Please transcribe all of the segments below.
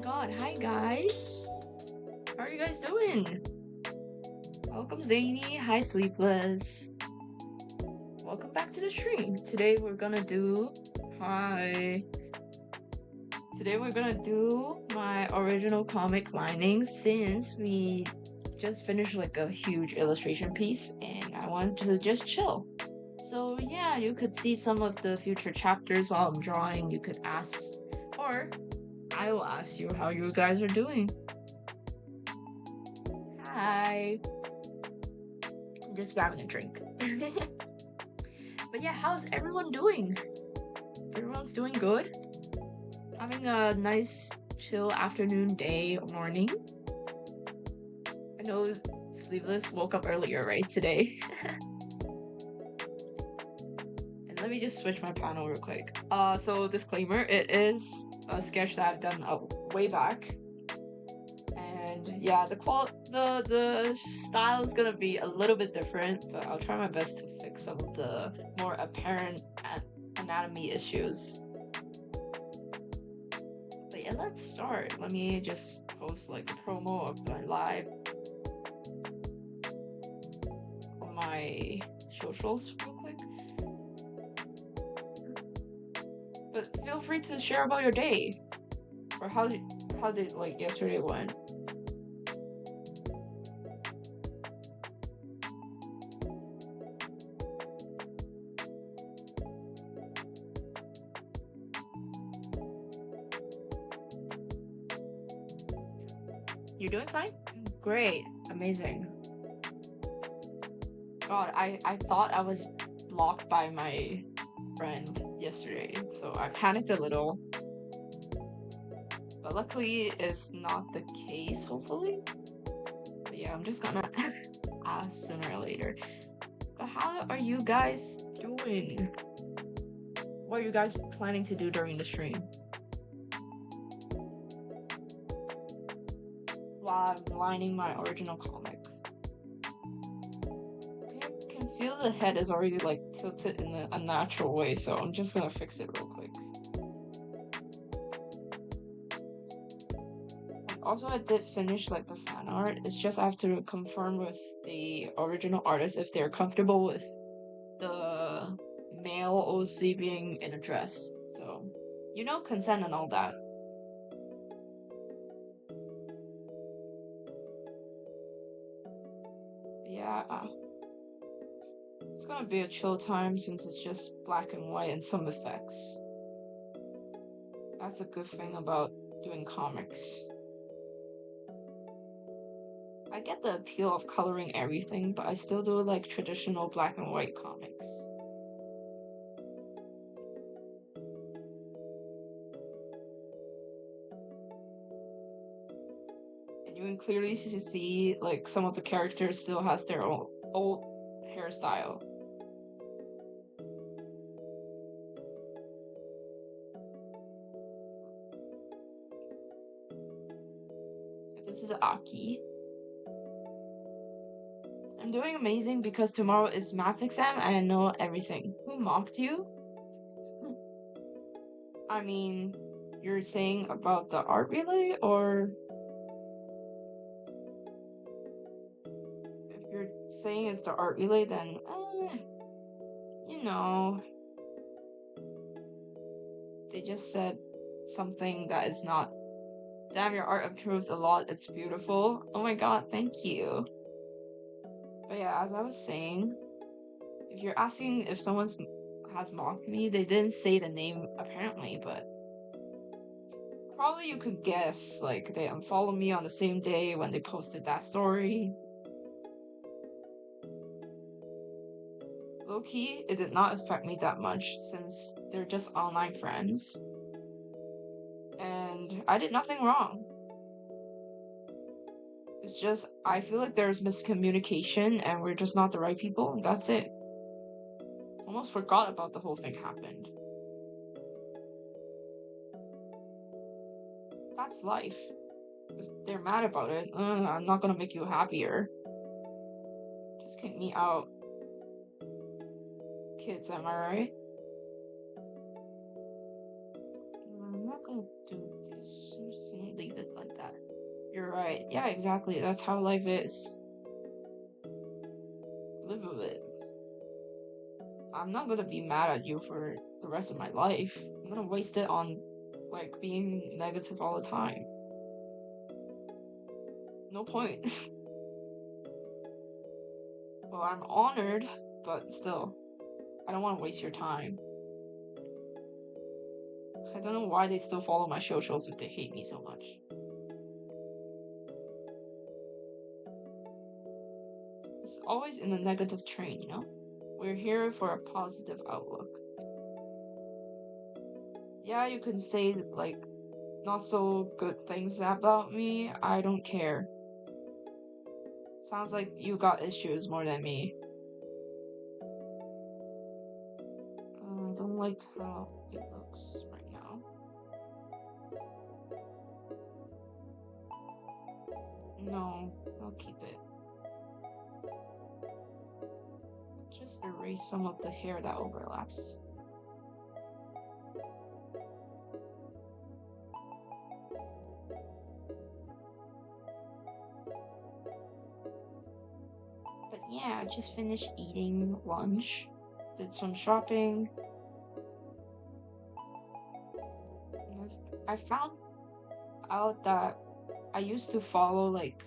God, hi guys! How are you guys doing? Welcome Zany, hi Sleepless. Welcome back to the stream. Today we're gonna do my original comic linings, since we just finished like a huge illustration piece and I wanted to just chill. So yeah, you could see some of the future chapters while I'm drawing. You could ask, or I will ask you how you guys are doing. Hi. I'm just grabbing a drink. But yeah, how's everyone doing? Everyone's doing good? Having a nice chill afternoon, day, morning? I know Sleeveless woke up earlier, right, today? And let me just switch my panel real quick. So disclaimer, it is a sketch that I've done way back. And yeah, the style is gonna be a little bit different, but I'll try my best to fix some of the more apparent anatomy issues. But yeah, let's start. Let me just post like a promo of my live on my socials real quick. But feel free to share about your day, or how did like yesterday went. You're doing fine? Great. Amazing. God, I thought I was blocked by my friend yesterday, so I panicked a little. But luckily, it's not the case, hopefully. But yeah, I'm just gonna ask sooner or later. But how are you guys doing? What are you guys planning to do during the stream? while I'm lining my original comic. Okay, I can feel the head is already like tilted in a natural way, so I'm just gonna fix it real quick. Also, I did finish like the fan art. It's just I have to confirm with the original artist if they're comfortable with the male OC being in a dress. So, you know, consent and all that. Yeah, it's gonna be a chill time since it's just black and white and some effects. That's a good thing about doing comics. I get the appeal of coloring everything, but I still do like traditional black and white comics. And you can clearly see like some of the characters still has their old hairstyle. This is Aki. I'm doing amazing because tomorrow is math exam and I know everything. Who mocked you? I mean, you're saying about the art relay, or if you're saying it's the art relay, then, you know, they just said something that is not, damn, your art improved a lot, it's beautiful. Oh my god, thank you. But yeah, as I was saying, if you're asking if someone has mocked me, they didn't say the name apparently, but probably you could guess, like, they unfollowed me on the same day when they posted that story. Low-key, it did not affect me that much since they're just online friends. And I did nothing wrong. It's just, I feel like there's miscommunication and we're just not the right people, and that's it. Almost forgot about the whole thing happened. That's life. If they're mad about it, I'm not gonna make you happier. Just kick me out. Kids, am I right? I'm not gonna do this. I'm just gonna leave it like that. You're right. Yeah, exactly. That's how life is. Live with it. I'm not gonna be mad at you for the rest of my life. I'm gonna waste it on, like, being negative all the time. No point. Well, I'm honored, but still, I don't want to waste your time. I don't know why they still follow my socials if they hate me so much. It's always in the negative train, you know? We're here for a positive outlook. Yeah, you can say, like, not so good things about me. I don't care. Sounds like you got issues more than me. I don't like how it looks right now. No, I'll keep it. Just erase some of the hair that overlaps. But yeah, I just finished eating lunch, did some shopping. I found out that I used to follow like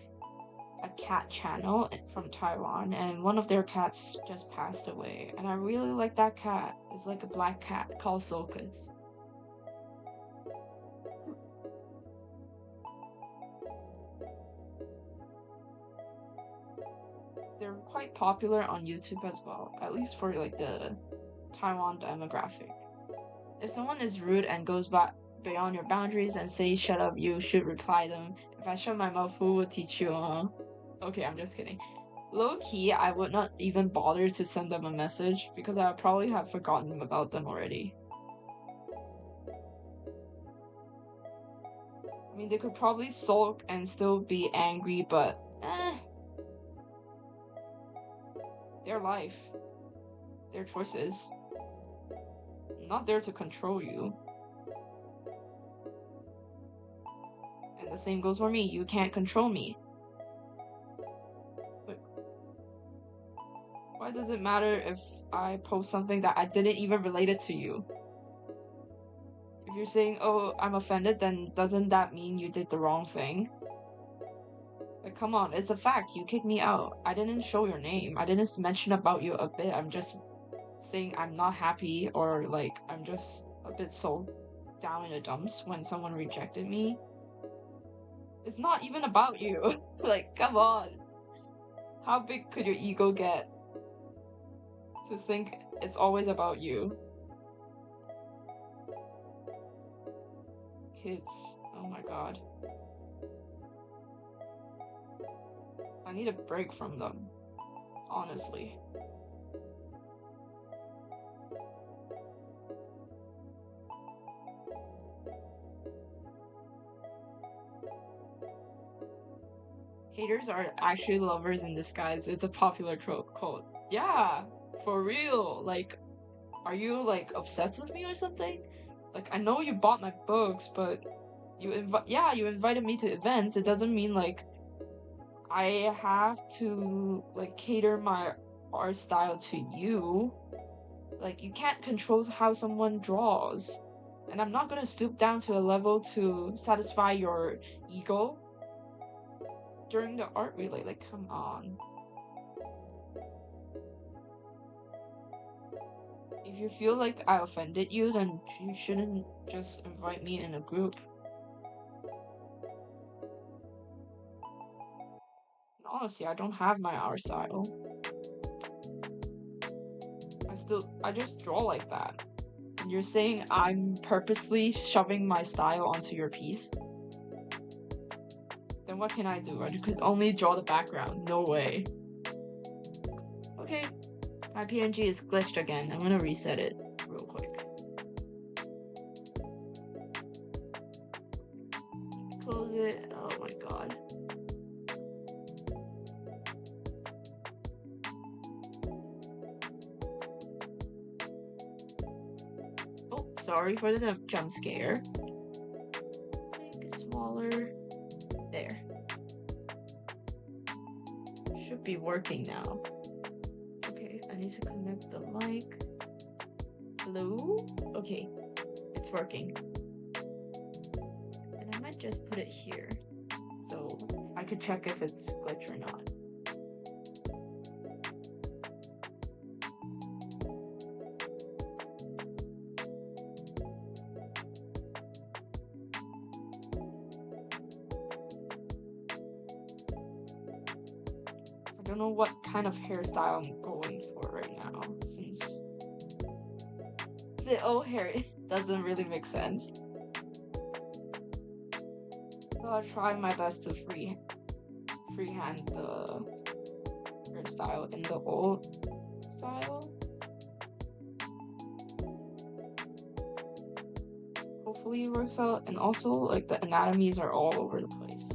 a cat channel from Taiwan, and one of their cats just passed away, and I really like that cat. It's like a black cat called Sulcus. They're quite popular on YouTube as well, at least for like the Taiwan demographic. If someone is rude and goes beyond your boundaries and say shut up, you should reply them. If I shut my mouth, who will teach you, huh? Okay, I'm just kidding. Low-key, I would not even bother to send them a message because I would probably have forgotten about them already. I mean, they could probably sulk and still be angry, but their life, their choices. I'm not there to control you. And the same goes for me. You can't control me. But why does it matter if I post something that I didn't even relate it to you? If you're saying, oh, I'm offended, then doesn't that mean you did the wrong thing? Like, come on, it's a fact. You kicked me out. I didn't show your name. I didn't mention about you a bit. I'm just saying I'm not happy, or like I'm just a bit so down in the dumps when someone rejected me. It's not even about you. Like, come on. How big could your ego get to think it's always about you? Kids, oh my god. I need a break from them, honestly. Haters are actually lovers in disguise. It's a popular quote. Yeah, for real. Like, are you like obsessed with me or something? Like, I know you bought my books, but you invited me to events. It doesn't mean like I have to like cater my art style to you. Like, you can't control how someone draws. And I'm not gonna stoop down to a level to satisfy your ego during the art relay. Like, come on. If you feel like I offended you, then you shouldn't just invite me in a group. And honestly, I don't have my art style. I just draw like that. And you're saying I'm purposely shoving my style onto your piece? Then what can I do? I could only draw the background. No way. Okay. My PNG is glitched again. I'm gonna reset it real quick. Close it. Oh my god. Oh, sorry for the jump scare. Make it smaller. There. Should be working now. Okay, I need to connect the mic. Hello? Okay, it's working. And I might just put it here, so I could check if it's glitch or not. I don't know what kind of hairstyle I'm going for right now, since the old hair doesn't really make sense. So I'll try my best to freehand the hairstyle in the old style. Hopefully it works out, and also like the anatomies are all over the place.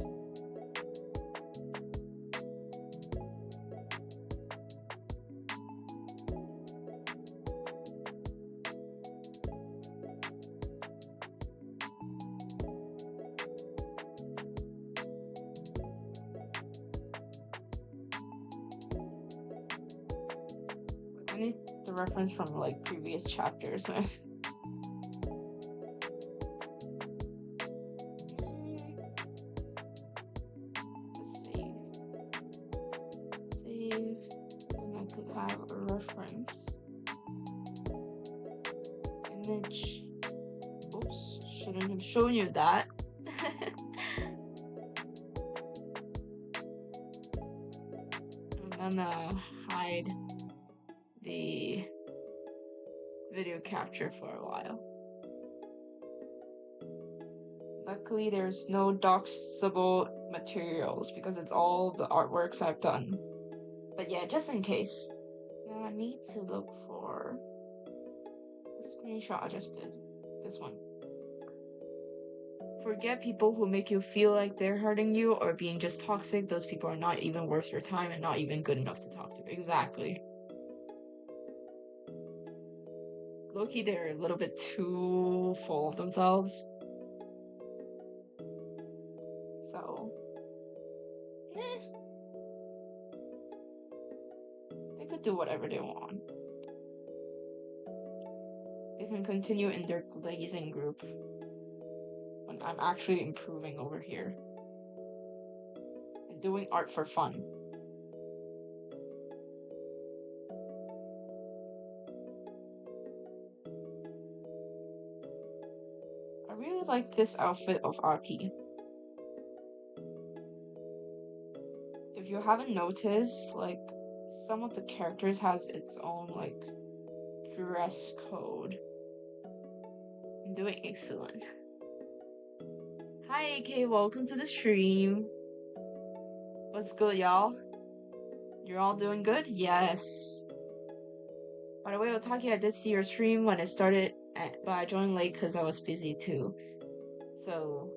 I need the reference from like previous chapters. Let's save. And I could have a reference. Image. Oops, shouldn't have shown you that. I'm gonna hide the video capture for a while. Luckily, there's no doxable materials because it's all the artworks I've done. But yeah, just in case. Now I need to look for the screenshot I just did. This one. Forget people who make you feel like they're hurting you or being just toxic. Those people are not even worth your time and not even good enough to talk to. Exactly. Low-key, they're a little bit too full of themselves. So, they could do whatever they want. They can continue in their glazing group when I'm actually improving over here and doing art for fun. I really like this outfit of Aki. If you haven't noticed, like, some of the characters has its own, like, dress code. I'm doing excellent. Hi AK, welcome to the stream. What's good, y'all? You're all doing good? Yes. By the way, Otaki, I did see your stream when it started, but I joined late because I was busy too. So,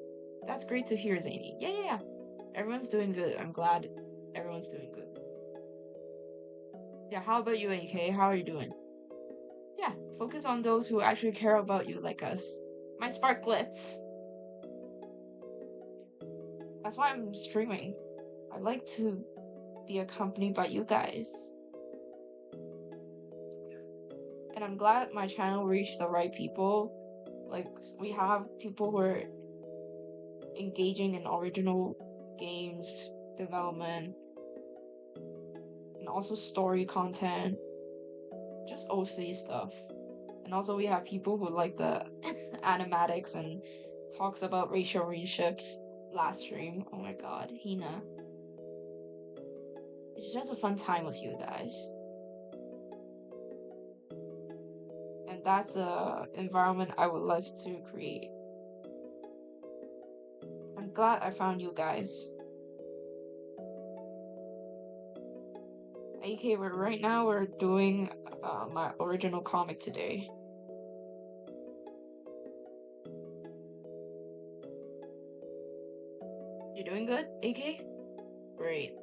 that's great to hear, Zany. Yeah. Everyone's doing good. I'm glad everyone's doing good. Yeah, how about you, AK? How are you doing? Yeah, focus on those who actually care about you like us. My Sparklets. That's why I'm streaming. I like to be accompanied by you guys. And I'm glad my channel reached the right people. Like, we have people who are engaging in original games development and also story content, just OC stuff. And also we have people who like the animatics and talks about racial relationships. Last stream, oh my god, Hina. It's just a fun time with you guys. And that's a environment I would love to create. I'm glad I found you guys. AK, right now we're doing my original comic today. You doing good, AK? Great.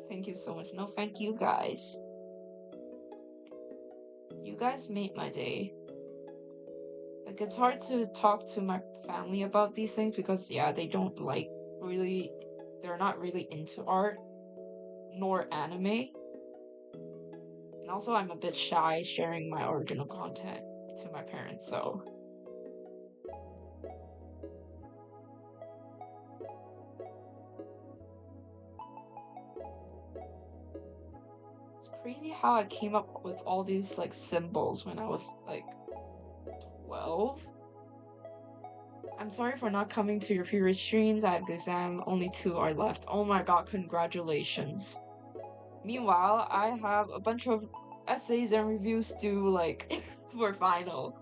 Thank you so much. No, thank you guys. You guys made my day. Like, it's hard to talk to my family about these things because, yeah, they don't like really, they're not really into art nor anime. And also, I'm a bit shy sharing my original content to my parents, so. It's crazy how I came up with all these, like, symbols when I was, like, 12. I'm sorry for not coming to your previous streams. I have the exam, only 2 are left. Oh my god, congratulations. Meanwhile, I have a bunch of essays and reviews due, like, for final.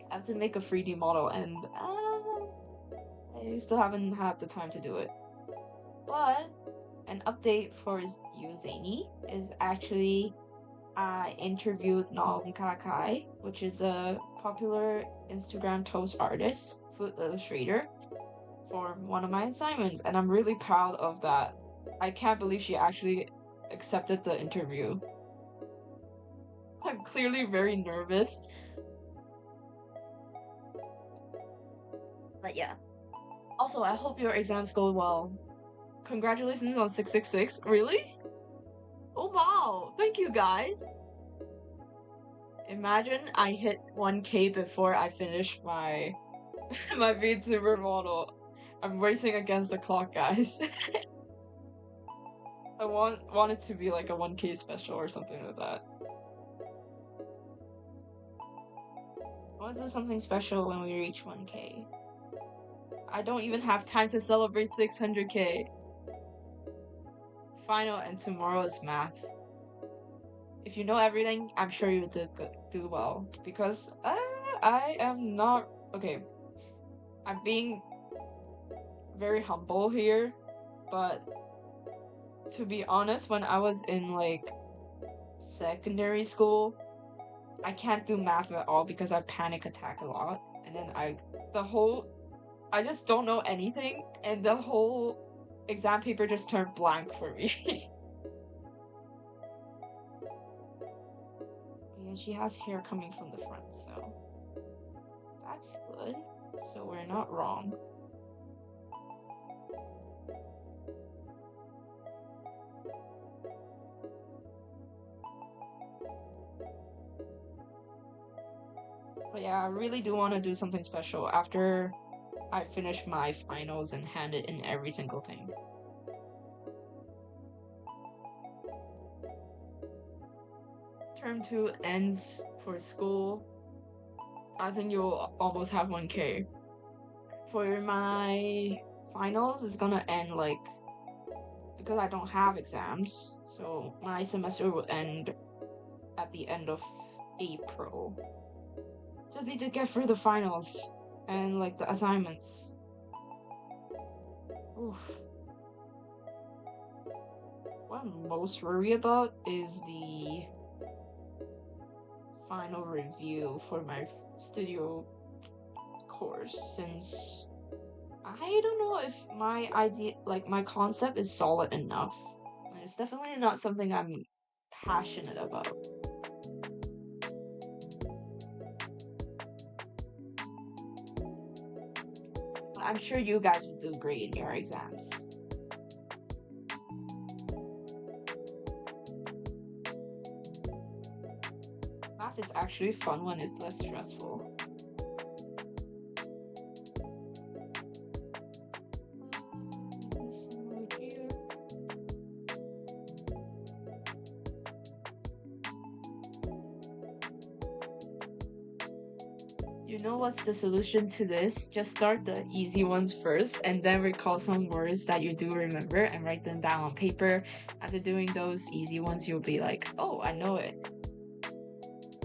I have to make a 3D model and I still haven't had the time to do it. But an update for you, Zany, is actually I interviewed Nam Kakai, which is a popular Instagram toast artist, food illustrator, for one of my assignments, and I'm really proud of that. I can't believe she actually accepted the interview. I'm clearly very nervous. But yeah. Also, I hope your exams go well. Congratulations on 666. Really? Oh wow! Thank you guys! Imagine I hit 1K before I finish my my VTuber model. I'm racing against the clock, guys. I want it to be like a 1K special or something like that. I want to do something special when we reach 1K. I don't even have time to celebrate 600K. Final and tomorrow is math. If you know everything, I'm sure you do well. Because I am not... Okay. I'm being very humble here. But to be honest, when I was in like secondary school, I can't do math at all because I panic attack a lot, and then I just don't know anything, and the whole exam paper just turned blank for me. Yeah, she has hair coming from the front, so that's good. So we're not wrong. But yeah, I really do want to do something special after I finish my finals and hand it in every single thing. Term 2 ends for school. I think you'll almost have 1K. For my finals, it's gonna end like, because I don't have exams, so my semester will end at the end of April. Just need to get through the finals and like the assignments. Oof. What I'm most worried about is the final review for my studio course, since I don't know if my idea, like my concept, is solid enough. It's definitely not something I'm passionate about. I'm sure you guys would do great in your exams. Math is actually fun when it's less stressful. You know what's the solution to this? Just start the easy ones first and then recall some words that you do remember and write them down on paper. After doing those easy ones, you'll be like, oh, I know it.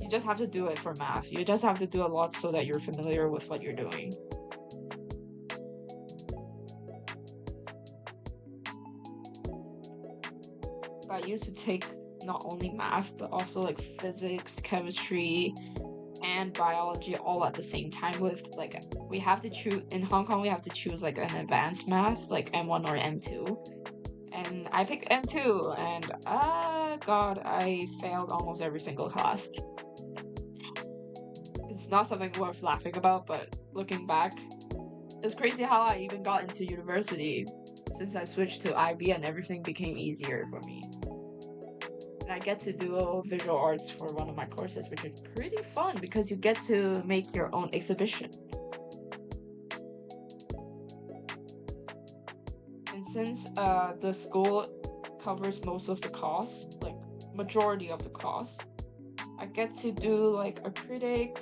You just have to do it for math. You just have to do a lot so that you're familiar with what you're doing. I used to take not only math, but also like physics, chemistry, and biology all at the same time. With like, we have to choose in Hong Kong, we have to choose like an advanced math, like M1 or M2, and I picked M2, and god, I failed almost every single class. It's not something worth laughing about, but looking back, it's crazy how I even got into university since I switched to IB and everything became easier for me. And I get to do visual arts for one of my courses, which is pretty fun because you get to make your own exhibition. And since the school covers most of the costs, like majority of the costs, I get to do like a critic,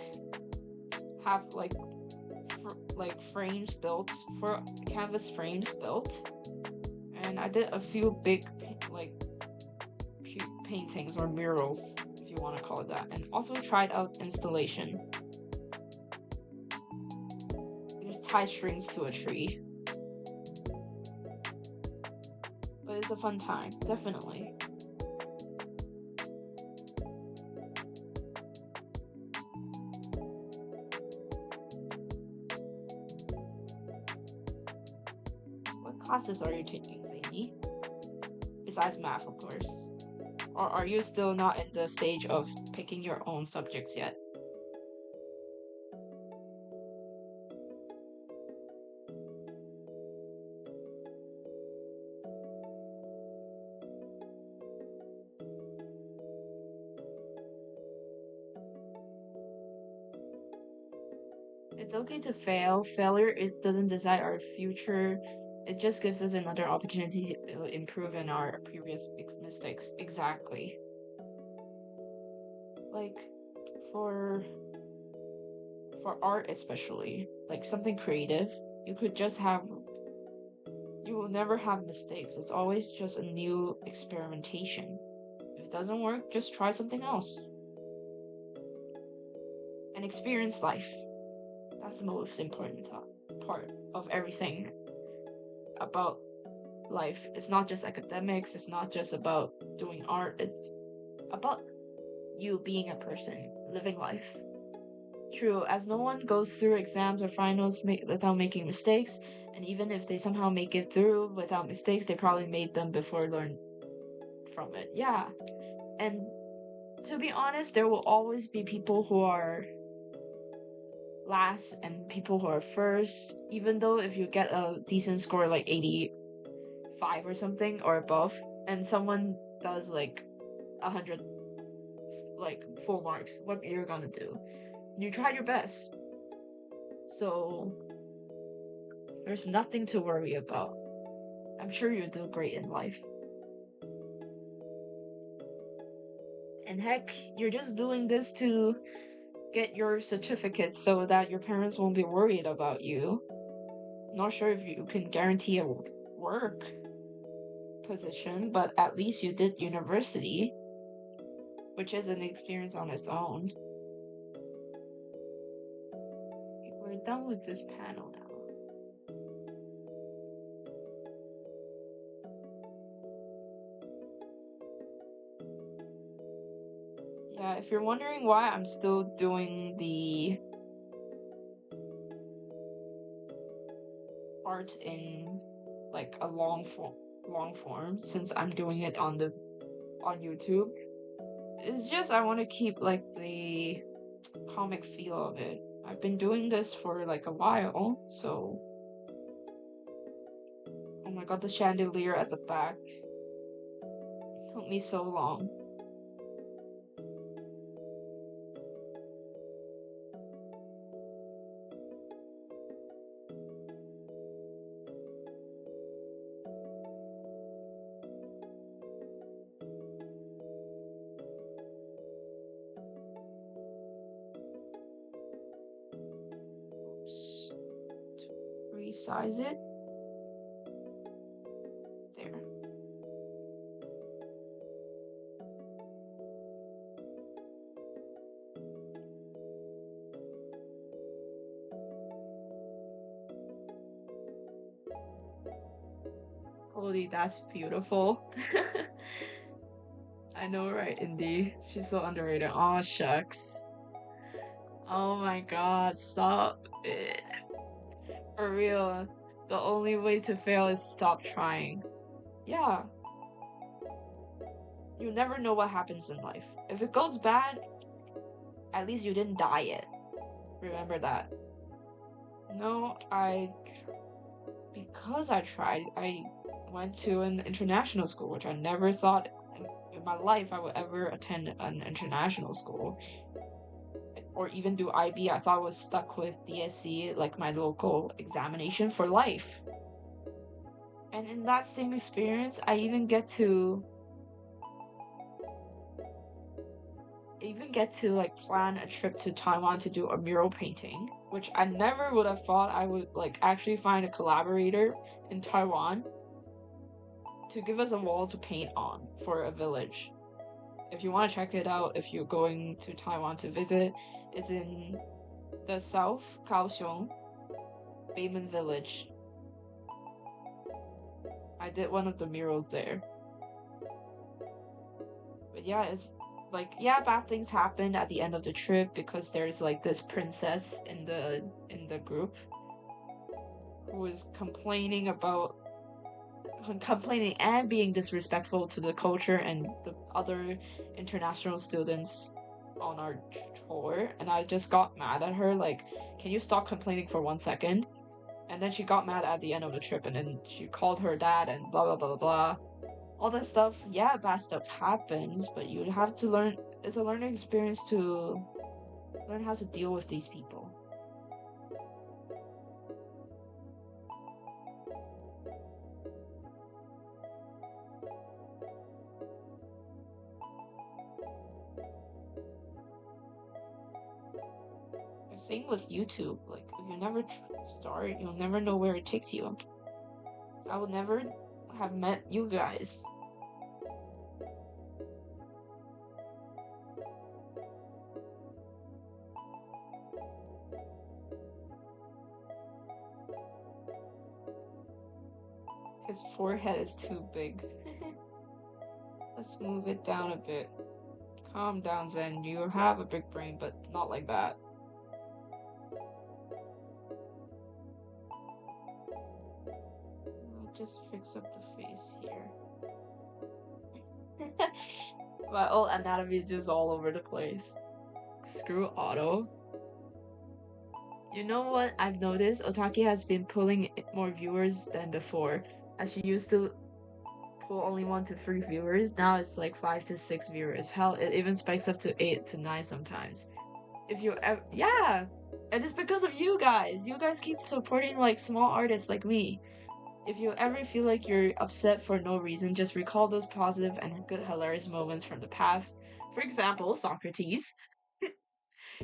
have like frames built, for canvas frames built, and I did a few big like paintings or murals, if you want to call it that, and also tried out installation. Just tie strings to a tree. But it's a fun time, definitely. What classes are you taking, Zany? Besides math, of course. Or are you still not in the stage of picking your own subjects yet? It's okay to fail. Failure, it doesn't decide our future. It just gives us another opportunity to improve in our previous mistakes. Exactly. Like, for art especially, like something creative, you will never have mistakes. It's always just a new experimentation. If it doesn't work, just try something else. And experience life. That's the most important part of everything about life. It's not just academics, it's not just about doing art, it's about you being a person. living life. True, as no one goes through exams or finals without making mistakes, and even if they somehow make it through without mistakes, they probably made them before learn from it. Yeah. And to be honest, there will always be people who are last and people who are first, even though if you get a decent score like 85 or something or above, and someone does like 100 like full marks, what you're gonna do? You tried your best. So there's nothing to worry about. I'm sure you'll do great in life. And heck, you're just doing this to get your certificate so that your parents won't be worried about you. Not sure if you can guarantee a work position, but at least you did university, which is an experience on its own. We're done with this panel now. Yeah, if you're wondering why I'm still doing the art in like a long form since I'm doing it on YouTube, it's just I want to keep like the comic feel of it. I've been doing this for like a while, so oh my god, the chandelier at the back. It took me so long. Oops. To resize it. There. Holy, that's beautiful. I know, right, Indy? She's so underrated. Aw, shucks. Oh my god, stop it. For real. The only way to fail is stop trying. Yeah. You never know what happens in life. If it goes bad, at least you didn't die yet. Remember that. No, because I tried, I went to an international school, which I never thought in my life I would ever attend an international school. Or even do IB. I thought I was stuck with DSC, like my local examination for life. And in that same experience, I even get to like plan a trip to Taiwan to do a mural painting, which I never would have thought I would like actually find a collaborator in Taiwan to give us a wall to paint on for a village. If you want to check it out, if you're going to Taiwan to visit, it's in the south, Kaohsiung, Beiman Village. I did one of the murals there. But yeah, it's like, yeah, bad things happened at the end of the trip because there's like this princess in the group who was complaining and being disrespectful to the culture and the other international students on our tour, and I just got mad at her, like, can you stop complaining for 1 second? And then she got mad at the end of the trip, and then she called her dad and blah blah blah blah blah. All that stuff, yeah, bad stuff happens, but you have to learn. It's a learning experience to learn how to deal with these people. Same with YouTube. Like, if you never start, you'll never know where it takes you. I would never have met you guys. His forehead is too big. Let's move it down a bit. Calm down, Zen. You have a big brain, but not like that. I'll just fix up the face here. My old anatomy is just all over the place. Screw auto. You know what I've noticed? Otaki has been pulling more viewers than before. As she used to pull only 1 to 3 viewers, now it's like 5 to 6 viewers. Hell, it even spikes up to 8 to 9 sometimes. If you ever, yeah, and it's because of you guys. You guys keep supporting like small artists like me. If you ever feel like you're upset for no reason, just recall those positive and good hilarious moments from the past. For example, Socrates.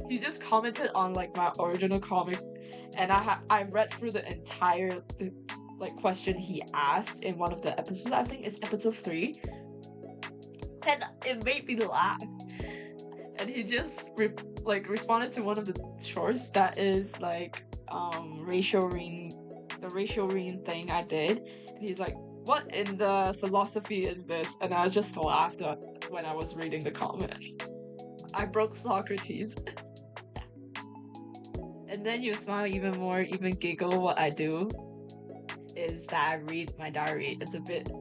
He just commented on like my original comic, and I read through the entire like question he asked in one of the episodes. I think it's episode 3, and it made me laugh. And he just responded to one of the shorts that is like the racial reading thing I did, and he's like, "What in the philosophy is this?" And I just laughed when I was reading the comment. I broke Socrates. And then you smile even more, even giggle. What I do is that I read my diary. It's a bit...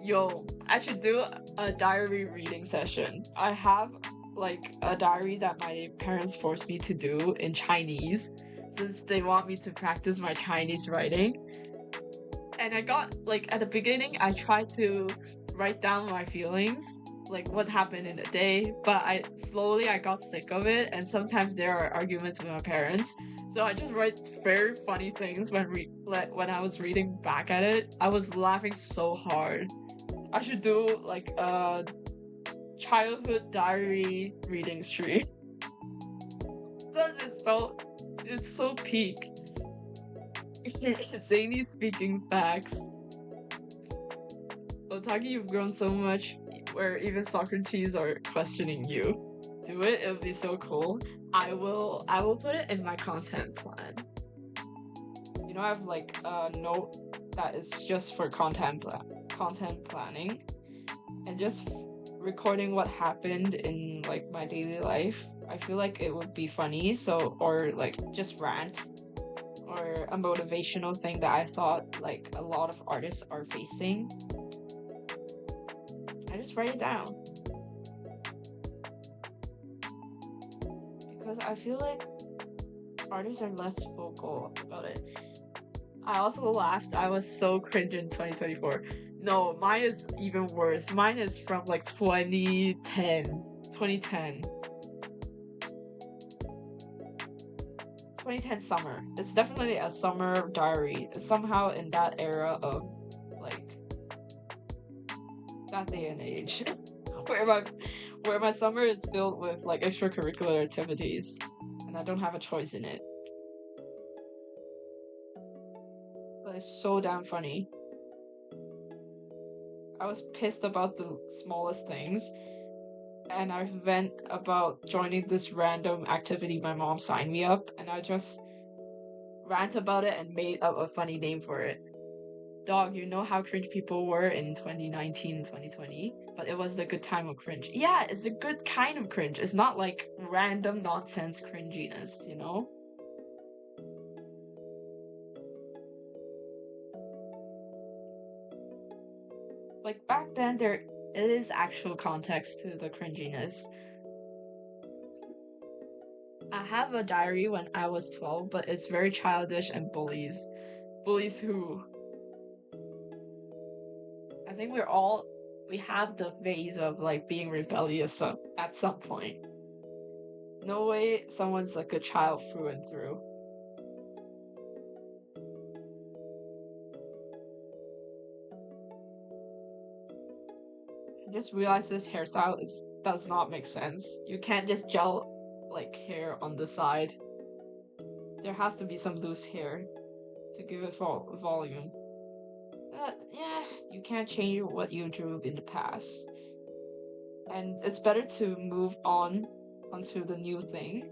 Yo, I should do a diary reading session. I have like a diary that my parents forced me to do in Chinese since they want me to practice my Chinese writing. And I got, like, at the beginning, I tried to write down my feelings, like what happened in the day, but I got sick of it, and sometimes there are arguments with my parents, so I just write very funny things when I was reading back at it. I was laughing so hard. I should do like a childhood diary reading stream because it's so peak. Zany speaking facts. Otaki, you've grown so much where even Socrates are questioning you. Do it, it'll be so cool. I will put it in my content plan. You know, I have like a note that is just for content planning and just recording what happened in like my daily life. I feel like it would be funny, or like just rant, or a motivational thing that I thought like a lot of artists are facing. I just write it down. Because I feel like artists are less vocal about it. I also laughed. I was so cringe in 2024. No, mine is even worse. Mine is from like 2010. 2010 summer. It's definitely a summer diary. It's somehow in that era of like that day and age where my summer is filled with like extracurricular activities and I don't have a choice in it. But it's so damn funny. I was pissed about the smallest things, and I vent about joining this random activity my mom signed me up, and I just rant about it and made up a funny name for it. Dog, you know how cringe people were in 2019 and 2020, but it was the good time of cringe. Yeah, it's a good kind of cringe. It's not like random nonsense cringiness, you know? Like back then, there is actual context to the cringiness. I have a diary when I was 12, but it's very childish and bullies. Bullies who? I think we have the phase of like being rebellious at some point. No way someone's like a child through and through. I just realized this hairstyle does not make sense. You can't just gel like hair on the side. There has to be some loose hair to give it volume. But yeah, you can't change what you drew in the past. And it's better to move onto the new thing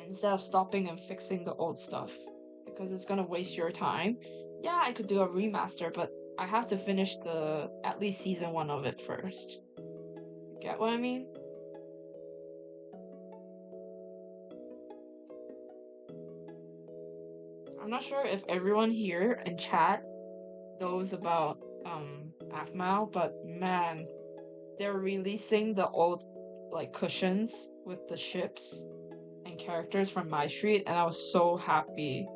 instead of stopping and fixing the old stuff, because it's gonna waste your time. Yeah, I could do a remaster, but I have to finish at least season 1 of it first. Get what I mean? I'm not sure if everyone here in chat knows about Afmal, but man, they're releasing the old like cushions with the ships and characters from My Street, and I was so happy.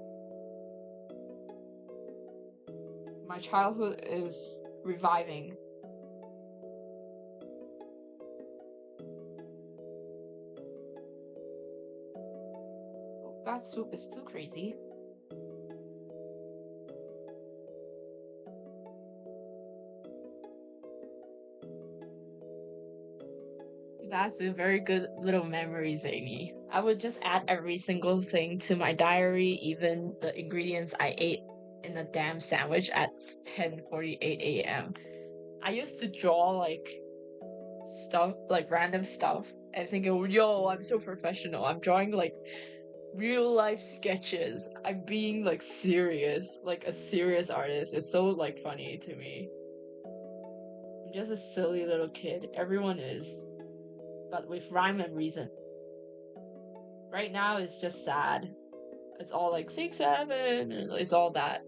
My childhood is reviving. Oh, that soup is too crazy. That's a very good little memory, Zany. I would just add every single thing to my diary, even the ingredients I ate in a damn sandwich at 10:48 a.m. I used to draw like stuff, like random stuff, and thinking, yo, I'm so professional. I'm drawing like real life sketches. I'm being like serious, like a serious artist. It's so like funny to me. I'm just a silly little kid. Everyone is. But with rhyme and reason. Right now it's just sad. It's all like 6, 7, and it's all that.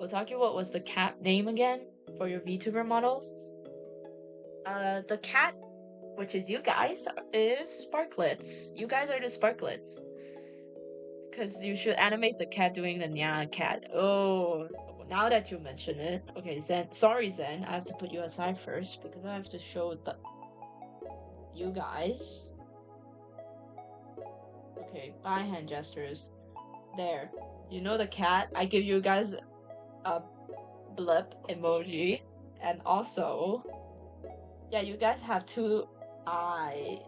Otaki, what was the cat name again for your VTuber models? The cat, which is you guys, is Sparklets. You guys are the Sparklets. Because you should animate the cat doing the Nya cat. Oh, now that you mention it. Okay, Zen. Sorry, Zen. I have to put you aside first because I have to show the you guys. Okay, by hand gestures. There. You know the cat? I give you guys a blip emoji. And also, yeah, you guys have 2 eye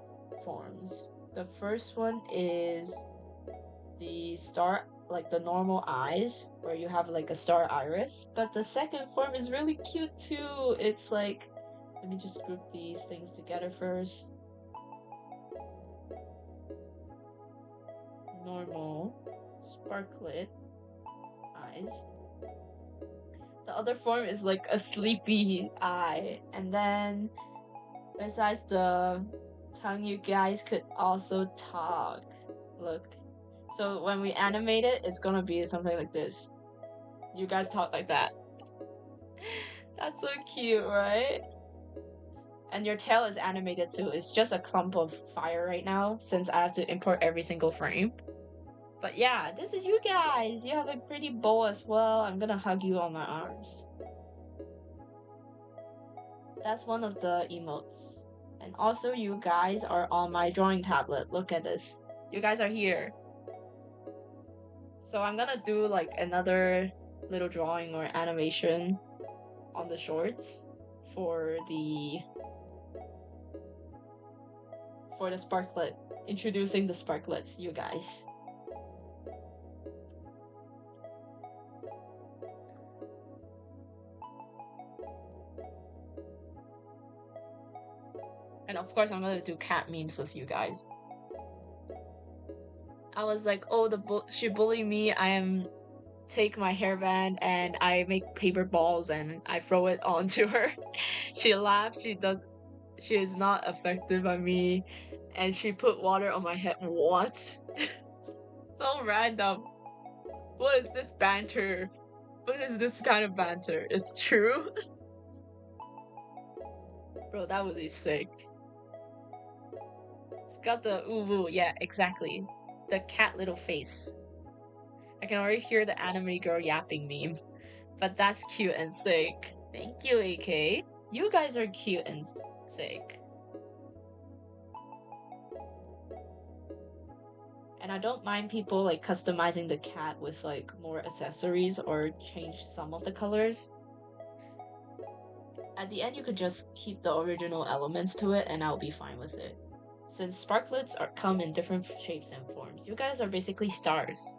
forms. The first one is the star, like the normal eyes, where you have like a star iris. But the second form is really cute too. It's like, let me just group these things together first. Normal sparklet eyes. The other form is like a sleepy eye, and then besides the tongue, you guys could also talk. Look, so when we animate it, it's gonna be something like this. You guys talk like that. That's so cute, right? And your tail is animated too. It's just a clump of fire right now since I have to import every single frame. But yeah, this is you guys. You have a pretty bow as well. I'm gonna hug you on my arms. That's one of the emotes. And also you guys are on my drawing tablet. Look at this. You guys are here. So I'm gonna do like another little drawing or animation on the shorts for the Sparklet. Introducing the Sparklets, you guys. And of course, I'm gonna do cat memes with you guys. I was like, oh, she bullied me. Take my hairband and I make paper balls and I throw it onto her. She laughed. She is not affected by me, and she put water on my head. What? So random. What is this banter? What is this kind of banter? It's true. Bro, that would be sick. It's got the ooh, yeah, exactly. The cat little face. I can already hear the anime girl yapping meme. But that's cute and sick. Thank you, AK. You guys are cute and sick. And I don't mind people like customizing the cat with like more accessories or change some of the colors. At the end, you could just keep the original elements to it and I'll be fine with it. Since Sparklets come in different shapes and forms, you guys are basically stars.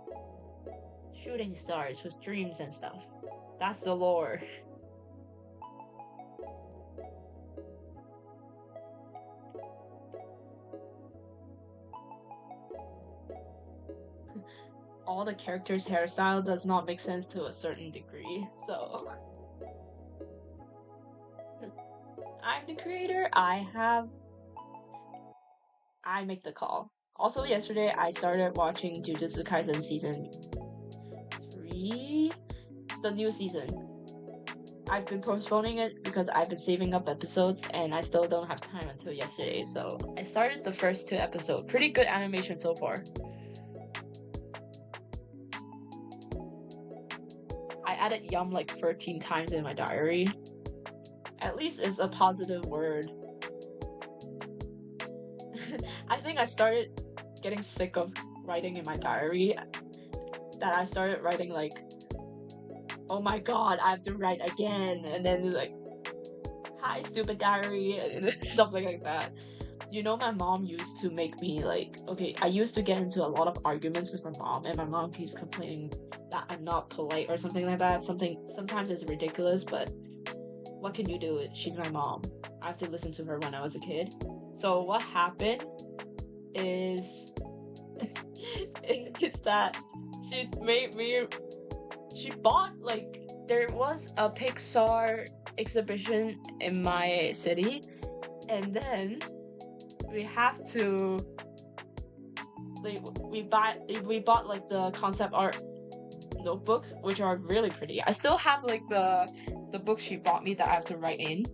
Shooting stars with dreams and stuff. That's the lore. All the characters' hairstyle does not make sense to a certain degree, so I'm the creator, I make the call. Also, yesterday I started watching Jujutsu Kaisen season 3, the new season. I've been postponing it because I've been saving up episodes and I still don't have time until yesterday, so I started the first 2 episodes. Pretty good animation so far. I added yum like 13 times in my diary. At least it's a positive word. I think I started getting sick of writing in my diary, that I started writing like, oh my god, I have to write again, and then like, hi stupid diary, and something like that. You know, my mom used to make me like, okay, I used to get into a lot of arguments with my mom, and my mom keeps complaining that I'm not polite or something like that. Sometimes it's ridiculous, but what can you do? She's my mom. I have to listen to her when I was a kid. So what happened is is that she made me, she bought like, there was a Pixar exhibition in my city, and then we have to like, we bought like the concept art notebooks, which are really pretty. I still have like the book she bought me that I have to write in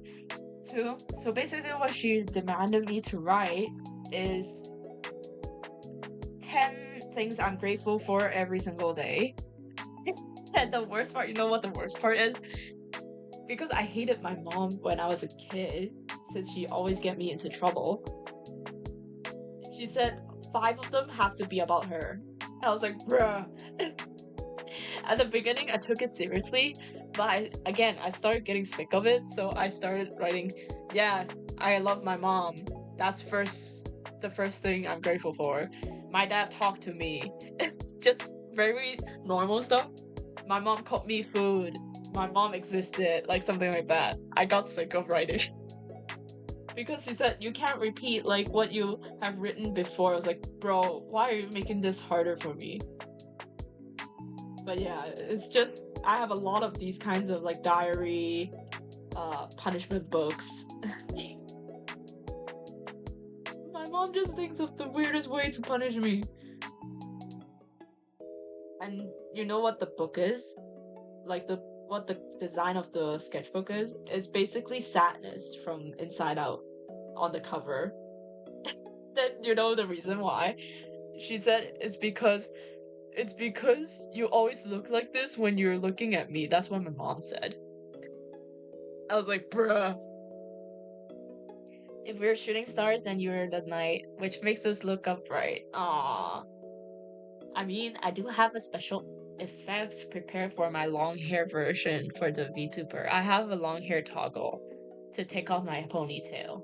to. So basically what she demanded me to write is 10 things I'm grateful for every single day. And the worst part, you know what the worst part is? Because I hated my mom when I was a kid, since she always get me into trouble, she said 5 of them have to be about her. I was like, bruh. At the beginning, I took it seriously, but I started getting sick of it, so I started writing, yeah, I love my mom. That's the first thing I'm grateful for. My dad talked to me. Just very normal stuff. My mom cooked me food. My mom existed, like something like that. I got sick of writing. Because she said, you can't repeat like what you have written before. I was like, bro, why are you making this harder for me? But yeah, it's just, I have a lot of these kinds of like diary, punishment books. My mom just thinks of the weirdest way to punish me. And you know what the book is? Like what the design of the sketchbook is basically sadness from inside out on the cover. Then you know the reason why? She said it's because you always look like this when you're looking at me. That's what my mom said. I was like, bruh. If we're shooting stars, then you're the night, which makes us look upright. Aww. I mean, I do have a special effect prepared for my long hair version for the VTuber. I have a long hair toggle to take off my ponytail.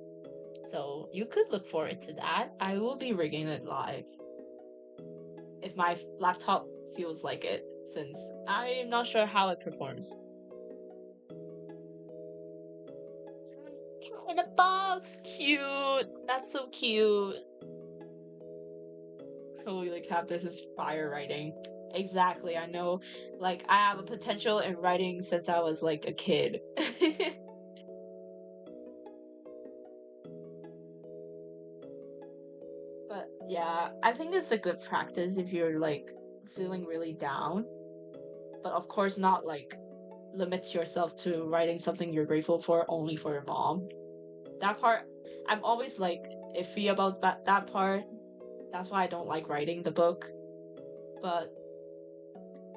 So you could look forward to that. I will be rigging it live if my laptop feels like it, since I'm not sure how it performs. Cat in a box! Cute! That's so cute! Holy crap, this is fire writing. Exactly, I know. Like, I have a potential in writing since I was like a kid. But yeah, I think it's a good practice if you're like feeling really down. But of course, not like limit yourself to writing something you're grateful for only for your mom. That part, I'm always like iffy about that part. That's why I don't like writing the book. But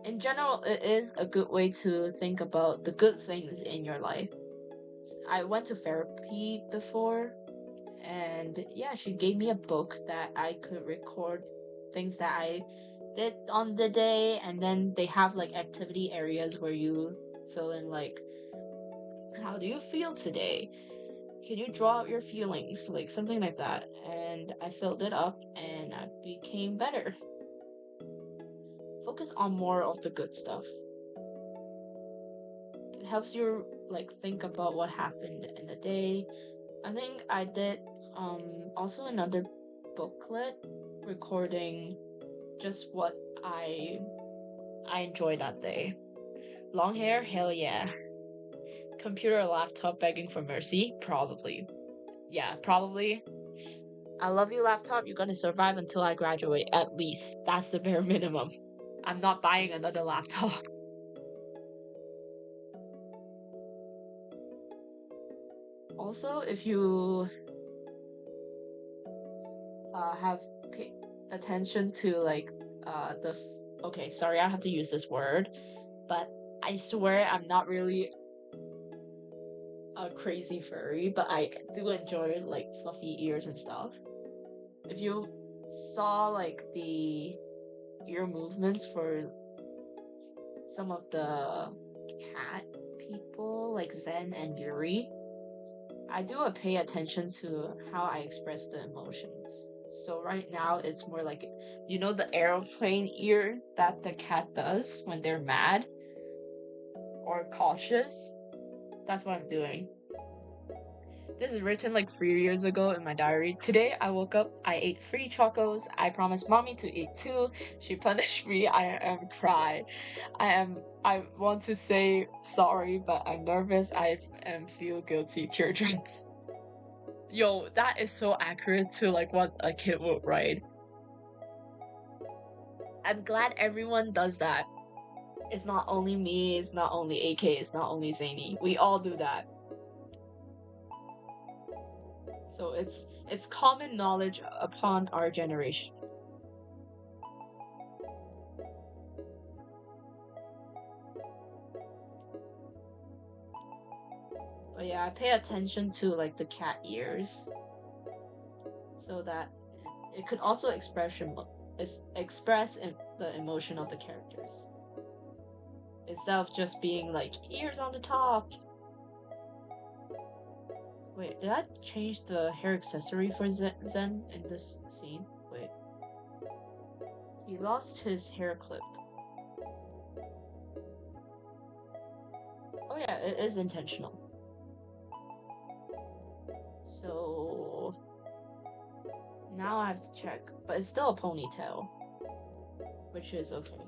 in general, it is a good way to think about the good things in your life. I went to therapy before, and yeah, she gave me a book that I could record things that I did on the day, and then they have like activity areas where you fill in like, how do you feel today? Can you draw out your feelings? Like something like that. And I filled it up and I became better. Focus on more of the good stuff. It helps you like think about what happened in the day. I think I did also another booklet recording just what I enjoyed that day. Long hair, hell yeah. Computer or laptop begging for mercy? Probably. Yeah, probably. I love you, laptop. You're gonna survive until I graduate, at least. That's the bare minimum. I'm not buying another laptop. Also, if you have paid attention to like okay, sorry, I have to use this word, but I swear I'm not really a crazy furry, but I do enjoy like fluffy ears and stuff. If you saw like the ear movements for some of the cat people like Zen and Yuri, I do pay attention to how I express the emotions. So right now it's more like, you know, the aeroplane ear that the cat does when they're mad or cautious? That's what I'm doing. This is written like 3 years ago in my diary. Today I woke up, I ate 3 chocos. I promised mommy to eat 2. She punished me. I am cry. I want to say sorry, but I'm nervous. I am feel guilty. Teardrops. Yo, that is so accurate to like what a kid would write. I'm glad everyone does that. It's not only me, it's not only AK, it's not only Zany. We all do that. So it's common knowledge upon our generation. But yeah, I pay attention to like the cat ears, so that it could also express the emotion of the characters, instead of just being like ears on the top. Wait, did I change the hair accessory for Zen in this scene? Wait. He lost his hair clip. Oh yeah, it is intentional. So now I have to check, but it's still a ponytail, which is okay.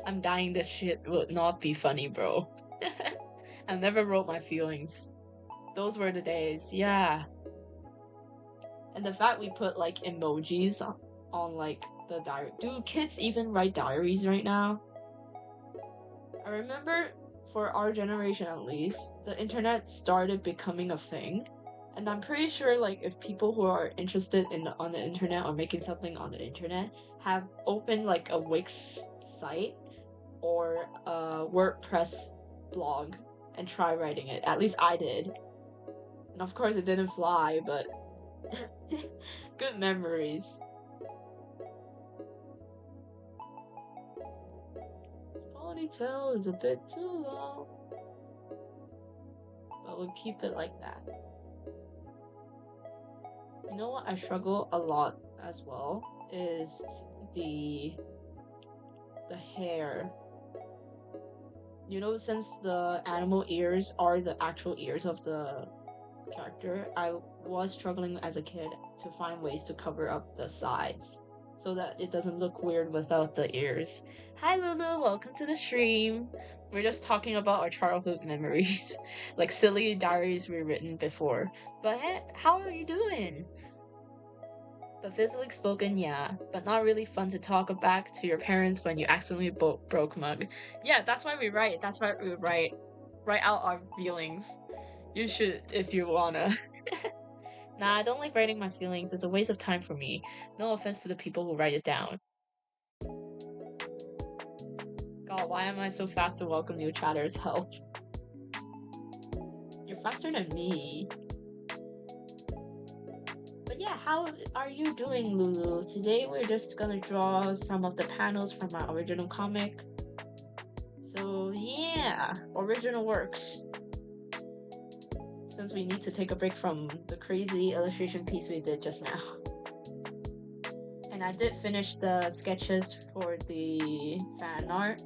I'm dying, this shit would not be funny, bro. I never wrote my feelings. Those were the days, yeah. And the fact we put like emojis on like the diary. Do kids even write diaries right now? I remember for our generation at least, the internet started becoming a thing. And I'm pretty sure like if people who are interested on the internet or making something on the internet have opened like a Wix site or a WordPress blog and try writing it. At least I did. And of course it didn't fly, but good memories. This ponytail is a bit too long, but we'll keep it like that. You know what I struggle a lot as well is the hair. You know, since the animal ears are the actual ears of the character, I was struggling as a kid to find ways to cover up the sides so that it doesn't look weird without the ears. Hi Lulu, welcome to the stream. We're just talking about our childhood memories, like silly diaries rewritten before. But hey, how are you doing? But physically spoken, yeah, but not really fun to talk back to your parents when you accidentally broke mug. Yeah, that's why we write. That's why we write out our feelings. You should if you wanna. Nah, I don't like writing my feelings. It's a waste of time for me. No offense to the people who write it down. God, why am I so fast to welcome new chatters? Help. You're faster than me. But yeah, how are you doing, Lulu? Today we're just gonna draw some of the panels from my original comic. So yeah, original works. Since we need to take a break from the crazy illustration piece we did just now. And I did finish the sketches for the fan art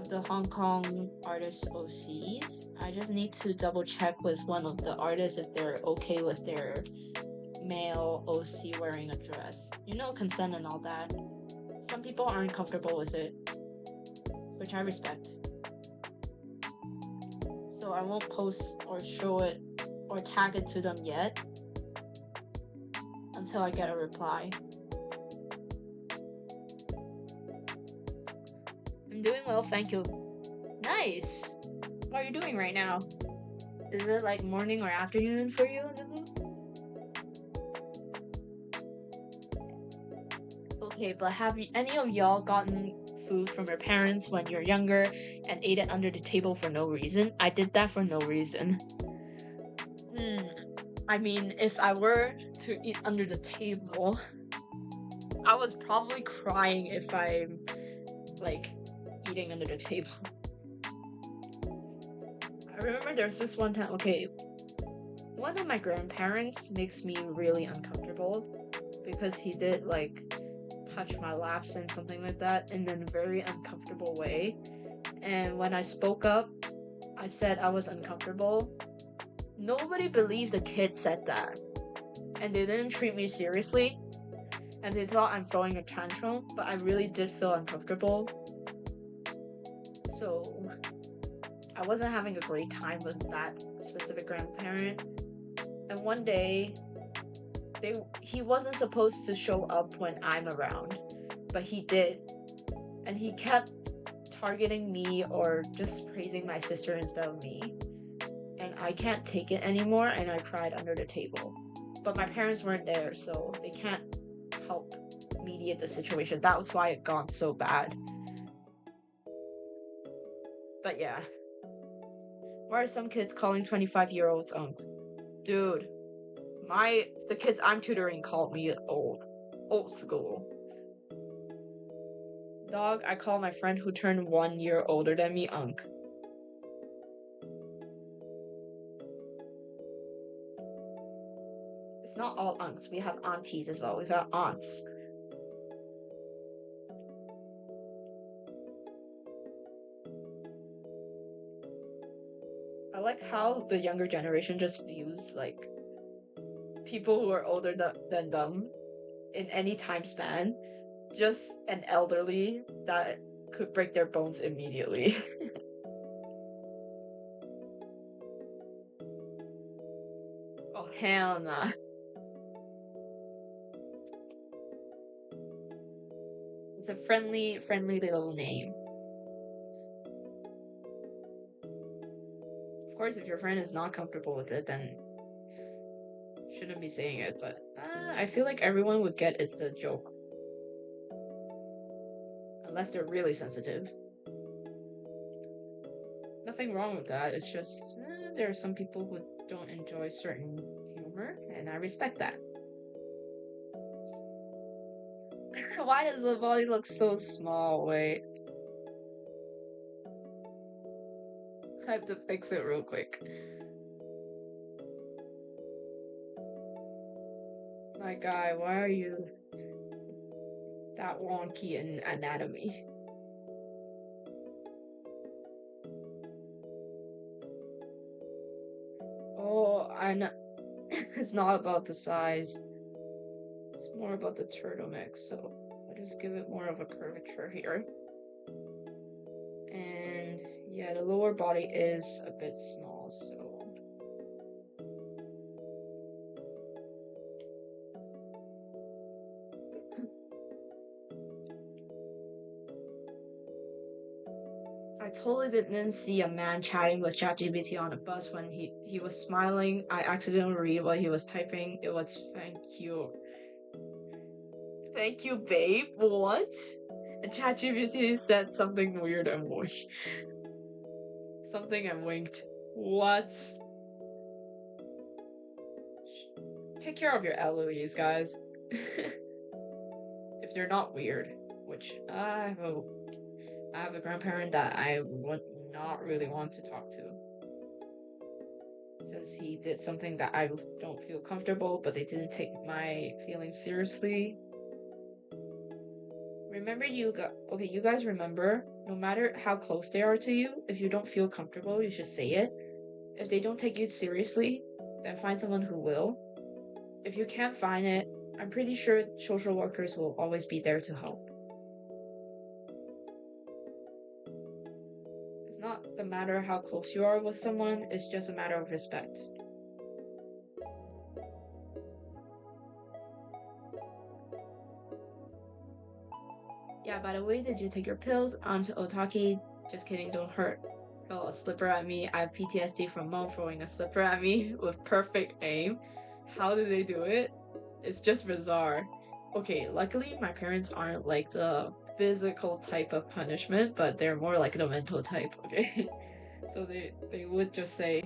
of the Hong Kong artist OCs. I just need to double check with one of the artists if they're okay with their male OC wearing a dress. You know, consent and all that. Some people aren't comfortable with it, which I respect. So I won't post or show it or tag it to them yet until I get a reply. I'm doing well, thank you. Nice! What are you doing right now? Is it like morning or afternoon for you? Okay, but have any of y'all gotten food from your parents when you're younger and ate it under the table for no reason? I did that for no reason. I mean, if I were to eat under the table, I was probably crying if I'm like eating under the table. I remember there's this one time, okay, one of my grandparents makes me really uncomfortable because he did like touch my laps and something like that in a very uncomfortable way. And when I spoke up, I said I was uncomfortable. Nobody believed the kid said that. And they didn't treat me seriously. And they thought I'm throwing a tantrum, but I really did feel uncomfortable. So I wasn't having a great time with that specific grandparent. And one day, he wasn't supposed to show up when I'm around, but he did. And he kept targeting me or just praising my sister instead of me. And I can't take it anymore, and I cried under the table. But my parents weren't there, so they can't help mediate the situation. That was why it got so bad. But yeah. Why are some kids calling 25-year-olds uncle? Dude, the kids I'm tutoring called me old school. Dog, I call my friend who turned 1 year older than me Unc. It's not all unks. We have aunties as well. We've got aunts. I like how the younger generation just views like people who are older than them in any time span, just an elderly that could break their bones immediately. Oh, hell nah. It's a friendly little name. Of course, if your friend is not comfortable with it, then shouldn't be saying it, but I feel like everyone would get it's a joke. Unless they're really sensitive. Nothing wrong with that, it's just there are some people who don't enjoy certain humor, and I respect that. Why does the body look so small? Wait. I have to fix it real quick. My guy, why are you that wonky in anatomy? Oh, I know. It's not about the size. It's more about the turtleneck, so I just give it more of a curvature here. And yeah, the lower body is a bit small, so I totally didn't see a man chatting with ChatGPT on a bus when he was smiling. I accidentally read what he was typing. It was thank you. Thank you, babe. What? And ChatGPT said something weird and winked. Something and winked. What? Take care of your allergies, guys. If they're not weird, which I have a grandparent that I would not really want to talk to. Since he did something that I don't feel comfortable, but they didn't take my feelings seriously. Remember okay, you guys remember, no matter how close they are to you, if you don't feel comfortable, you should say it. If they don't take you seriously, then find someone who will. If you can't find it, I'm pretty sure social workers will always be there to help. It's not the matter how close you are with someone, it's just a matter of respect. Yeah, by the way, did you take your pills? Onto OTAKI. Just kidding, don't hurt. Throw a slipper at me. I have PTSD from mom throwing a slipper at me with perfect aim. How did they do it? It's just bizarre. Okay, luckily my parents aren't like the physical type of punishment, but they're more like the mental type, okay? So they would just say,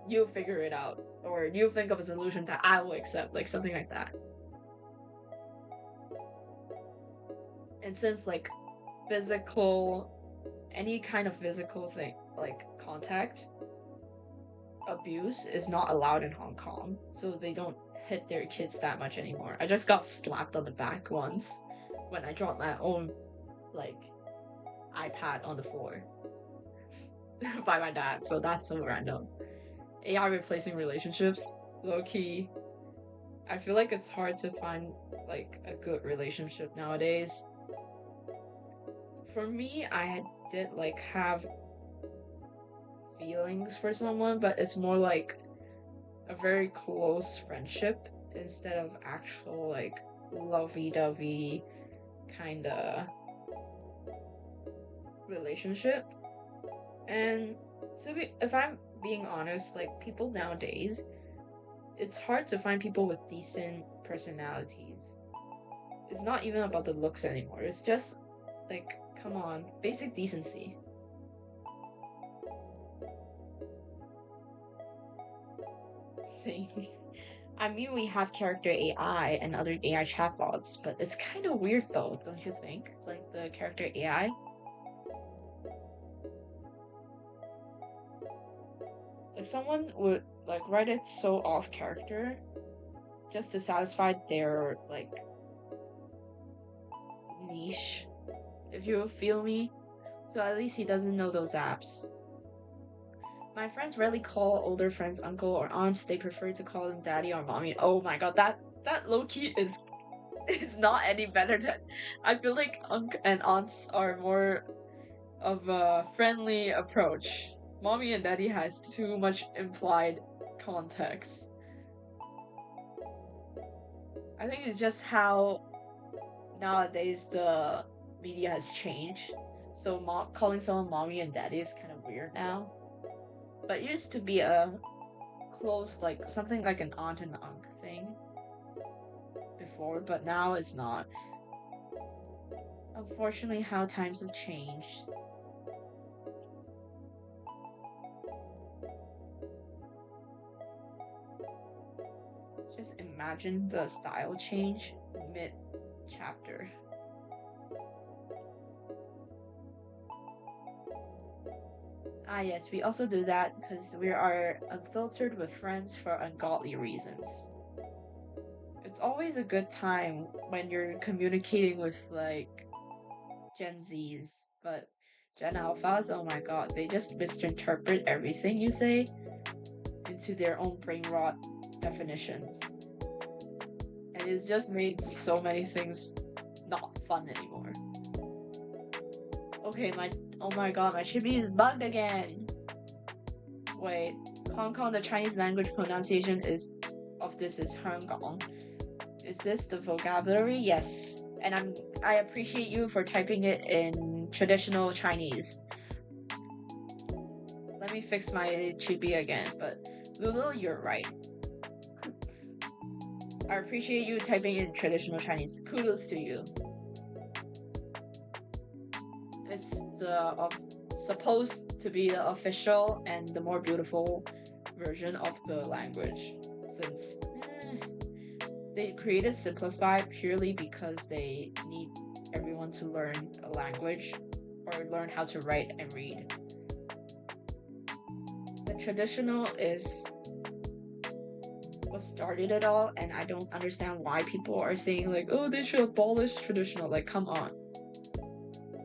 you figure it out, or you think of a solution that I will accept, like something like that. And since like any kind of physical thing, like contact, abuse is not allowed in Hong Kong, so they don't hit their kids that much anymore. I just got slapped on the back once when I dropped my own, like, iPad on the floor by my dad, so that's so random. AI replacing relationships, low-key. I feel like it's hard to find, like, a good relationship nowadays. For me, I did, like, have feelings for someone, but it's more like a very close friendship instead of actual, like, lovey-dovey kinda relationship. And if I'm being honest, like, people nowadays, it's hard to find people with decent personalities. It's not even about the looks anymore. It's just, like, come on, basic decency. Same. I mean, we have character AI and other AI chatbots, but it's kind of weird though, don't you think? It's like the character AI. Like someone would like write it so off character just to satisfy their like niche, if you feel me. So at least he doesn't know those apps. My friends rarely call older friends uncle or aunt. They prefer to call them daddy or mommy. Oh my god, that low-key is not any better than... I feel like uncle and aunts are more of a friendly approach. Mommy and daddy has too much implied context. I think it's just how nowadays the media has changed. So calling someone mommy and daddy is kind of weird now. But it used to be a close, like, something like an aunt and uncle thing before, but now it's not. Unfortunately, how times have changed. Just imagine the style change mid-chapter. Ah yes, we also do that because we are unfiltered with friends for ungodly reasons. It's always a good time when you're communicating with, like, Gen Zs, but Gen Alphas, oh my god, they just misinterpret everything you say into their own brain rot definitions. And it's just made so many things not fun anymore. Okay, oh my god, my chibi is bugged again. Wait, Hong Kong, the Chinese language pronunciation of this is Hangong. Is this the vocabulary? Yes. And I appreciate you for typing it in traditional Chinese. Let me fix my chibi again, but Lulu, you're right. I appreciate you typing in traditional Chinese. Kudos to you. It's supposed to be the official and the more beautiful version of the language, since they created Simplified purely because they need everyone to learn a language or learn how to write and read. The traditional is what started it all, and I don't understand why people are saying like, oh, they should abolish traditional. Like, come on.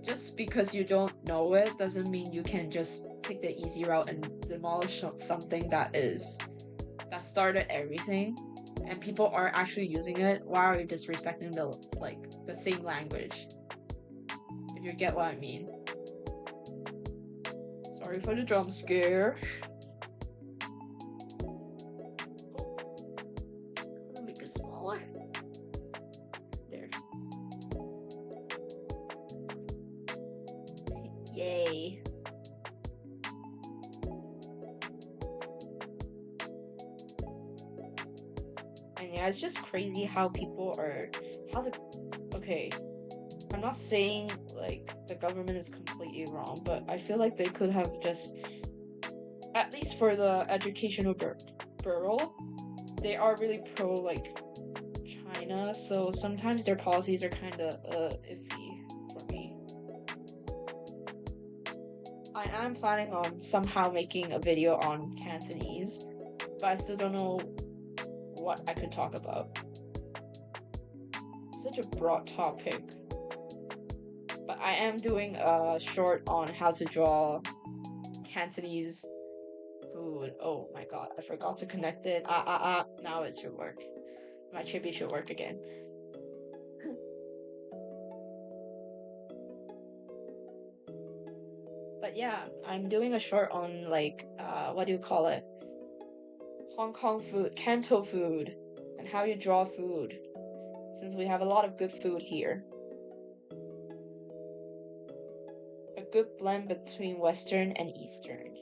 Just because you don't know it doesn't mean you can just take the easy route and demolish something that started everything, and people are actually using it. Why are you disrespecting the same language? If you get what I mean. Sorry for the jump scare. I'll make it smaller. There. Yay. And yeah, it's just crazy how okay, I'm not saying like the government is completely wrong, but I feel like they could have just, at least for the educational bureau, they are really pro like China, so sometimes their policies are kind of iffy for me. I am planning on somehow making a video on Cantonese, but I still don't know what I could talk about. Such a broad topic. But I am doing a short on how to draw Cantonese food. Oh my god, I forgot to connect it. Now it should work. My chibi should work again. But yeah, I'm doing a short on like, what do you call it? Hong Kong food, Canto food, and how you draw food. Since we have a lot of good food here. A good blend between Western and Eastern.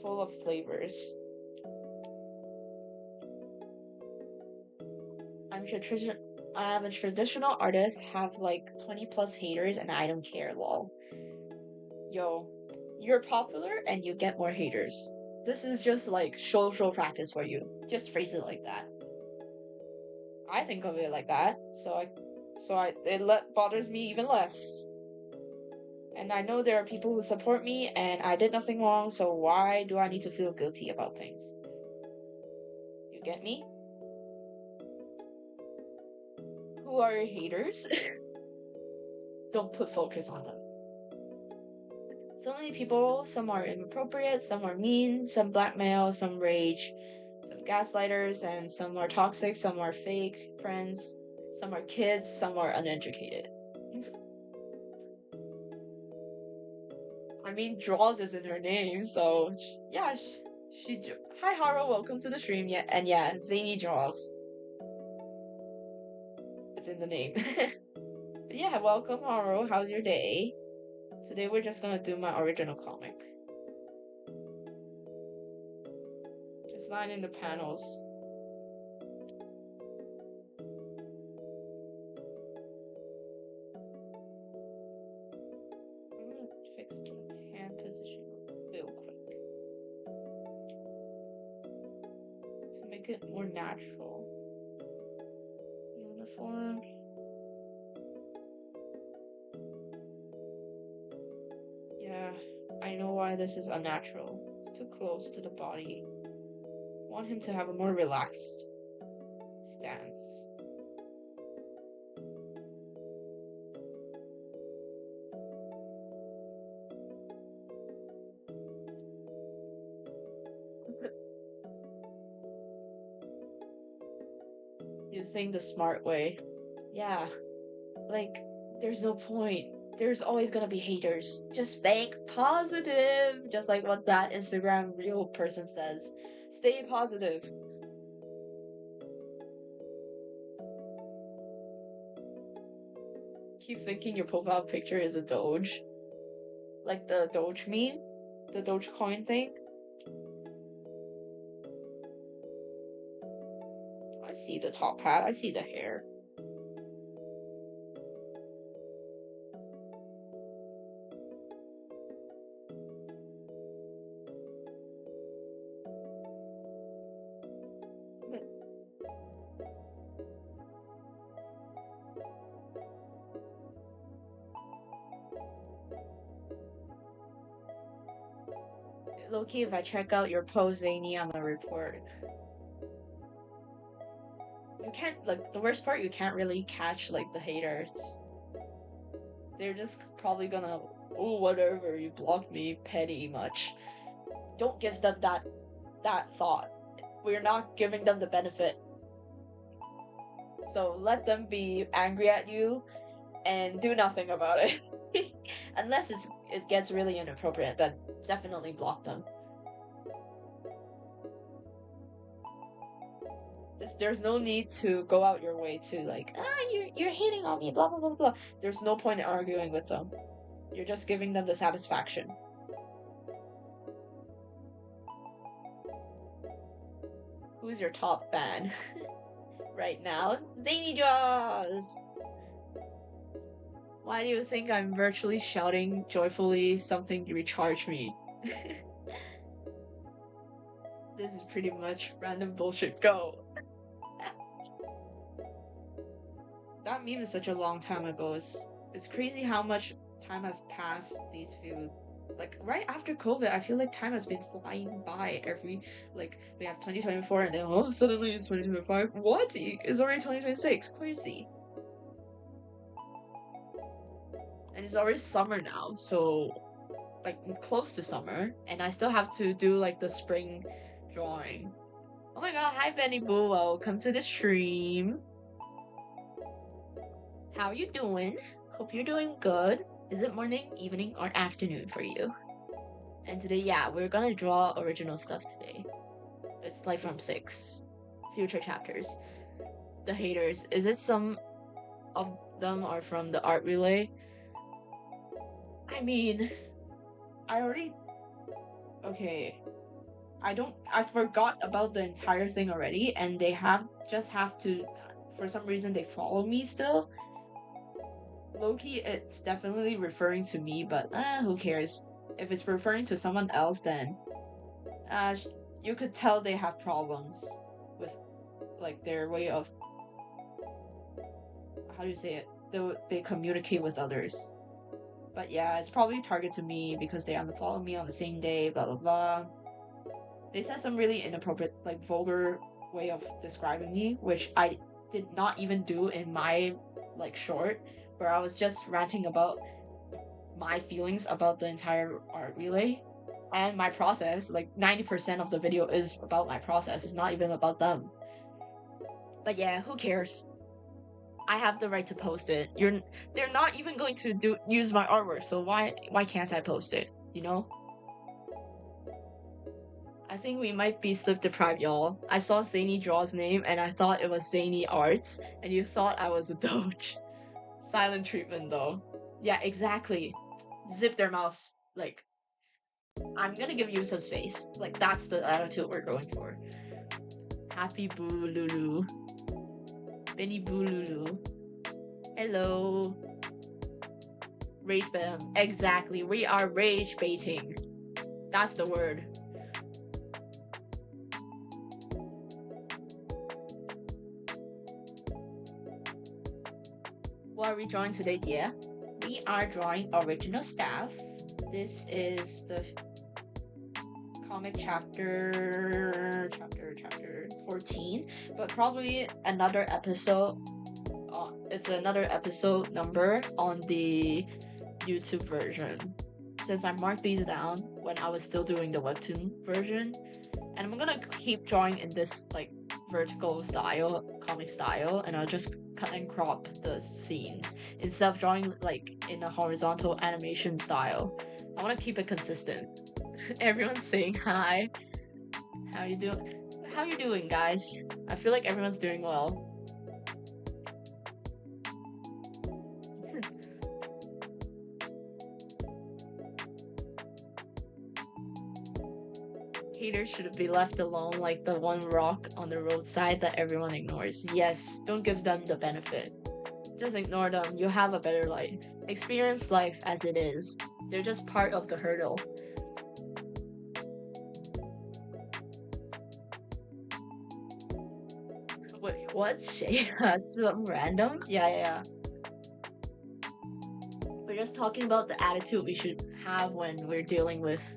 Full of flavors. I'm a traditional artist, have like 20 plus haters, and I don't care, lol. Yo, you're popular and you get more haters. This is just like social practice for you. Just phrase it like that. I think of it like that, so it bothers me even less. And I know there are people who support me, and I did nothing wrong, so why do I need to feel guilty about things? You get me? Who are your haters? Don't put focus on them. So many people, some are inappropriate, some are mean, some blackmail, some rage, some gaslighters, and some are toxic, some are fake friends, some are kids, some are uneducated. I mean, draws is in her name, so yeah, hi Haro, welcome to the stream. Yeah, and yeah, Zany draws. It's in the name. Yeah, welcome Haro. How's your day? Today we're just gonna do my original comic. Just lining the panels. I'm gonna fix the hand position real quick to make it more natural. Uniform. Yeah, I know why this is unnatural. It's too close to the body. I want him to have a more relaxed stance. You think the smart way. Yeah, like, there's no point. There's always gonna be haters. Just think positive. Just like what that Instagram real person says. Stay positive. Keep thinking your profile picture is a Doge. Like the Doge meme? The Dogecoin thing? I see the top hat. I see the hair. Loki, if I check out your post, Zany, I'm gonna report. You can't, like, the worst part, you can't really catch, like, the haters. They're just probably gonna, oh, whatever, you blocked me, petty much. Don't give them that thought. We're not giving them the benefit. So let them be angry at you and do nothing about it. Unless it gets really inappropriate, then definitely block them. There's no need to go out your way to like, you're hating on me, blah blah blah blah. There's no point in arguing with them. You're just giving them the satisfaction. Who's your top fan right now? Zany Jaws! Why do you think I'm virtually shouting joyfully something to recharge me? This is pretty much random bullshit. Go! That meme is such a long time ago. It's crazy how much time has passed these few... Like, right after COVID, I feel like time has been flying by like, we have 2024 and then, oh, suddenly it's 2025. What? It's already 2026. Crazy. And it's already summer now, so, like, I'm close to summer, and I still have to do, like, the spring drawing. Oh my god, hi Benny Boo, welcome to the stream. How you doing? Hope you're doing good. Is it morning, evening, or afternoon for you? And today, yeah, we're gonna draw original stuff today. It's like from 6 future chapters. The haters, is it some of them are from the art relay? I mean, okay, I forgot about the entire thing already, and they just have to, for some reason they follow me still. Low-key, it's definitely referring to me, but who cares? If it's referring to someone else, then you could tell they have problems with, like, their way of, how do you say it? They communicate with others. But yeah, it's probably targeted to me because they unfollow me on the same day, blah blah blah. They said some really inappropriate, like, vulgar way of describing me, which I did not even do in my, like, short, where I was just ranting about my feelings about the entire art relay and my process. Like, 90% of the video is about my process. It's not even about them. But yeah, who cares? I have the right to post it. They're not even going to use my artwork, so why can't I post it? You know? I think we might be sleep deprived, y'all. I saw Zany Draw's name and I thought it was Zany Arts, and you thought I was a doge. Silent treatment though. Yeah, exactly. Zip their mouths. Like, I'm gonna give you some space. Like, that's the attitude we're going for. Happy Boo Lulu. Benny Boo Lulu. Hello. Rage bait. Exactly. We are rage baiting. That's the word. What are we drawing today, dear? We are drawing original stuff. This is the comic chapter 14, but probably another episode. It's another episode number on the YouTube version, since I marked these down when I was still doing the Webtoon version, and I'm gonna keep drawing in this, like, vertical style, comic style, and I'll just cut and crop the scenes instead of drawing, like, in a horizontal animation style. I want to keep it consistent. Everyone's saying hi. How you doing? How you doing, guys? I feel like everyone's doing well. Haters should be left alone, like the one rock on the roadside that everyone ignores. Yes, don't give them the benefit. Just ignore them. You have a better life. Experience life as it is. They're just part of the hurdle. Wait, what? Some random? Yeah. We're just talking about the attitude we should have when we're dealing with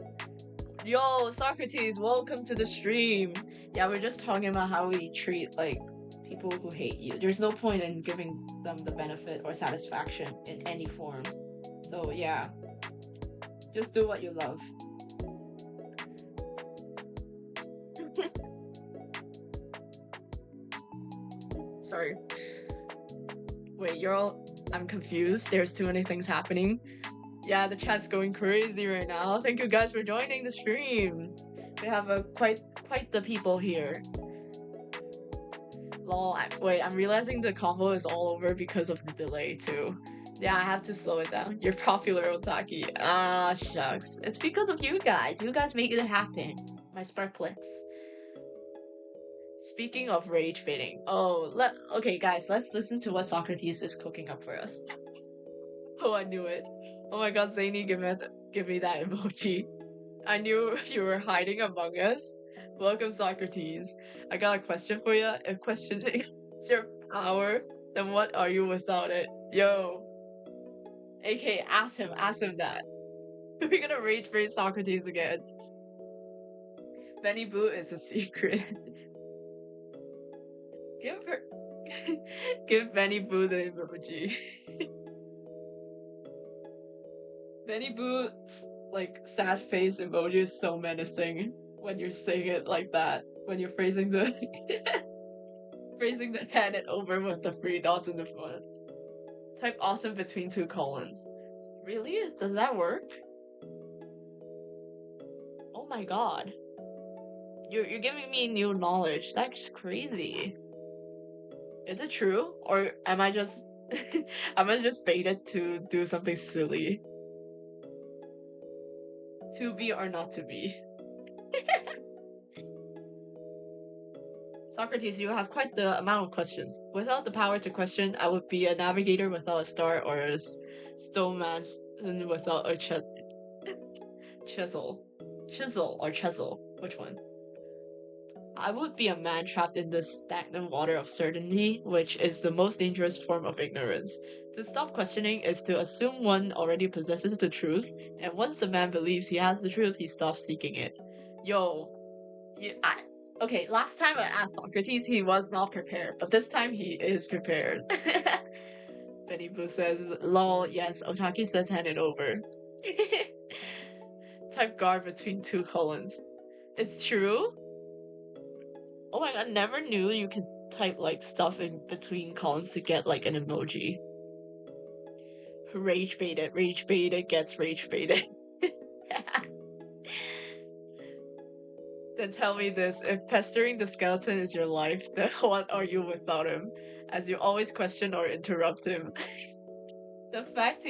Yo, Socrates, welcome to the stream. Yeah, we're just talking about how we treat like people who hate you. There's no point in giving them the benefit or satisfaction in any form. So yeah, just do what you love. Sorry. Wait, you're all... I'm confused. There's too many things happening. Yeah, the chat's going crazy right now. Thank you guys for joining the stream. We have quite the people here. Lol, wait, I'm realizing the combo is all over because of the delay too. Yeah, I have to slow it down. You're popular, Otaki. Ah, shucks. It's because of you guys. You guys make it happen. My Sparklets. Speaking of rage baiting. Oh, okay guys, let's listen to what Socrates is cooking up for us. Oh, I knew it. Oh my god, Zany, give me that emoji. I knew you were hiding among us. Welcome, Socrates. I got a question for you. If questioning is your power, then what are you without it? Yo. AK, ask him that. We're gonna rage bait Socrates again. Benny Boo is a secret. Give Benny Boo the emoji. Benny Boo's like sad face emoji is so menacing when you're saying it like that. When you're phrasing the hand and over with the 3 dots in the front. Type awesome between 2 colons. Really? Does that work? Oh my god. You're giving me new knowledge. That's crazy. Is it true? Or am I just baited to do something silly? To be or not to be. Socrates, you have quite the amount of questions. Without the power to question, I would be a navigator without a star or a stoneman without a chisel. Chisel or chisel? Which one? I would be a man trapped in the stagnant water of certainty, which is the most dangerous form of ignorance. To stop questioning is to assume one already possesses the truth, and once a man believes he has the truth, he stops seeking it. Yo, okay, last time I asked Socrates, he was not prepared, but this time he is prepared. Benny Boo says, lol, yes, Otaki says hand it over. Type guard between 2 colons. It's true? Oh my god, never knew you could type like stuff in between colons to get like an emoji. Rage baited gets rage baited. Then tell me this, if pestering the skeleton is your life, then what are you without him? As you always question or interrupt him. The fact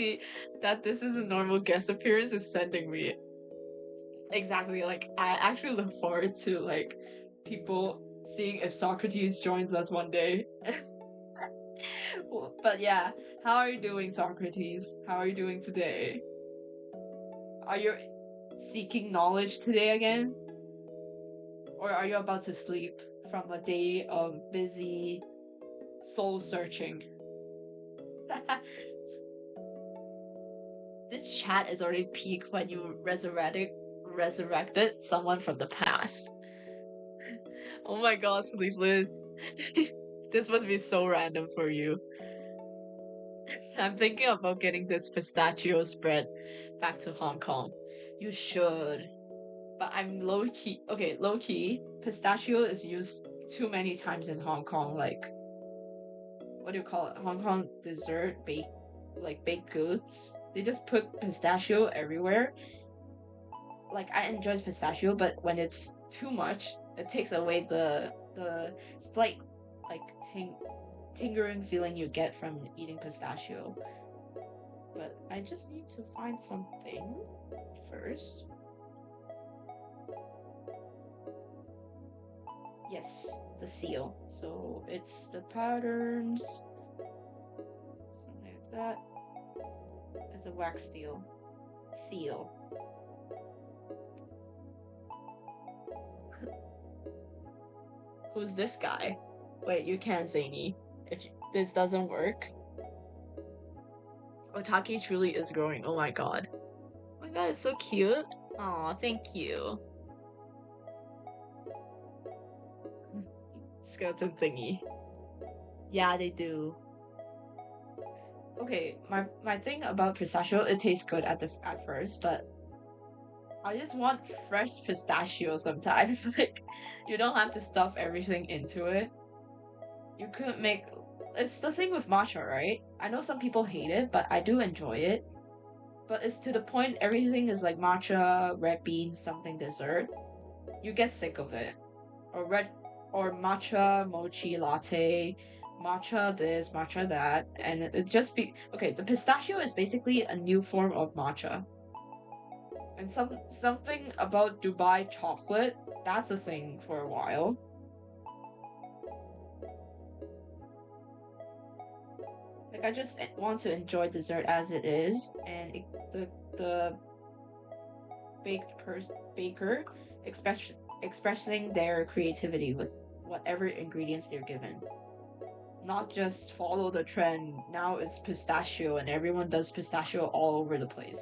that this is a normal guest appearance is sending me. Exactly, like I actually look forward to like people seeing if Socrates joins us one day. But yeah, how are you doing, Socrates? How are you doing today? Are you seeking knowledge today again? Or are you about to sleep from a day of busy soul searching? This chat is already peak when you resurrected someone from the past. Oh my god, Sleepless. This must be so random for you. I'm thinking about getting this pistachio spread back to Hong Kong. You should. But I'm low-key... Okay, low-key, pistachio is used too many times in Hong Kong, like... What do you call it? Hong Kong dessert, baked goods. They just put pistachio everywhere. Like, I enjoy pistachio, but when it's too much, it takes away the slight, like, tingling feeling you get from eating pistachio. But I just need to find something first. Yes, the seal. So it's the patterns. Something like that. It's a wax seal. Who's this guy? Wait, you can't, Zany. If this doesn't work. Otaki truly is growing. Oh my god. Oh my god, it's so cute. Aw, thank you. Skeleton thingy. Yeah, they do. Okay, my thing about pistachio, it tastes good at first, but I just want fresh pistachio sometimes. Like, you don't have to stuff everything into it. You could make. It's the thing with matcha, right? I know some people hate it, but I do enjoy it. But it's to the point everything is like matcha, red beans, something dessert. You get sick of it. Or red or matcha mochi latte, matcha this, matcha that, and it just be okay, the pistachio is basically a new form of matcha. And something about Dubai chocolate, that's a thing for a while. Like I just want to enjoy dessert as it is, and the baker expressing their creativity with whatever ingredients they're given. Not just follow the trend. Now it's pistachio, and everyone does pistachio all over the place.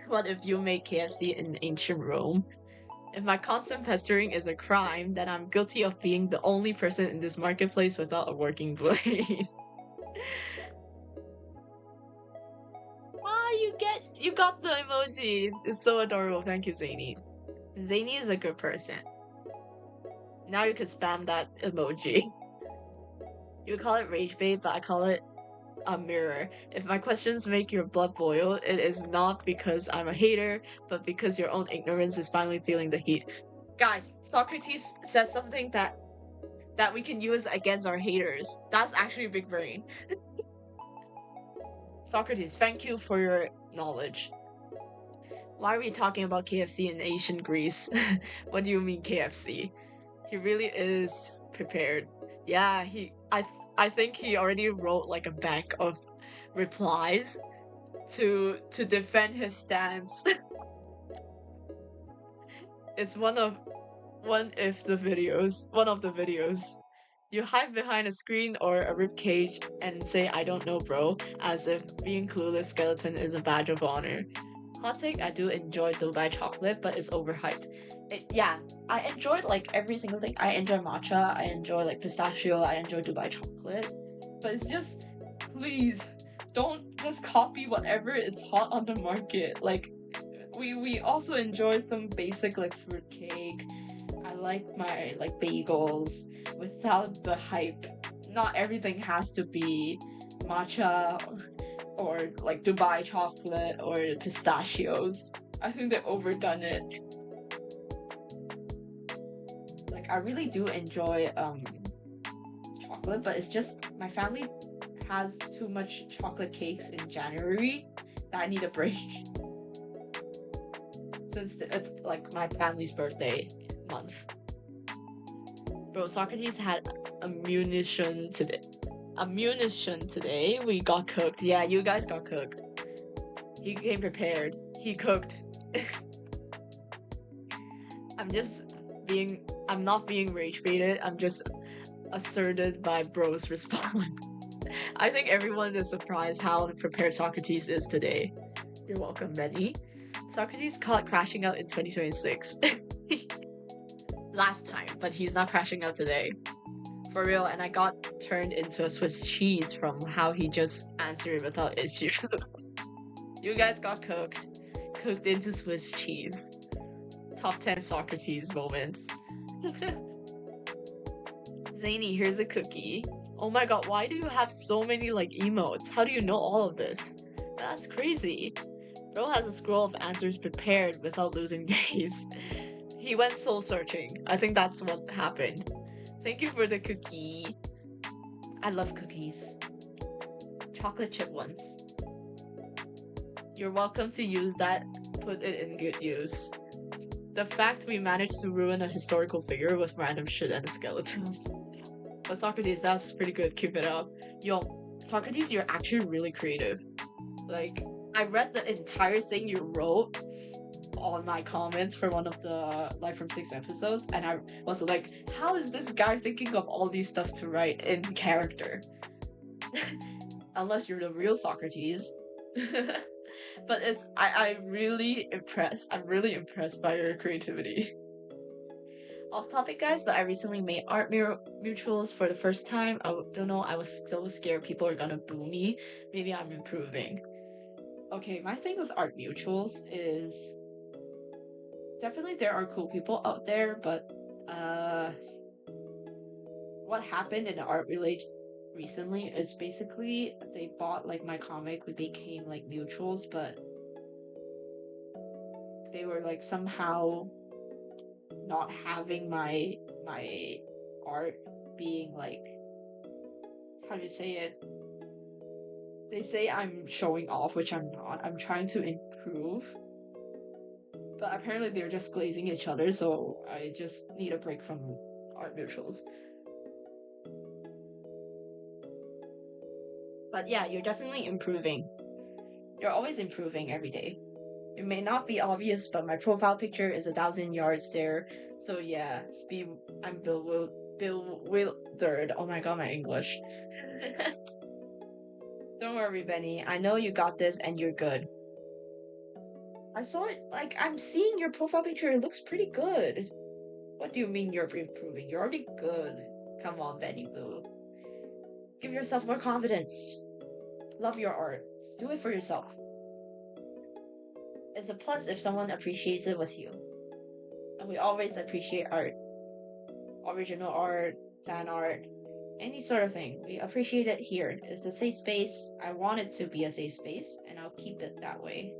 What if you make KFC in ancient Rome? If my constant pestering is a crime, then I'm guilty of being the only person in this marketplace without a working blade. Ah, you got the emoji. It's so adorable. Thank you, Zany. Zany is a good person. Now you can spam that emoji. You call it rage bait, but I call it a mirror. If my questions make your blood boil, it is not because I'm a hater, but because your own ignorance is finally feeling the heat. Guys, Socrates says something that we can use against our haters. That's actually big brain. Socrates, thank you for your knowledge. Why are we talking about KFC in ancient Greece? What do you mean KFC? He really is prepared. Yeah, I think he already wrote like a bank of replies to defend his stance. It's one of the videos. You hide behind a screen or a ribcage and say I don't know bro, as if being clueless skeleton is a badge of honor. Hot take, I do enjoy Dubai chocolate, but it's overhyped. Yeah, I enjoyed like every single thing. I enjoy matcha, I enjoy like pistachio, I enjoy Dubai chocolate. But it's just, please, don't just copy whatever is hot on the market. Like, we also enjoy some basic like fruit cake. I like my like bagels without the hype. Not everything has to be matcha or like Dubai chocolate or pistachios. I think they've overdone it. Like I really do enjoy chocolate, but it's just my family has too much chocolate cakes in January that I need a break. Since it's like my family's birthday month. Bro, Socrates had a munition today. We got cooked. Yeah, you guys got cooked. He came prepared. He cooked. I'm not being rage baited. I'm just asserted by bro's response. I think everyone is surprised how prepared Socrates is today. You're welcome, Benny. Socrates caught crashing out in 2026. Last time, but he's not crashing out today. For real, and I got turned into a Swiss cheese from how he just answered without issue. You guys got cooked into Swiss cheese. Top 10 Socrates moments. Zany, here's a cookie. Oh my god, why do you have so many like emotes? How do you know all of this? That's crazy. Bro has a scroll of answers prepared without losing days. He went soul searching. I think that's what happened. Thank you for the cookie. I love cookies. Chocolate chip ones. You're welcome to use that. Put it in good use. The fact we managed to ruin a historical figure with random shit and a skeleton. But Socrates, that's pretty good. Keep it up. Yo, Socrates, you're actually really creative. Like, I read the entire thing you wrote on my comments for one of the Life from 6 episodes, and I was like, how is this guy thinking of all these stuff to write in character? Unless you're the real Socrates. But I'm really impressed. I'm really impressed by your creativity. Off topic, guys, but I recently made art mutuals for the first time. I don't know, I was so scared people are gonna boo me. Maybe I'm improving. Okay, my thing with art mutuals is definitely there are cool people out there, but what happened in the art relate recently is basically they bought like my comic, we became like mutuals, but they were like somehow not having my art being like, how do you say it? They say I'm showing off, which I'm not. I'm trying to improve. But apparently they're just glazing each other, so I just need a break from art mutuals. But yeah, you're definitely improving. You're always improving every day. It may not be obvious, but my profile picture is 1,000 yards there. So yeah, I'm bewildered. Oh my god, my English. Don't worry, Benny. I know you got this and you're good. I saw it, like, I'm seeing your profile picture. It looks pretty good. What do you mean you're improving? You're already good. Come on, Benny Boo. Give yourself more confidence. Love your art. Do it for yourself. It's a plus if someone appreciates it with you. And we always appreciate art. Original art, fan art, any sort of thing. We appreciate it here. It's a safe space. I want it to be a safe space, and I'll keep it that way.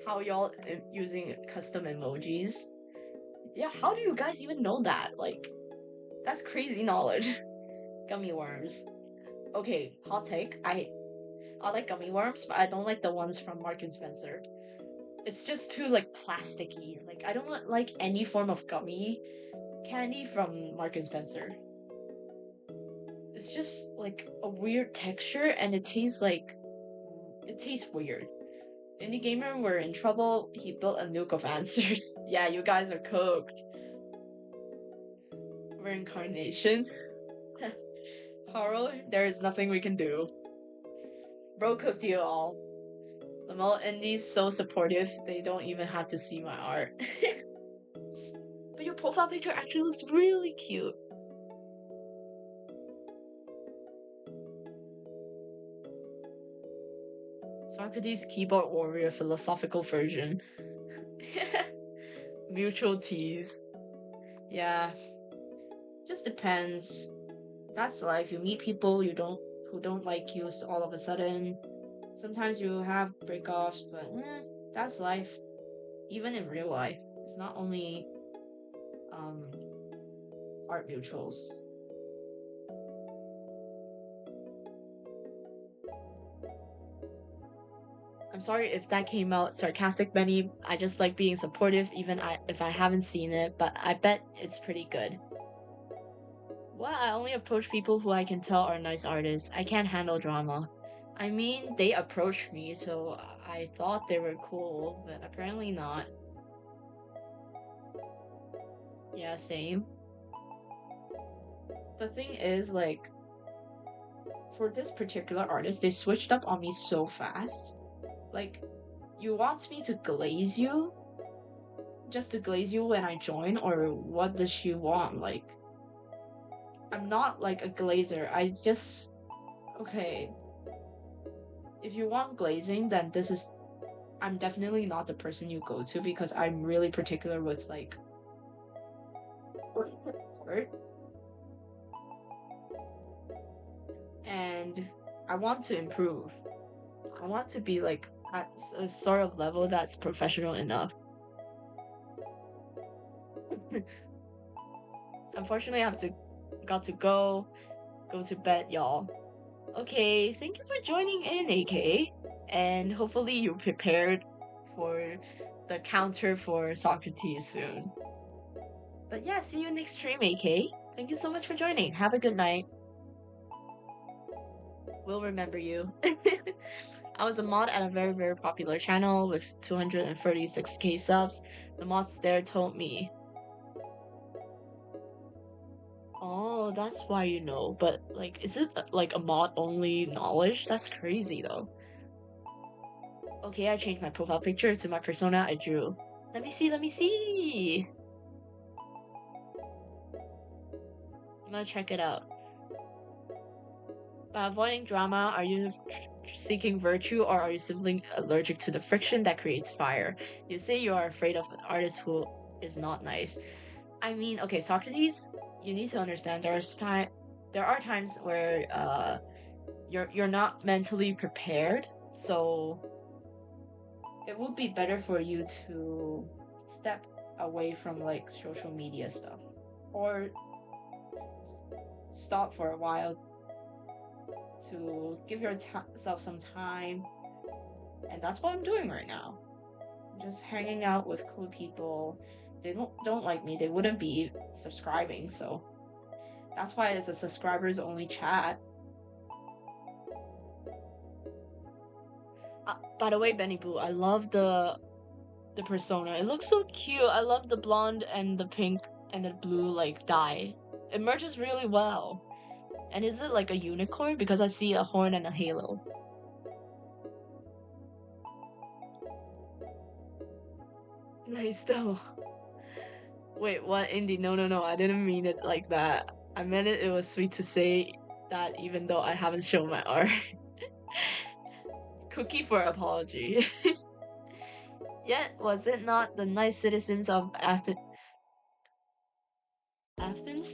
How y'all using custom emojis? Yeah, how do you guys even know that? Like, that's crazy knowledge. Gummy worms. Okay, hot take. I like gummy worms, but I don't like the ones from Mark and Spencer. It's just too like plasticky. Like, I don't like any form of gummy candy from Mark and Spencer. It's just like a weird texture, and it tastes weird. Indie Gamer were in trouble. He built a nuke of answers. Yeah, you guys are cooked. Reincarnation. Carl, there is nothing we can do. Bro cooked you all. Lamel Indie's so supportive, they don't even have to see my art. But your profile picture actually looks really cute. Socrates Keyboard Warrior philosophical version. Mutual tease. Yeah. Just depends. That's life. You meet people who don't like you all of a sudden. Sometimes you have breakoffs, but that's life. Even in real life. It's not only art mutuals. I'm sorry if that came out sarcastic, Benny. I just like being supportive even if I haven't seen it, but I bet it's pretty good. Well, I only approach people who I can tell are nice artists. I can't handle drama. I mean, they approached me, so I thought they were cool, but apparently not. Yeah, same. The thing is, like, for this particular artist, they switched up on me so fast. Like, you want me to glaze you? Just to glaze you when I join, or what does she want? Like, I'm not like a glazer. I just... Okay. If you want glazing, then I'm definitely not the person you go to, because I'm really particular with, like, art. And I want to improve. I want to be, like, at a sort of level that's professional enough. Unfortunately, got to go to bed, y'all. Okay, thank you for joining in, AK. And hopefully you prepared for the counter for Socrates soon. But yeah, see you next stream, AK. Thank you so much for joining. Have a good night. We'll remember you. I was a mod at a very, very popular channel with 236k subs. The mods there told me, oh, that's why you know. But, like, is it like a mod only knowledge? That's crazy though. Okay, I changed my profile picture to my persona I drew. Let me see, let me see! I'm gonna check it out. By avoiding drama, are you seeking virtue or are you simply allergic to the friction that creates fire? You say you are afraid of an artist who is not nice. I mean, okay, Socrates, you need to understand there are times where you're not mentally prepared, so it would be better for you to step away from like social media stuff or stop for a while to give yourself some time. And that's what I'm doing right now. I'm just hanging out with cool people. If they don't like me, they wouldn't be subscribing, so that's why it's a subscribers only chat. By the way, Benny Boo, I love the persona. It looks so cute. I love the blonde and the pink and the blue like dye. It merges really well. And is it like a unicorn? Because I see a horn and a halo. Nice though. Wait, what, Indie? No, I didn't mean it like that. I meant it was sweet to say that even though I haven't shown my art. Cookie for apology. Yet, was it not the nice citizens of Athens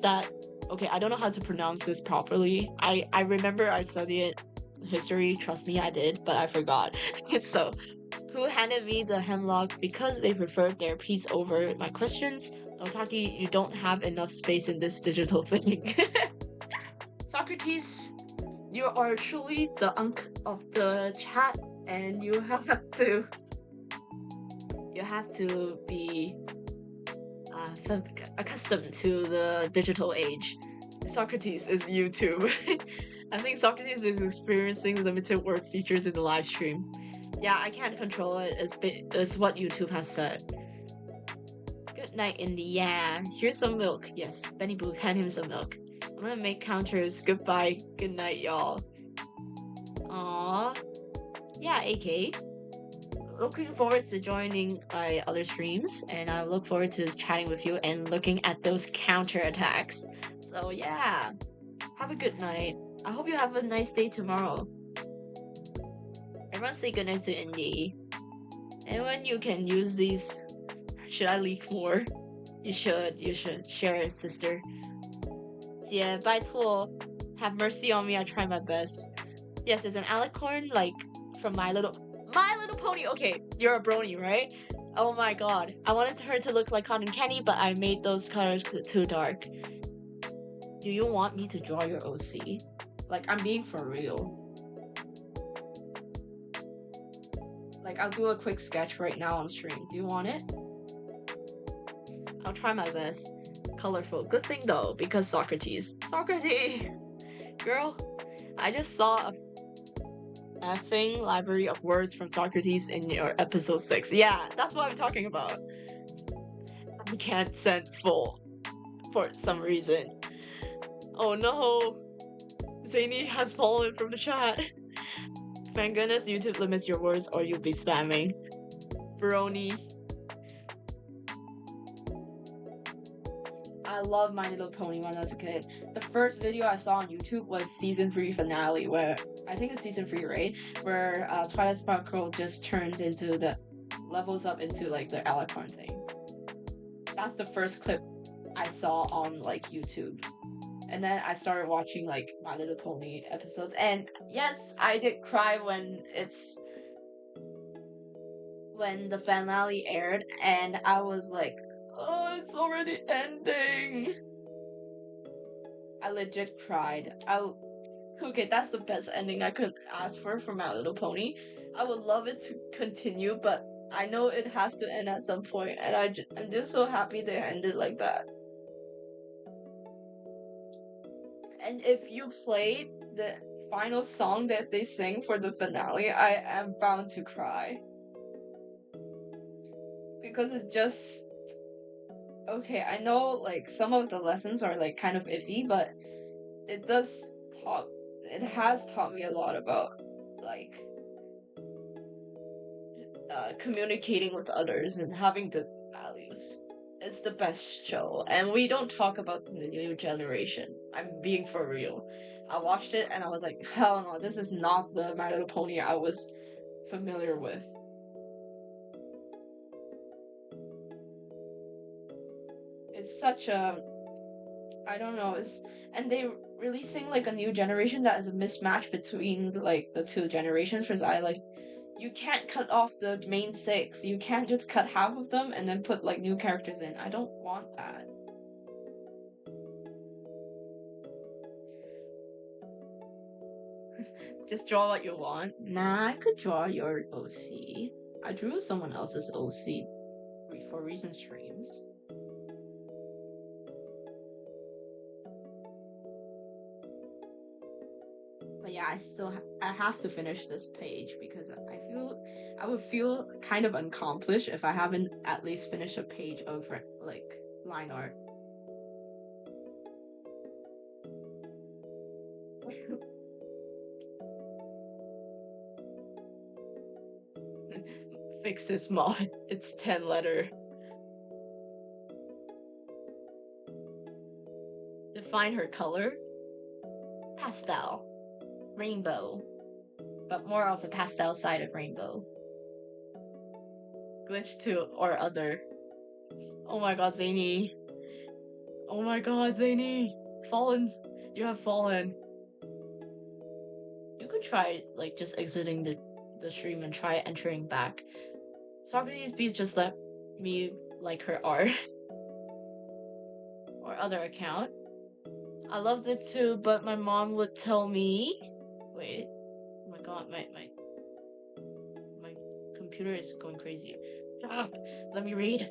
that... Okay, I don't know how to pronounce this properly. I remember I studied history, trust me I did, but I forgot. So, who handed me the hemlock because they preferred their peace over my questions? Otaki, you don't have enough space in this digital thing. Socrates, you are truly the unk of the chat, and you have to be accustomed to the digital age. Socrates is YouTube. I think Socrates is experiencing limited work features in the live stream. Yeah, I can't control it. It's what YouTube has said. Good night, Indy. Yeah, here's some milk. Yes, Benny Boo, hand him some milk. I'm gonna make counters. Goodbye. Good night, y'all. Aww. Yeah, AK. Looking forward to joining my other streams, and I look forward to chatting with you and looking at those counter attacks. So yeah, have a good night. I hope you have a nice day tomorrow. Everyone say goodnight to Indy. Anyone you can use these? Should I leak more? You should. Share it, sister. 姐,拜托, have mercy on me, I try my best. Yes, it's an alicorn, like, from My Little Pony. Okay, you're a brony, right? Oh my god. I wanted her to look like cotton candy, but I made those colors too dark. Do you want me to draw your OC? Like, I'm being for real. Like, I'll do a quick sketch right now on stream. Do you want it? I'll try my best. Colorful. Good thing though, because Socrates. Girl, I just saw a effing library of words from Socrates in your episode 6. Yeah, that's what I'm talking about. I can't send full for some reason. Oh no! Zany has fallen from the chat. Thank goodness YouTube limits your words or you'll be spamming. Brony. I love My Little Pony when I was a kid. The first video I saw on YouTube was season 3 finale, where I think it's season 3, right? Where Twilight Sparkle just turns into levels up into like the alicorn thing. That's the first clip I saw on like YouTube. And then I started watching like My Little Pony episodes, and yes, I did cry when the finale aired, and I was like, oh, it's already ending. I legit cried. Okay, that's the best ending I could ask for My Little Pony. I would love it to continue, but I know it has to end at some point, and I'm just so happy they ended like that. And if you played the final song that they sing for the finale, I am bound to cry. Because it's just okay, I know like some of the lessons are like kind of iffy, but it does taught it has taught me a lot about like communicating with others and having good values. It's the best show, and we don't talk about the new generation. I'm being for real. I watched it and I was like, hell no, this is not the My Little Pony I was familiar with. It's such a I don't know, it's and they releasing like a new generation that is a mismatch between like the two generations because I like you can't cut off the main six. You can't just cut half of them and then put like new characters in. I don't want that. Just draw what you want. Nah, I could draw your OC. I drew someone else's OC for recent streams. But yeah, I have to finish this page because I would feel kind of accomplished if I haven't at least finished a page of like line art. Fix this mod. It's 10 letter. Define her color. Pastel. Rainbow. But more of the pastel side of rainbow. Glitch 2 or other. Oh my god, Zany. Oh my god, Zany. Fallen. You have fallen. You could try like just exiting the stream and try entering back. Socrates Beast just left me like her art. Or other account. I loved it too, but my mom would tell me. Wait. Oh my god, my computer is going crazy. Stop! Let me read.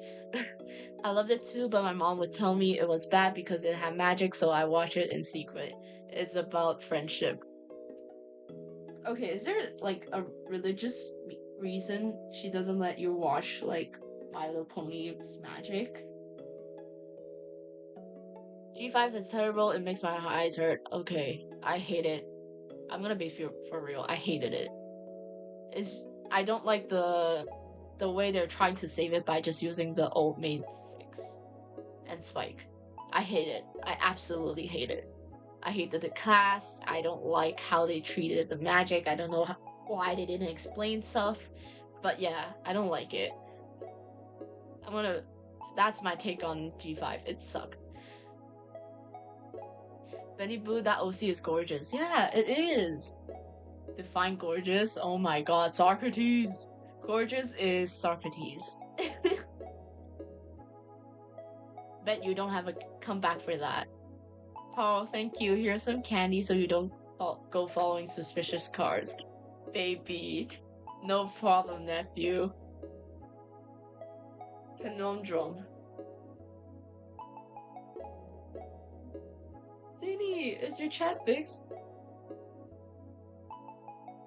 I loved it too, but my mom would tell me it was bad because it had magic, so I watch it in secret. It's about friendship. Okay, is there like a religious reason she doesn't let you watch like My Little Pony's magic? G5 is terrible, it makes my eyes hurt. Okay, I hate it. I'm gonna be for real, I hated it. I don't like the way they're trying to save it by just using the old main six and Spike. I hate it. I absolutely hate it. I hated the class. I don't like how they treated the magic. I don't know why they didn't explain stuff. But yeah, I don't like it. That's my take on G5. It sucked. Benny Boo, that OC is gorgeous. Yeah, it is. Define gorgeous. Oh my god, Socrates. Gorgeous is Socrates. Bet you don't have a comeback for that. Oh, thank you. Here's some candy so you don't go following suspicious cars. Baby. No problem, nephew. Conundrum. Zany, is your chat fixed?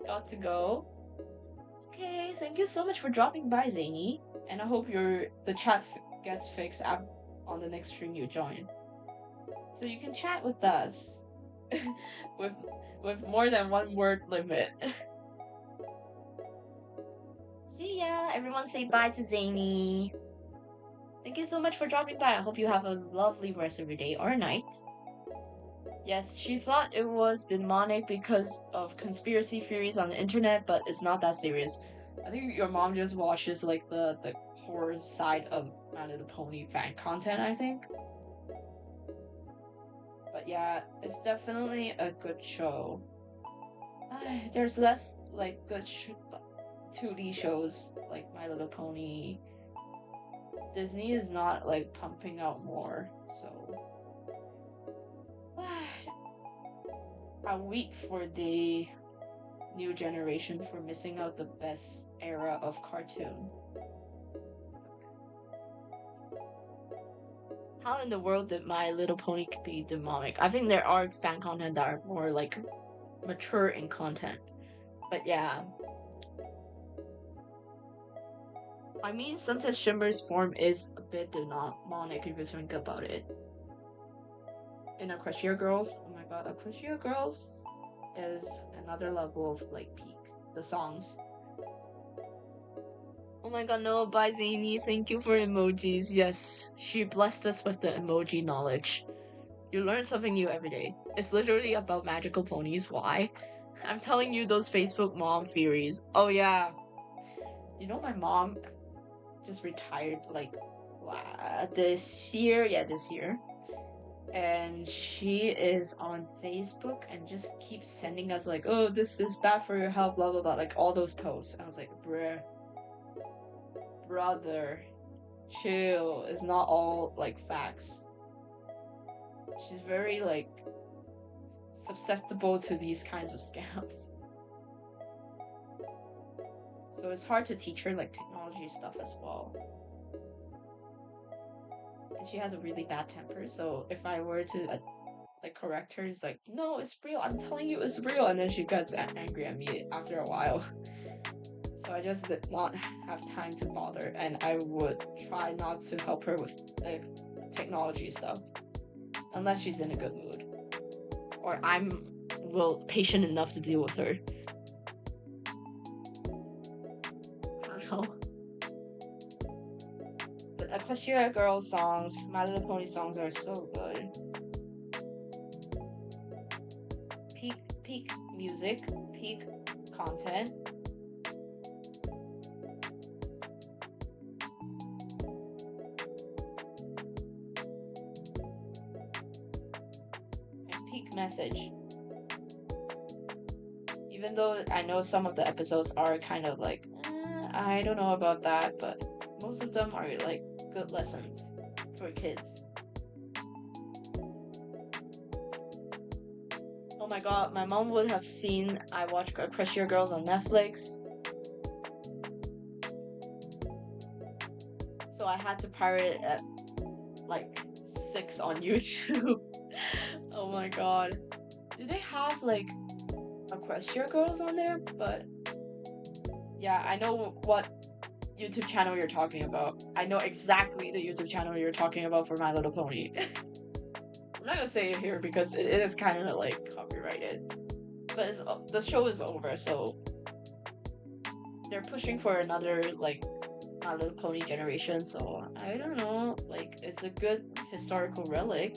Got to go. Okay, thank you so much for dropping by, Zany. And I hope the chat gets fixed on the next stream you join. So you can chat with us. with more than one word limit. See ya! Everyone say bye to Zany. Thank you so much for dropping by. I hope you have a lovely rest of your day or night. Yes, she thought it was demonic because of conspiracy theories on the internet, but it's not that serious. I think your mom just watches like the horror side of My Little Pony fan content, I think. But yeah, it's definitely a good show. There's less like good 2D shows like My Little Pony. Disney is not like pumping out more, so I weep for the new generation for missing out the best era of cartoon. How in the world did My Little Pony be demonic? I think there are fan content that are more like mature in content. But yeah. I mean, Sunset Shimmer's form is a bit demonic if you think about it. In Equestria Girls, oh my god, Equestria Girls is another level of like peak. The songs. Oh my god, no, bye Zany, thank you for emojis. Yes, she blessed us with the emoji knowledge. You learn something new every day. It's literally about magical ponies. Why? I'm telling you those Facebook mom theories. Oh yeah. You know my mom just retired like this year. Yeah, this year. And she is on Facebook and just keeps sending us like, oh, this is bad for your health, blah blah blah, like all those posts. I was like, brother, chill. It's not all like facts. She's very like susceptible to these kinds of scams. So it's hard to teach her like technology stuff as well. And she has a really bad temper, so if I were to like correct her, it's like, no, it's real. I'm telling you, it's real. And then she gets angry at me after a while. So I just did not have time to bother, and I would try not to help her with the technology stuff unless she's in a good mood, or I'm patient enough to deal with her. I don't know. But Equestria Girls songs, My Little Pony songs are so good. Peak music, peak content. And peak message. Even though I know some of the episodes are kind of like, I don't know about that, but most of them are like good lessons for kids. Oh my god, my mom would have seen I watch Equestria Girls on Netflix. So I had to pirate it at like 6 on YouTube. Oh my god. Do they have like Equestria Girls on there? But yeah, I know what YouTube channel you're talking about. I know exactly the YouTube channel you're talking about for My Little Pony. I'm not gonna say it here because it is kind of like copyrighted. But the show is over, so they're pushing for another like My Little Pony generation. So I don't know. Like, it's a good historical relic.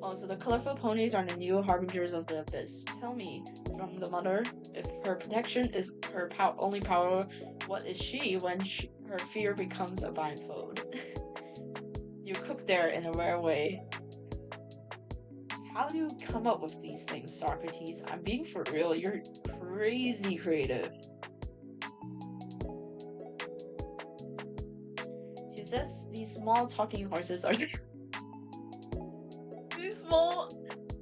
Oh, so the colorful ponies are the new harbingers of the abyss. Tell me, from the mother, if her protection is her only power, what is she when her fear becomes a blindfold? You cook there in a rare way. How do you come up with these things, Socrates? I'm being for real, you're crazy creative. She says these small talking horses are small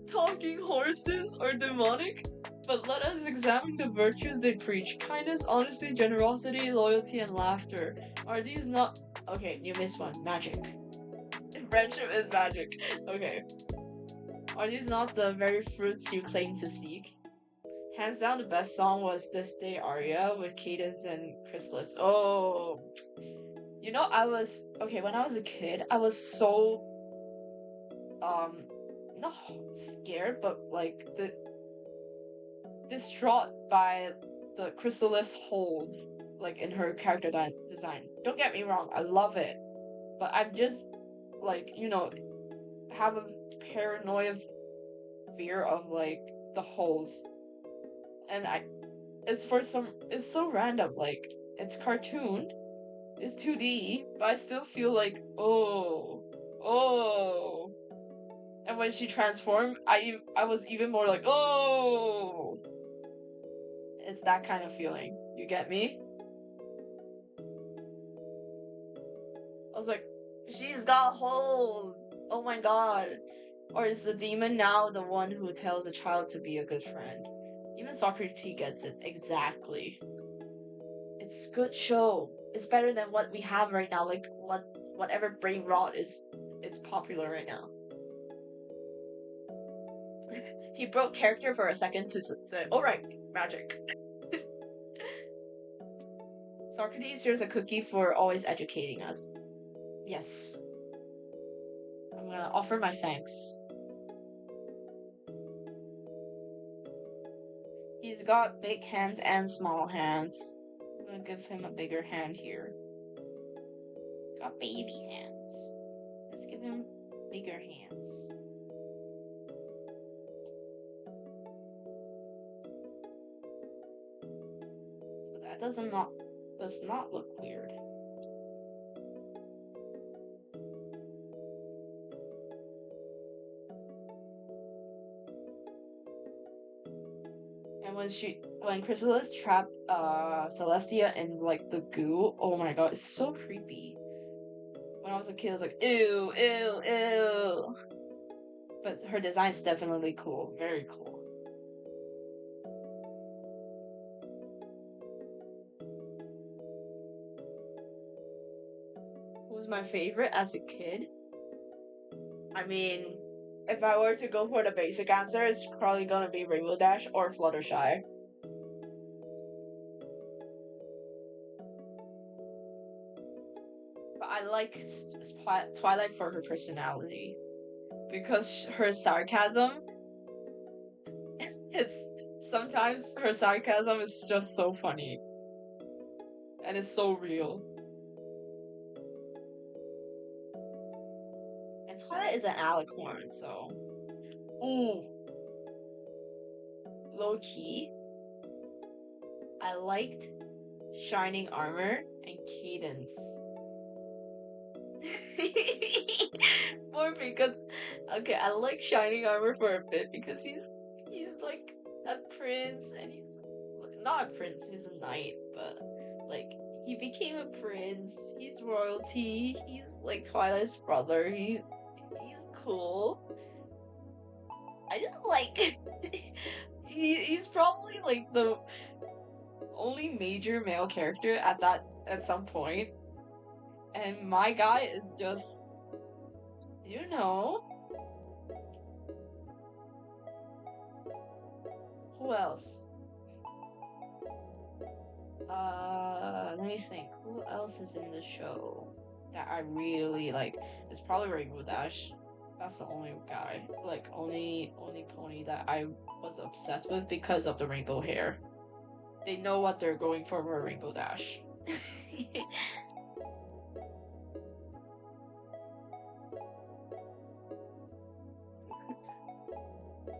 talking horses are demonic, but let us examine the virtues they preach. Kindness, honesty, generosity, loyalty, and laughter. Are these not... Okay, you missed one. Magic. Friendship is magic. Okay. Are these not the very fruits you claim to seek? Hands down, the best song was This Day Aria with Cadence and Chrysalis. Oh... You know, when I was a kid, I was so... not scared, but like distraught by the chrysalis holes like in her character design. Don't get me wrong, I love it, but I'm just like, you know, have a paranoid fear of like the holes, and it's so random. Like, it's cartoon, it's 2D, but I still feel like oh. And when she transformed, I was even more like, oh! It's that kind of feeling. You get me? I was like, she's got holes! Oh my god. Or is the demon now the one who tells a child to be a good friend? Even Socrates gets it exactly. It's good show. It's better than what we have right now. Like, what whatever brain rot is, it's popular right now. He broke character for a second to say, alright, magic. Socrates, here's a cookie for always educating us. Yes. I'm gonna offer my thanks. He's got big hands and small hands. I'm gonna give him a bigger hand here. He's got baby hands. Let's give him bigger hands. So that does not look weird. And when Chrysalis trapped Celestia in like the goo, oh my god, it's so creepy. When I was a kid, I was like, ew, ew, ew. But her design's definitely cool, very cool. Who's my favorite as a kid? I mean, if I were to go for the basic answer, it's probably gonna be Rainbow Dash or Fluttershy. But I like Twilight for her personality. Because her sarcasm, it's sometimes her sarcasm is just so funny. And it's so real. And Twilight is an alicorn, so. Ooh. Low key. I liked Shining Armor and Cadence. More because, okay, I like Shining Armor for a bit because he's like a prince and he's not a prince, he's a knight, but like he became a prince, he's royalty, he's like Twilight's brother, he's cool. I just like he's probably like the only major male character at some point. And my guy is just, you know. Who else? Let me think. Who else is in the show that I really like? It's probably Rainbow Dash. That's the only guy, like only pony that I was obsessed with because of the rainbow hair. They know what they're going for Rainbow Dash.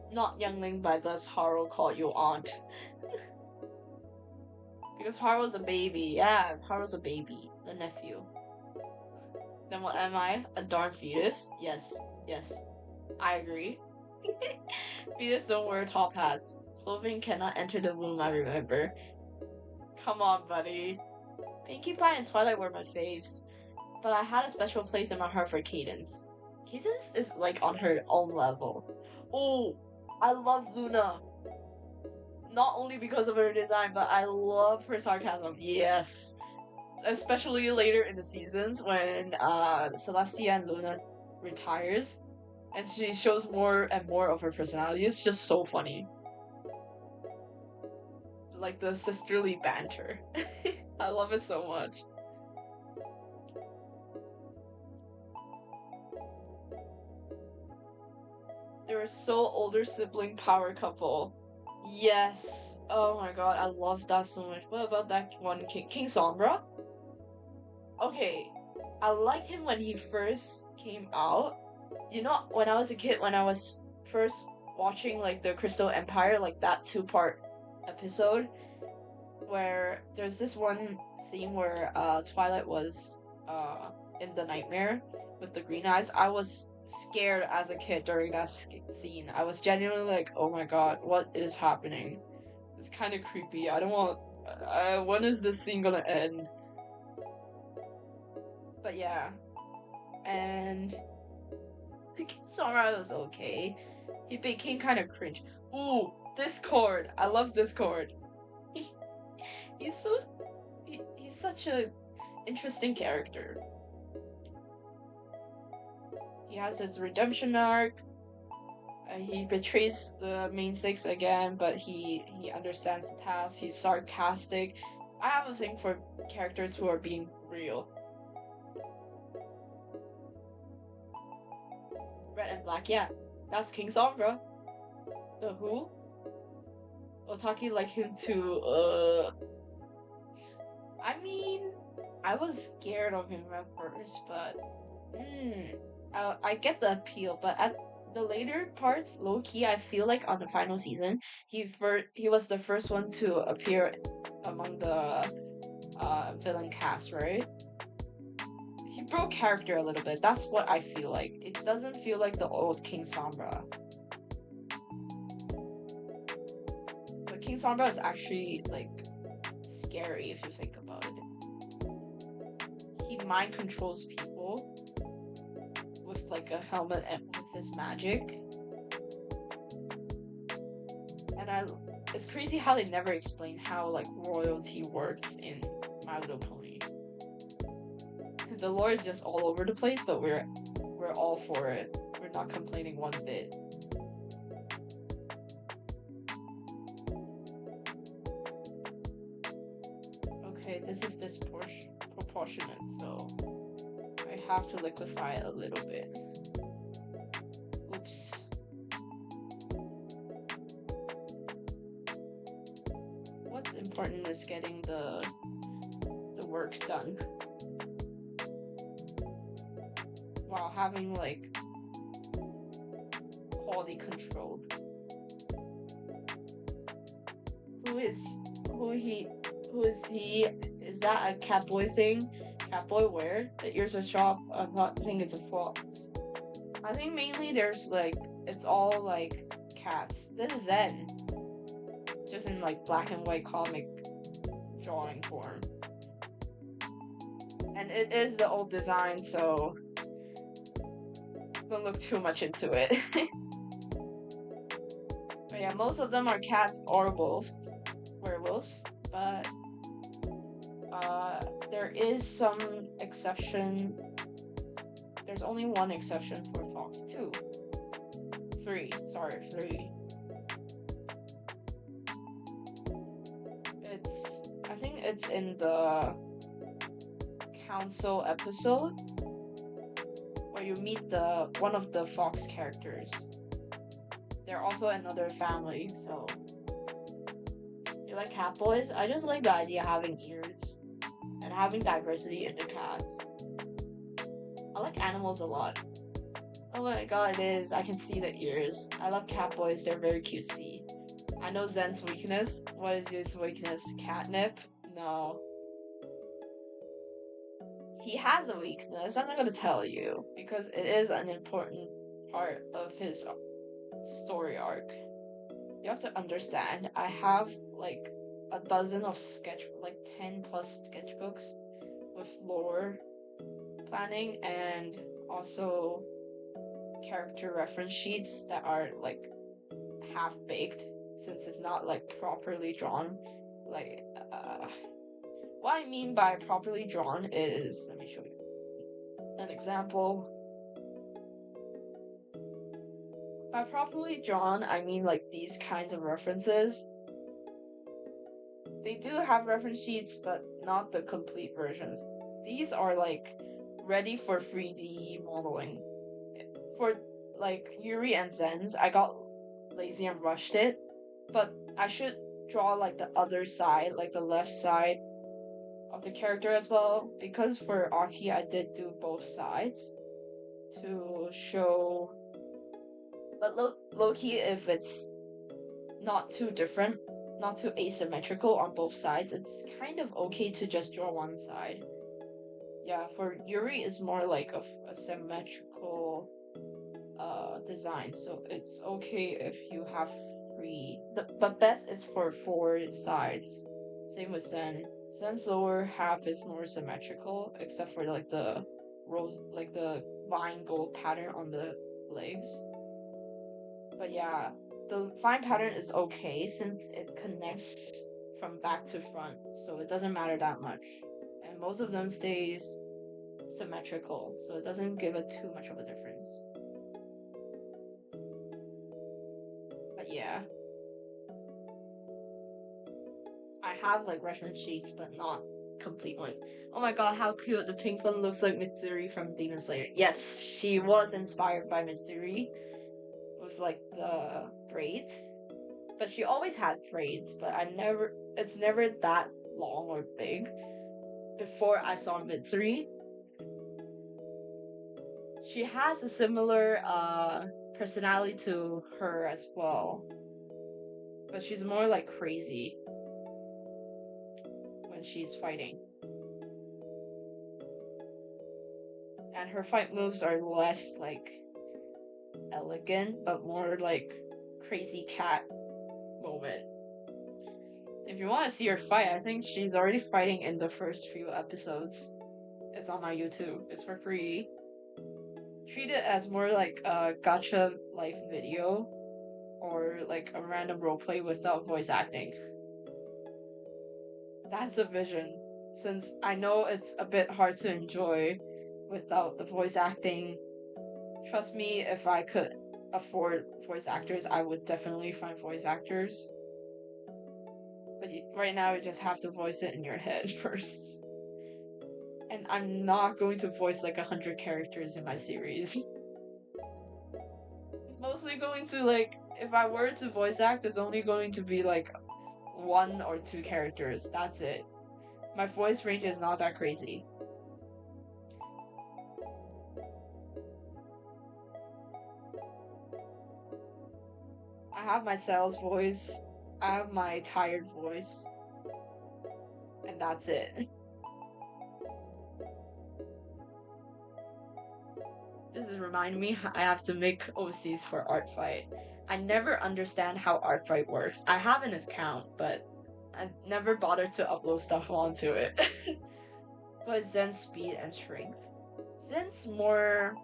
Not youngling, but that's Haru called you aunt. Because Haru's a baby. Yeah, Haru's a baby. The nephew. Then what am I? A darn fetus? Yes. Yes. I agree. Fetus don't wear top hats. Clothing cannot enter the womb, I remember. Come on, buddy. Pinkie Pie and Twilight were my faves. But I had a special place in my heart for Cadence. Cadence is like on her own level. Oh, I love Luna. Not only because of her design, but I love her sarcasm. Yes. Especially later in the seasons when Celestia and Luna retires and she shows more and more of her personality. It's just so funny. Like the sisterly banter. I love it so much. They're so older sibling power couple. Yes. Oh my god, I love that so much. What about that one King Sombra? Okay, I liked him when he first came out. You know, when I was a kid, when I was first watching like the Crystal Empire, like that 2-part episode, where there's this one scene where Twilight was in the nightmare with the green eyes. I was scared as a kid during that scene. I was genuinely like, oh my god, what is happening? It's kind of creepy. I don't want. When is this scene gonna end? But yeah, and Sora was okay. He became kind of cringe. Ooh, Discord. I love Discord. He's such a interesting character. He has his redemption arc. He betrays the main six again, but he understands the task. He's sarcastic. I have a thing for characters who are being real. Red and black, yeah. That's King Sombra. The who? Otaki like him to I mean, I was scared of him at first, but I get the appeal, but at the later parts, low key, I feel like on the final season, he was the first one to appear among the villain cast, right? He broke character a little bit. That's what I feel like. It doesn't feel like the old King Sombra. But King Sombra is actually like scary if you think about it. He mind controls people with like a helmet and with his magic. And it's crazy how they never explain how like royalty works in My Little Pony. The lore is just all over the place, but we're all for it. We're not complaining one bit. Okay, this is disproportionate, so I have to liquefy it a little bit. Oops. What's important is getting the work done while having like quality controlled. Who is he? Is that a Catboy thing? Catboy where? The ears are sharp. I'm not think it's a fox. I think mainly there's like it's all like cats. This is Zen. Just in like black and white comic drawing form. And it is the old design, so don't look too much into it. But yeah, most of them are cats or werewolves, but there is some exception. There's only one exception for fox. Three. I think it's in the council episode where you meet one of the fox characters. They're also another family, so you like cat boys? I just like the idea of having ears and having diversity in the cats. I like animals a lot. Oh my god, it is. I can see the ears. I love cat boys. They're very cutesy. I know Zen's weakness. What is his weakness? Catnip? No. He has a weakness. I'm not gonna tell you because it is an important part of his story arc. You have to understand, I have like a dozen of 10 plus sketchbooks with lore planning and also character reference sheets that are like half baked since it's not like properly drawn. Like what I mean by properly drawn is, let me show you an example. By properly drawn, I mean like these kinds of references. They do have reference sheets, but not the complete versions. These are like ready for 3D modeling. For like Yuri and Zen's, I got lazy and rushed it, but I should draw like the other side, like the left side of the character as well, because for Aki I did do both sides to show. But low-key, if it's not too different, not too asymmetrical on both sides, it's kind of okay to just draw one side. Yeah, for Yuri is more like a symmetrical design, so it's okay if you have three. But best is for 4 sides. Same with Zen. Zen's lower half is more symmetrical, except for like the rose, like the vine gold pattern on the legs. But yeah, the vine pattern is okay since it connects from back to front, so it doesn't matter that much. And most of them stays symmetrical, so it doesn't give it too much of a difference. But yeah. I have like reference sheets, but not complete one. Oh my god, how cute! The pink one looks like Mitsuri from Demon Slayer. Yes, she was inspired by Mitsuri with like the braids. But she always had braids, but it's never that long or big. Before I saw Mitsuri, she has a similar personality to her as well. But she's more like crazy when she's fighting. And her fight moves are less like elegant, but more like crazy cat moment. If you want to see her fight, I think she's already fighting in the first few episodes. It's on my YouTube. It's for free. Treat it as more like a gacha life video or like a random roleplay without voice acting. That's the vision. Since I know it's a bit hard to enjoy without the voice acting, trust me, if I could afford voice actors, I would definitely find voice actors. But right now, you just have to voice it in your head first. And I'm not going to voice like 100 characters in my series. Mostly going to like, if I were to voice act, it's only going to be like 1 or 2 characters. That's it. My voice range is not that crazy. I have my sales voice, I have my tired voice, and that's it. This is reminding me I have to make OCs for art fight. I never understand how art fight works. I have an account, but I never bothered to upload stuff onto it. But Zen's speed and strength. Zen's more...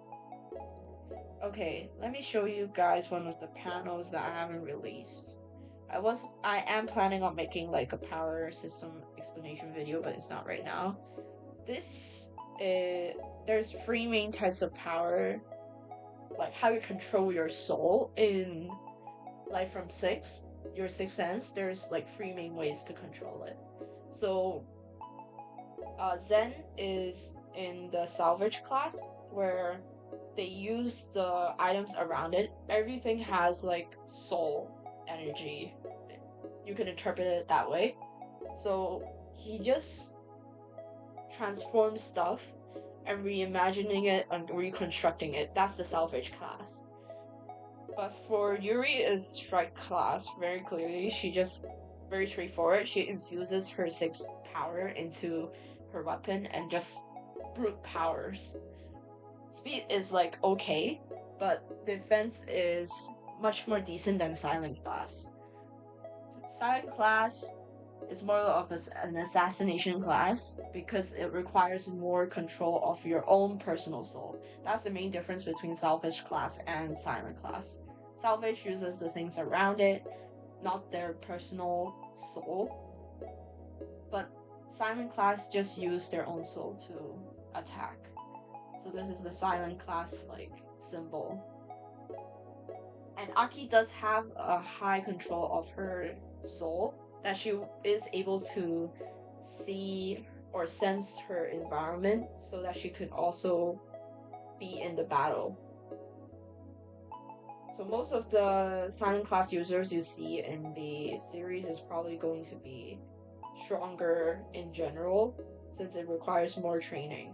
Okay, let me show you guys one of the panels that I haven't released. I am planning on making like a power system explanation video, but it's not right now. There's 3 main types of power, like how you control your soul in Life from 6, your 6th sense. There's like 3 main ways to control it. So Zen is in the salvage class, where they use the items around it. Everything has like soul energy. You can interpret it that way. So he just transforms stuff and reimagining it and reconstructing it. That's the salvage class. But for Yuri is strike class, very clearly. She just, very straightforward, she infuses her 6th power into her weapon and just brute powers. Speed is like okay, but defense is much more decent than silent class. Silent class is more of an assassination class because it requires more control of your own personal soul. That's the main difference between salvage class and silent class. Salvage uses the things around it, not their personal soul. But silent class just use their own soul to attack. So this is the silent class like symbol. And Aki does have a high control of her soul, that she is able to see or sense her environment so that she could also be in the battle. So most of the silent class users you see in the series is probably going to be stronger in general, since it requires more training.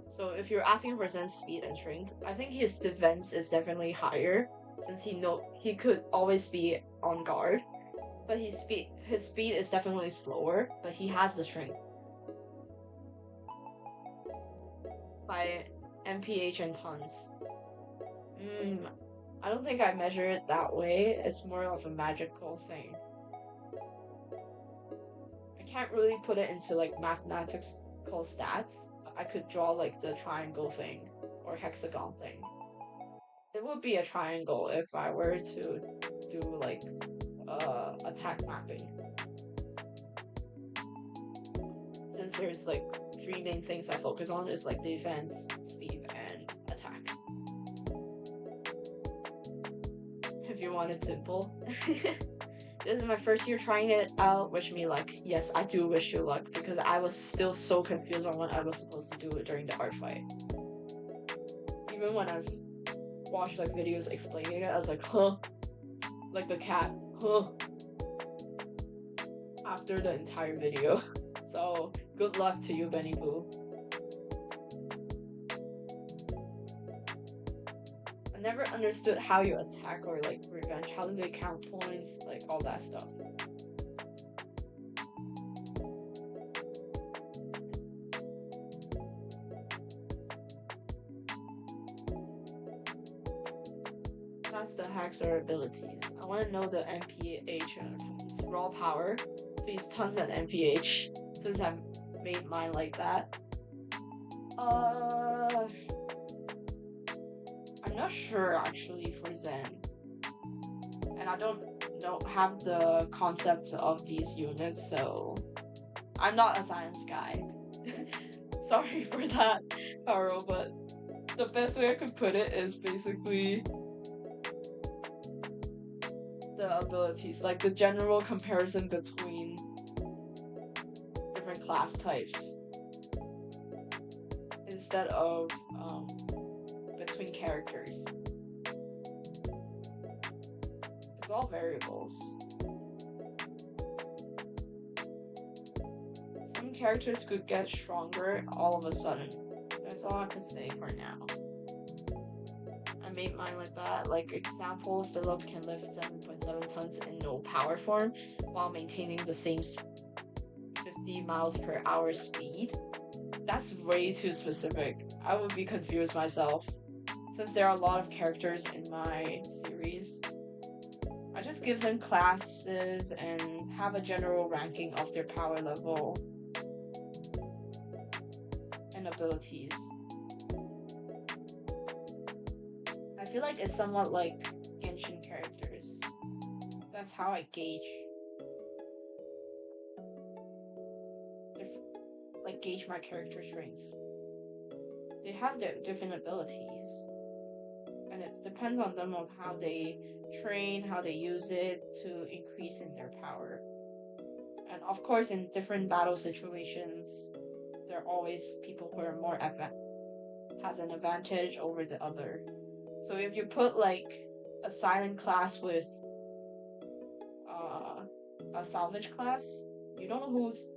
So if you're asking for Zen's speed and strength, I think his defense is definitely higher, since he could always be on guard. But his speed is definitely slower, but he has the strength. By MPH and tons. I don't think I measure it that way. It's more of a magical thing. I can't really put it into like mathematical stats. I could draw like the triangle thing or hexagon thing. It would be a triangle if I were to do like attack mapping. Since there's like 3 main things I focus on is like defense, speed, and attack. If you want it simple. This is my first year trying it out. Wish me luck. Yes, I do wish you luck because I was still so confused on what I was supposed to do during the art fight. Even when I've watched like videos explaining it, I was like, huh? Like the cat, huh? After the entire video. So, good luck to you, Benny Boo. I never understood how you attack or like revenge. How do they count points? Like all that stuff. That's the hacks or abilities. I want to know the MPH raw power. Please tons of MPH. Since I made mine like that. I'm not sure actually for Zen. And I don't have the concept of these units, so I'm not a science guy. Sorry for that, Haro, but the best way I could put it is basically the abilities, like the general comparison between different class types instead of between characters. It's all variables. Some characters could get stronger all of a sudden. That's all I can say for now. I made mine like that. Like example, Philip can lift 7.7 tons in no power form while maintaining the same 50 miles per hour speed. That's way too specific. I would be confused myself. Since there are a lot of characters in my series, I just give them classes and have a general ranking of their power level and abilities. I feel like it's somewhat like Genshin characters. That's how I gauge. Gauge my character strength. They have their different abilities, and it depends on them of how they train, how they use it to increase in their power. And of course, in different battle situations, there are always people who are more has an advantage over the other. So if you put like a silent class with a salvage class, you don't know who's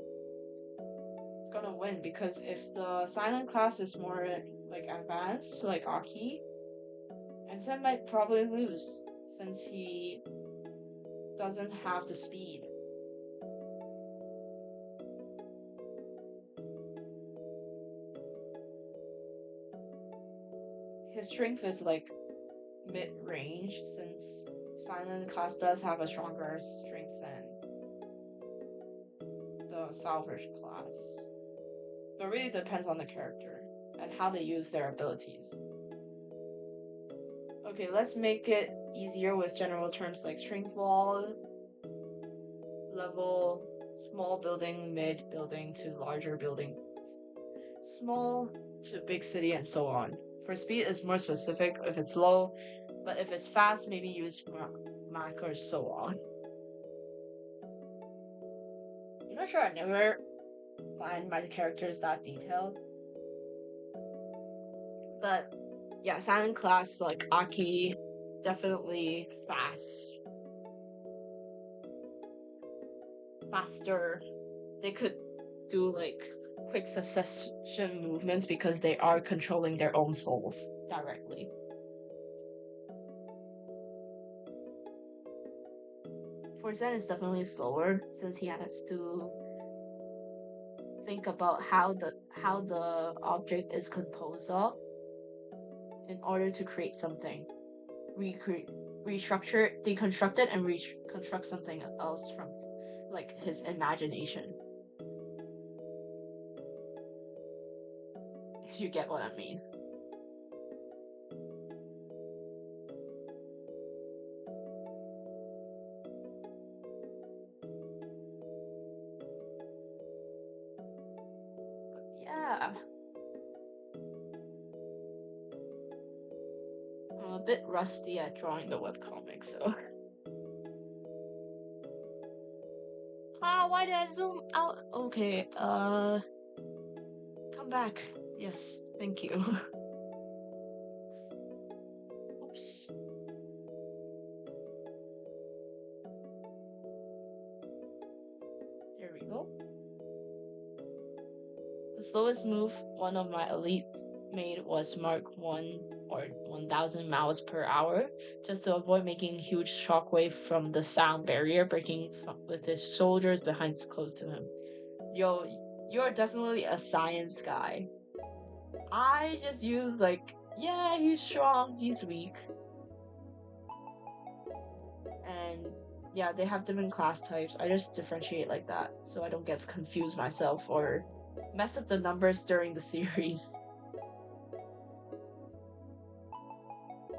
gonna win, because if the silent class is more like advanced, like Aki, and Zen might probably lose since he doesn't have the speed. His strength is like mid-range, since silent class does have a stronger strength than the salvage class. But it really depends on the character and how they use their abilities. Okay, let's make it easier with general terms like strength wall, level, small building, mid building to larger building, small to big city, and so on. For speed, it's more specific if it's low, but if it's fast, maybe use Mach or so on. I'm not sure, I never find my characters that detailed. But yeah, silent class like Aki, definitely faster. They could do like quick succession movements because they are controlling their own souls directly. For Zen, it's definitely slower since he has to think about how the object is composed of in order to create something. Deconstruct it and reconstruct something else from like his imagination. If you get what I mean. yeah. I'm a bit rusty at drawing the webcomic, so. Why did I zoom out? Okay, come back. Yes, thank you. Oops. There we go. The slowest move one of my elites made was Mark 1 or 1000 miles per hour, just to avoid making huge shockwave from the sound barrier breaking with his shoulders behind close to him. Yo, you're definitely a science guy. I just use like, yeah, he's strong, he's weak. And yeah, they have different class types. I just differentiate like that so I don't get confused myself or mess up the numbers during the series.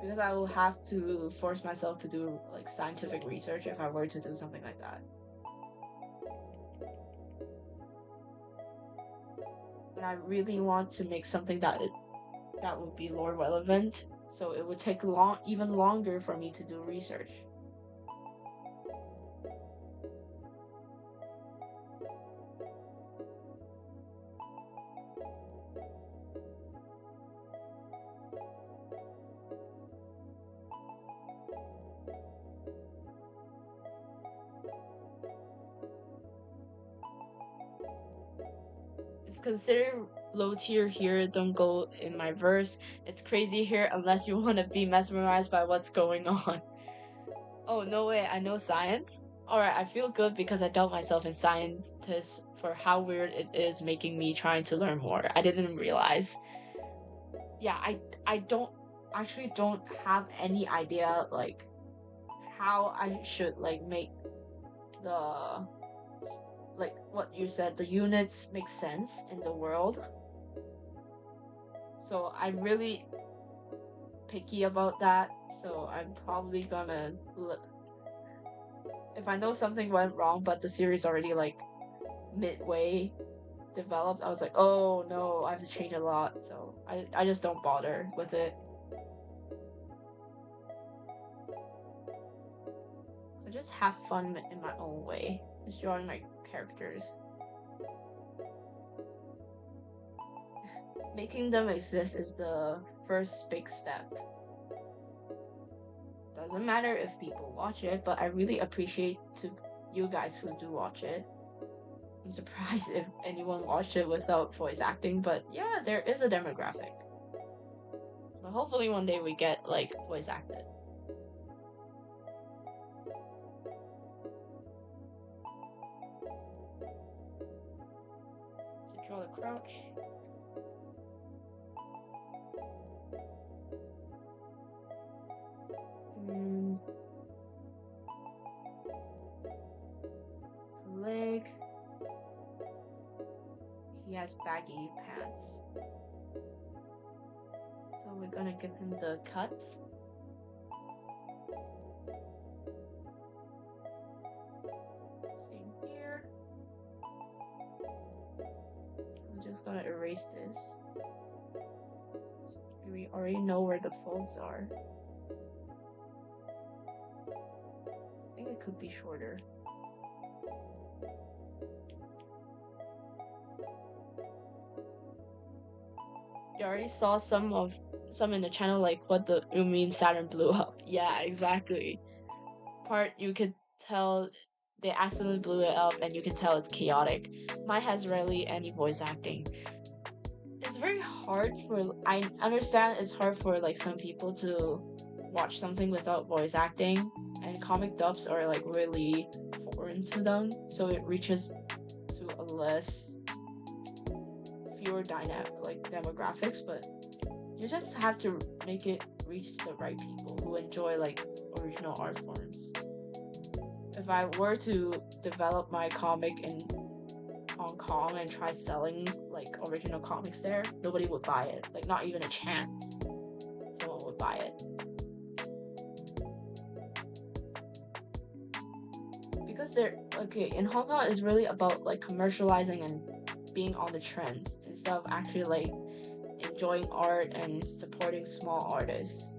Because I will have to force myself to do like scientific research if I were to do something like that. And I really want to make something that would be lore relevant, so it would take even longer for me to do research. It's considered low tier here, don't go in my verse. It's crazy here unless you want to be mesmerized by what's going on. Oh, no way, I know science? Alright, I feel good because I doubt myself in scientists for how weird it is making me trying to learn more. I didn't realize. Yeah, I don't have any idea like how I should like make the like what you said, the units make sense in the world. So I'm really picky about that. So I'm probably gonna if I know something went wrong but the series already like midway developed, I was like, oh no, I have to change a lot. So I just don't bother with it. I just have fun in my own way, just drawing my characters. Making them exist is the first big step. Doesn't matter if people watch it, but I really appreciate to you guys who do watch it. I'm surprised if anyone watched it without voice acting, but yeah, there is a demographic. But hopefully one day we get like voice acted. To draw the crouch. Leg. He has baggy pants. So we're gonna give him the cut. Same here. I'm just gonna erase this. So we already know where the folds are. I think it could be shorter. You already saw some in the channel like what the mean Saturn blew up. Yeah, exactly. Part you could tell they accidentally blew it up and you can tell it's chaotic. Mine has rarely any voice acting. It's very hard I understand it's hard for like some people to watch something without voice acting, and comic dubs are like really foreign to them, so it reaches to a fewer demographics, but you just have to make it reach the right people who enjoy like original art forms. If I were to develop my comic in Hong Kong and try selling like original comics there, nobody would buy it. Like not even a chance someone would buy it. Because in Hong Kong is really about like commercializing and being on the trends instead of actually like enjoying art and supporting small artists.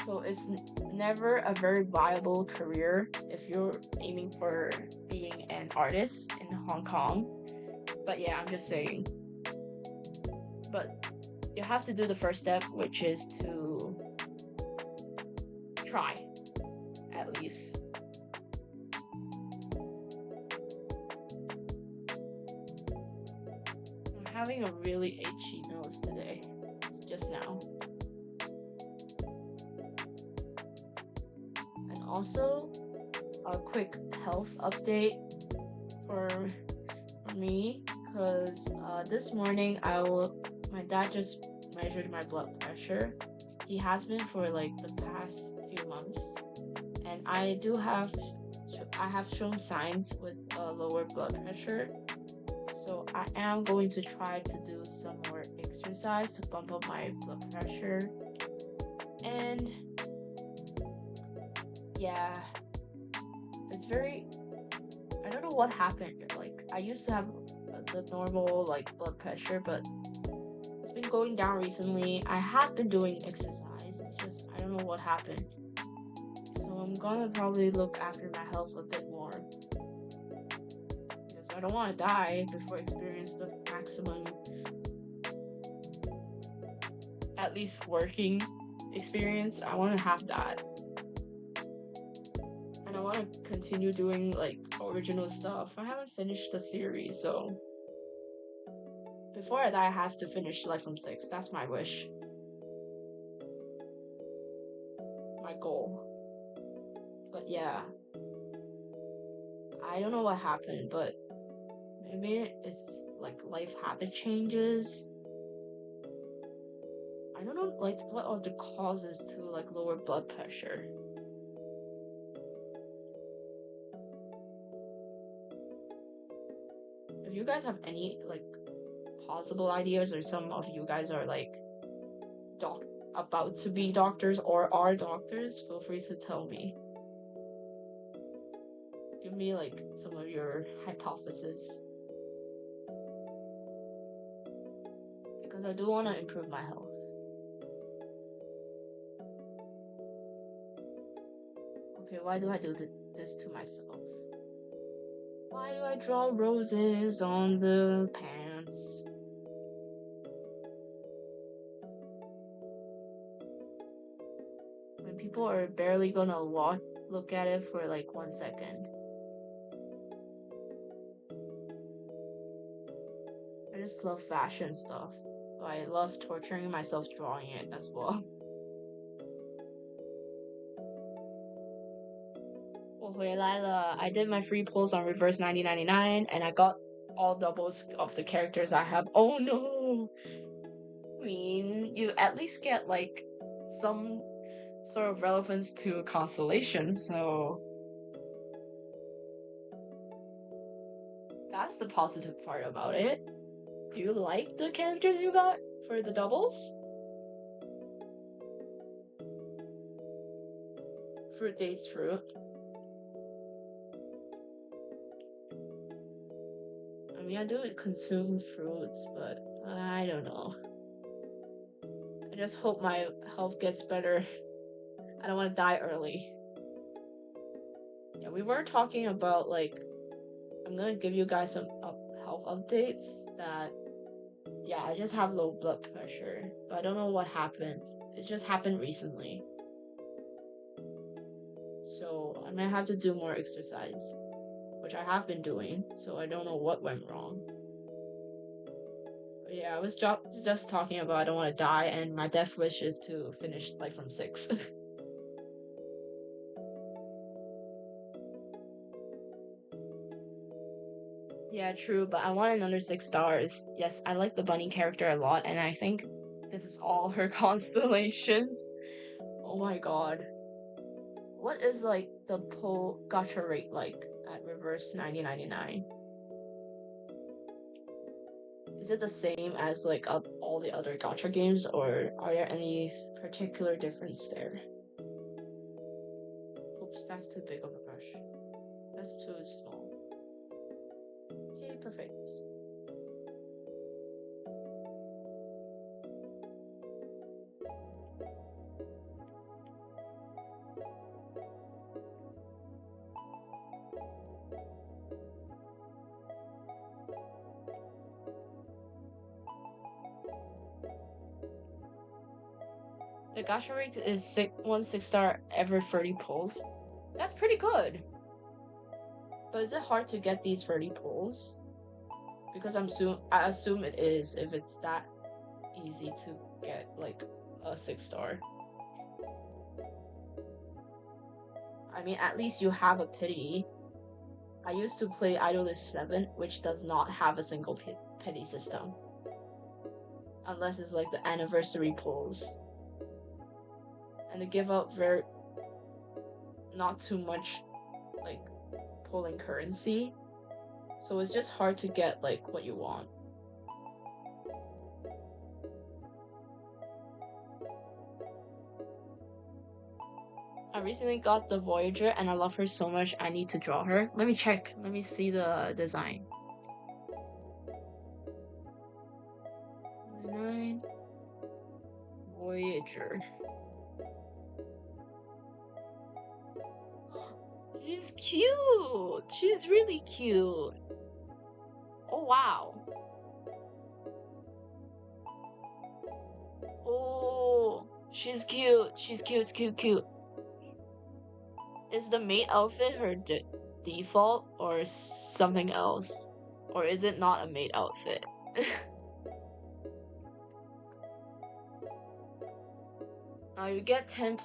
So it's never a very viable career if you're aiming for being an artist in Hong Kong. But yeah, I'm just saying. But you have to do the first step, which is to try, at least. I'm having a really itchy nose today, just now. And also, a quick health update for me, because this morning my dad just measured my blood pressure. He has been for like the past few months, and I have shown signs with lower blood pressure. So I am going to try to do some more exercise to bump up my blood pressure. And yeah, I don't know what happened. Like, I used to have the normal like blood pressure, but it's been going down recently. I have been doing exercise. It's just I don't know what happened. So I'm gonna probably look after my health a bit more, because I don't want to die before experiencing the maximum, at least working experience. I want to have that. And I want to continue doing like original stuff. I haven't finished the series, so before I die, I have to finish Life from 6. That's my wish. My goal. But yeah. I don't know what happened, but maybe it's like life habit changes. I don't know like what are the causes to like lower blood pressure. If you guys have any like possible ideas, or some of you guys are like about to be doctors or are doctors, feel free to tell me. Give me like some of your hypotheses, because I do want to improve my health. Okay, why do I do this to myself? Why do I draw roses on the pants? When people are barely gonna look at it for like 1 second. I just love fashion stuff. I love torturing myself drawing it as well. 我回来了. I did my free pulls on reverse 9099 and I got all doubles of the characters I have. Oh no! I mean, you at least get like some sort of relevance to constellation, so that's the positive part about it. Do you like the characters you got for the doubles? Fruit dates fruit. I mean, I do consume fruits, but I don't know. I just hope my health gets better. I don't want to die early. Yeah, we were talking about like, I'm gonna give you guys some health updates that, yeah, I just have low blood pressure, but I don't know what happened. It just happened recently. So I might have to do more exercise, which I have been doing, so I don't know what went wrong. But yeah, I was just talking about I don't want to die, and my death wish is to finish Life from 6. Yeah, true, but I want another 6 stars. Yes, I like the bunny character a lot, and I think this is all her constellations. Oh my god. What is like the pull gacha rate like at reverse 9099? Is it the same as like all the other gacha games, or are there any particular difference there? Oops, that's too big of a brush. That's too small. Okay, perfect. The gacha rate is 1 6-star every 30 pulls. That's pretty good. But is it hard to get these 30 pulls? Because I assume it is if it's that easy to get like a 6-star. I mean, at least you have a pity. I used to play Idolist 7, which does not have a single pity system. Unless it's like the anniversary pulls. And they give out not too much like pulling currency. So it's just hard to get like what you want. I recently got the Voyager and I love her so much I need to draw her. Let me check. Let me see the design. 9 Voyager. She's cute! She's really cute! Oh wow! Oh, she's cute! She's cute, cute. Is the maid outfit her default or something else? Or is it not a maid outfit? You get 10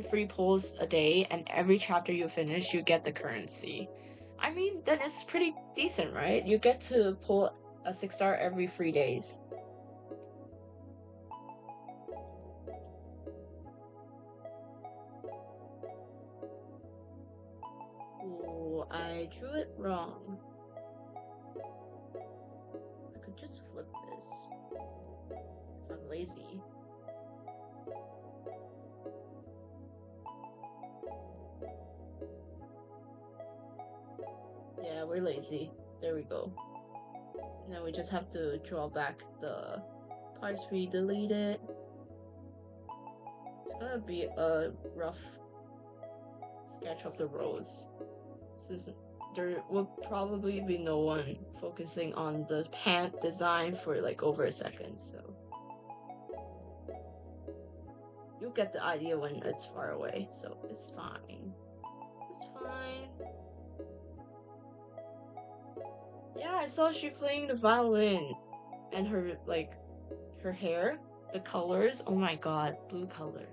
free pulls a day, and every chapter you finish, you get the currency. I mean, then it's pretty decent, right? You get to pull a 6-star every 3 days. Ooh, I drew it wrong. I could just flip this if I'm lazy. Yeah, we're lazy. There we go. Now we just have to draw back the parts we deleted. It's gonna be a rough sketch of the rows, since there will probably be no one focusing on the pant design for like over a second, so you'll get the idea when it's far away, so it's fine. It's fine. Yeah, I saw she playing the violin, and her hair, the colors, oh my god, blue color.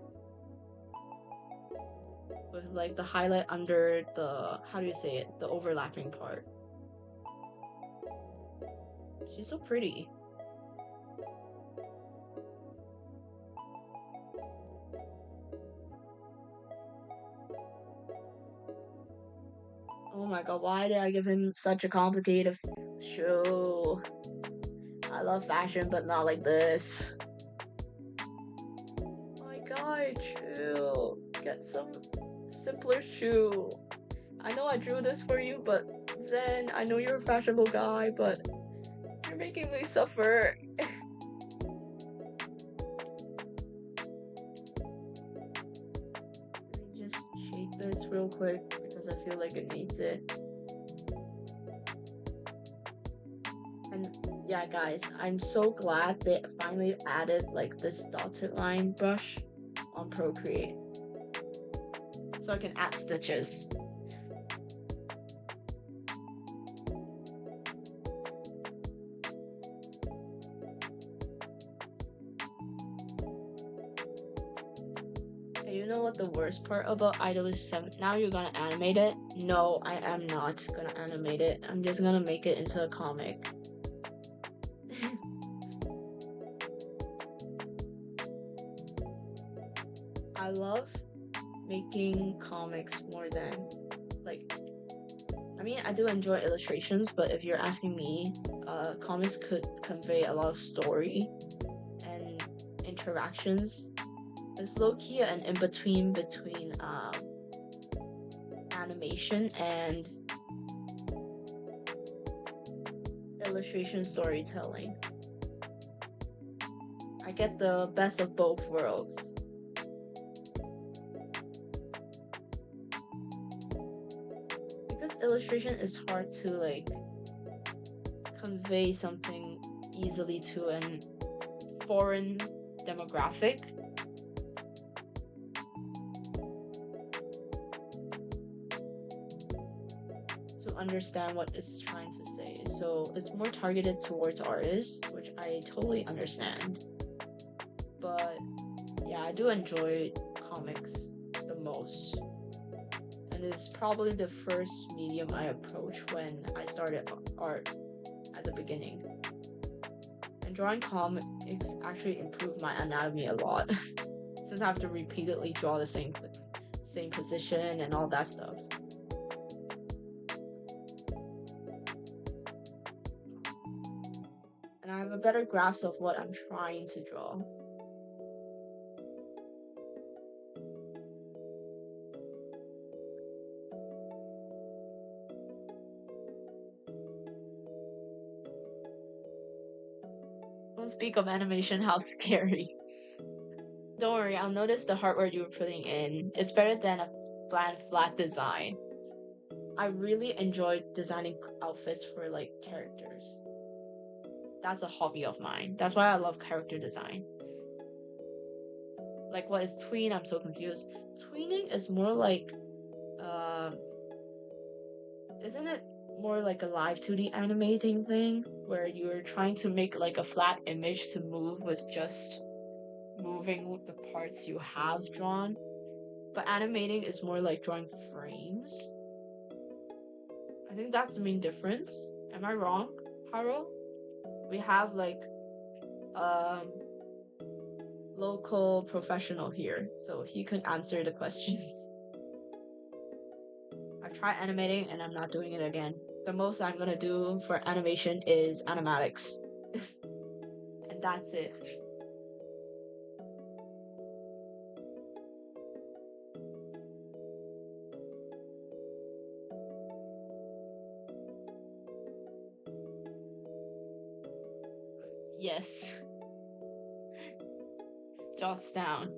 With like the highlight under the, how do you say it, the overlapping part. She's so pretty. Oh my god, why did I give him such a complicated shoe? I love fashion, but not like this. Oh my god, chill. Get some simpler shoe. I know I drew this for you, but Zen, I know you're a fashionable guy, but you're making me suffer. Let me just shape this real quick because I feel like it needs it. And yeah, guys, I'm so glad they finally added like this dotted line brush on Procreate, so I can add stitches. And you know what the worst part about Idolist 7? Now you're gonna animate it? No, I am not gonna animate it. I'm just gonna make it into a comic. I love making comics more than, like, I mean, I do enjoy illustrations, but if you're asking me, comics could convey a lot of story and interactions. It's low-key an in-between between animation and illustration storytelling. I get the best of both worlds. Because illustration is hard to like convey something easily to an foreign demographic. To understand what it's trying to say. So it's more targeted towards artists, which I totally understand. But yeah, I do enjoy comics the most. And it's probably the first medium I approached when I started art at the beginning. And drawing comics actually improved my anatomy a lot. Since I have to repeatedly draw the same position and all that stuff. And I have a better grasp of what I'm trying to draw. Don't speak of animation, how scary. Don't worry, I'll notice the hard work you were putting in. It's better than a bland, flat design. I really enjoyed designing outfits for like characters. That's a hobby of mine. That's why I love character design. Like, what is tween? I'm so confused. Tweening is more like, isn't it more like a live 2D animating thing where you're trying to make like a flat image to move with just moving the parts you have drawn? But animating is more like drawing frames. I think that's the main difference. Am I wrong, Haro? We have like local professional here, so he could answer the questions. I've tried animating and I'm not doing it again. The most I'm gonna do for animation is animatics. And that's it. Yes. Jots down.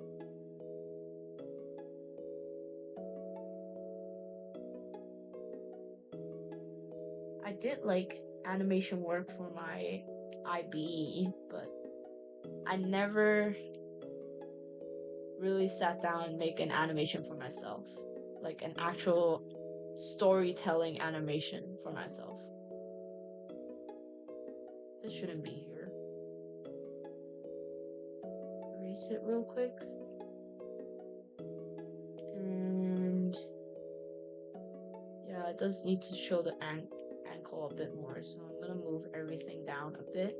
I did like animation work for my IB, but I never really sat down and make an animation for myself. Like an actual storytelling animation for myself. This shouldn't be here. Erase it real quick. And yeah, it does need to show the ankle a bit more, so I'm gonna move everything down a bit.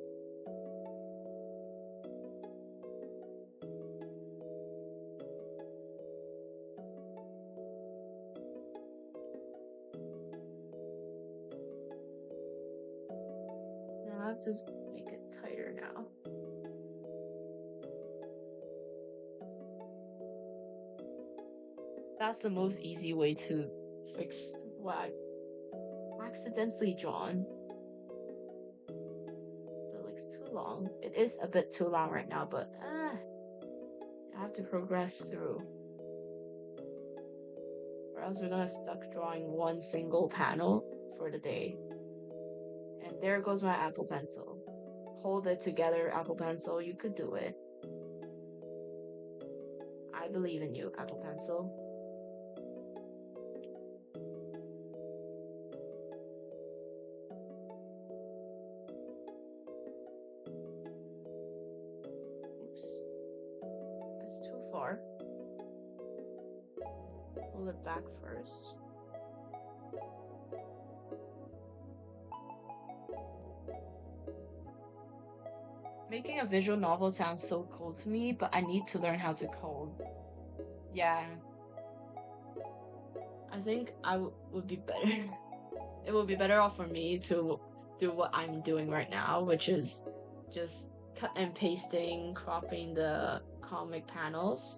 Now I have to make it tighter now. That's the most easy way to fix what I accidentally drawn. That looks too long. It is a bit too long right now, but I have to progress through. Or else we're gonna stuck drawing one single panel for the day. And there goes my Apple Pencil. Hold it together, Apple Pencil. You could do it. I believe in you, Apple Pencil. Oops. That's too far. Pull it back first. Making a visual novel sounds so cool to me, but I need to learn how to code. Yeah. I think I would be better. It would be better off for me to do what I'm doing right now, which is just cut and pasting, cropping the comic panels,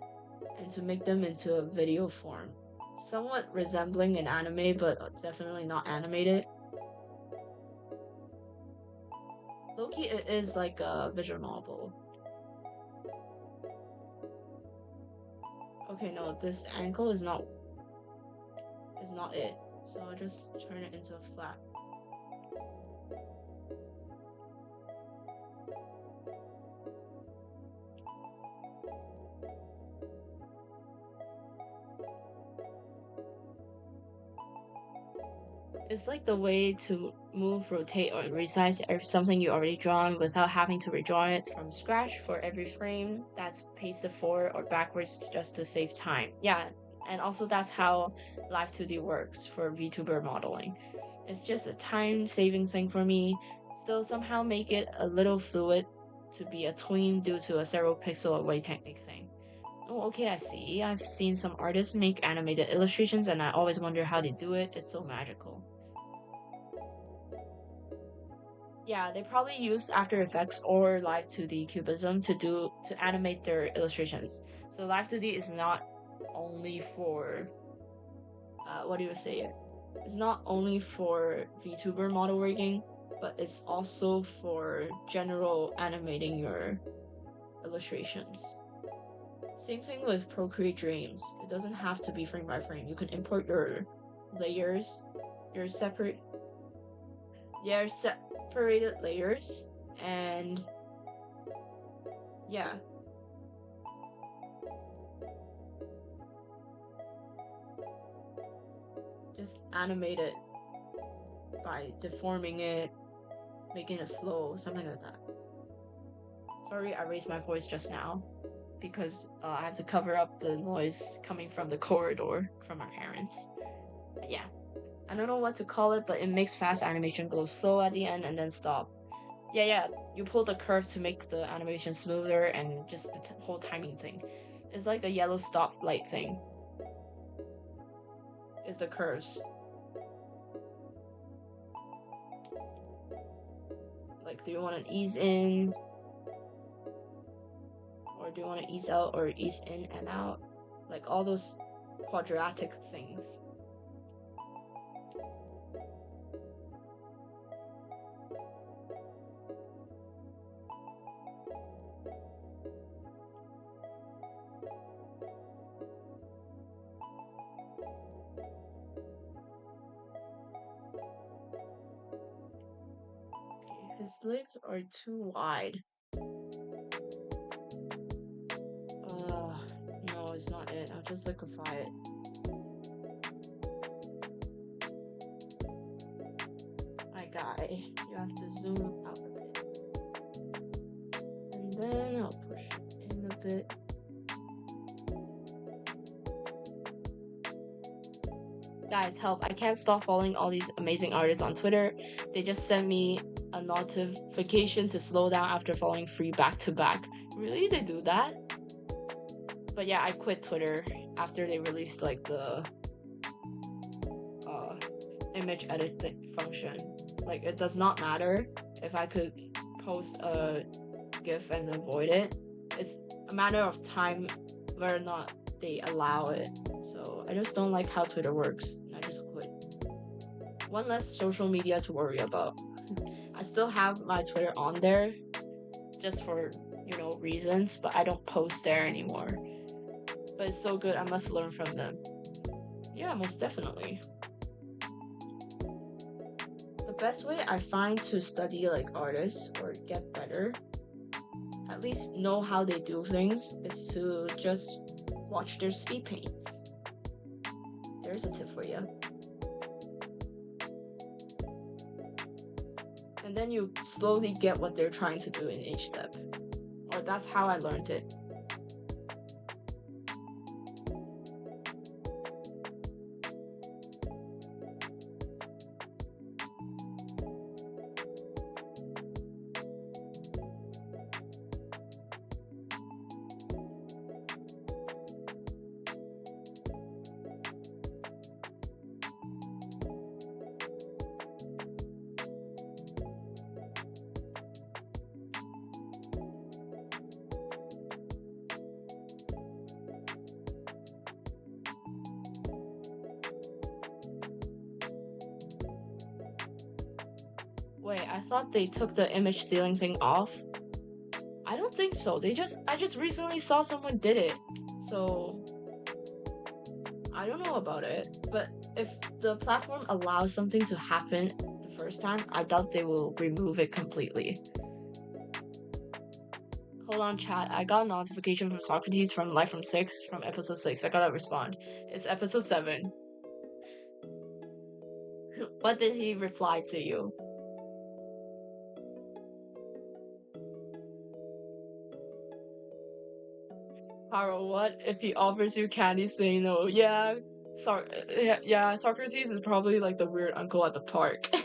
and to make them into a video form. Somewhat resembling an anime, but definitely not animated. Loki, it is like a visual novel. Okay, no, this ankle is not it. So I'll just turn it into a flat. It's like the way to move, rotate, or resize something you already drawn without having to redraw it from scratch for every frame that's pasted forward or backwards just to save time. Yeah, and also that's how Live 2D works for VTuber modeling. It's just a time-saving thing for me. Still somehow make it a little fluid to be a tween due to a several pixel away technique thing. Oh, okay, I see. I've seen some artists make animated illustrations and I always wonder how they do it. It's so magical. Yeah, they probably use After Effects or Live 2D Cubism to animate their illustrations. So Live 2D is not only for what do you say? It's not only for VTuber model rigging, but it's also for general animating your illustrations. Same thing with Procreate Dreams. It doesn't have to be frame by frame. You can import your layers, your separated layers, and yeah. Just animate it by deforming it, making it flow, something like that. Sorry, I raised my voice just now because I have to cover up the noise coming from the corridor from our parents. But yeah, I don't know what to call it, but it makes fast animation go slow at the end and then stop. Yeah, you pull the curve to make the animation smoother and just the whole timing thing. It's like a yellow stop light thing. It's the curves. Like, do you want to ease in? Or do you want to ease out or ease in and out? Like all those quadratic things. Okay, his legs are too wide. No, it's not it. I'll just liquefy it. My guy, you have to zoom out a bit. And then I'll push it in a bit. Guys, help. I can't stop following all these amazing artists on Twitter. They just send me a notification to slow down after following free back-to-back. Really? They do that? But yeah, I quit Twitter after they released like the image edit function. Like, it does not matter if I could post a GIF and avoid it. It's a matter of time whether or not they allow it. So I just don't like how Twitter works, and I just quit. One less social media to worry about. I still have my Twitter on there just for, reasons, but I don't post there anymore. But it's so good, I must learn from them. Yeah, most definitely. The best way I find to study like artists or get better, at least know how they do things, is to just watch their speed paints. There's a tip for you. And then you slowly get what they're trying to do in each step. Or that's how I learned it. Wait, I thought they took the image stealing thing off. I don't think so. I just recently saw someone did it. So I don't know about it. But if the platform allows something to happen the first time, I doubt they will remove it completely. Hold on, chat. I got a notification from Socrates from Life from 6, from episode 6. I gotta respond. It's episode 7. What did he reply to you? Carl, what if he offers you candy, say no? Yeah, Socrates is probably like the weird uncle at the park. Okay,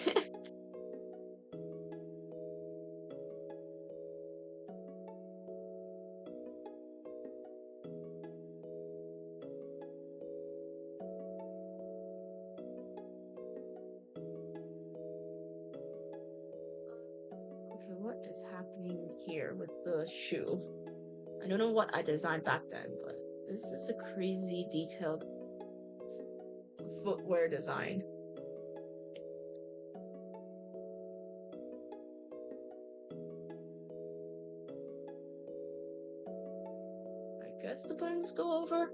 what is happening here with the shoe? I don't know what I designed back then, but this is a crazy detailed footwear design. I guess the buttons go over.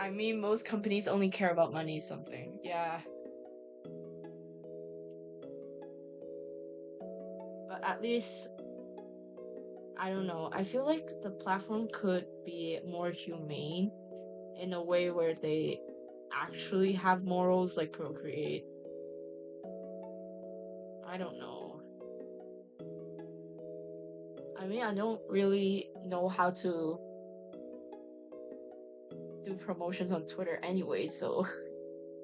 I mean, most companies only care about money, something. Yeah. But at least, I don't know. I feel like the platform could be more humane in a way where they actually have morals, like procreate. I don't know. I mean, I don't really know how to do promotions on Twitter anyway, so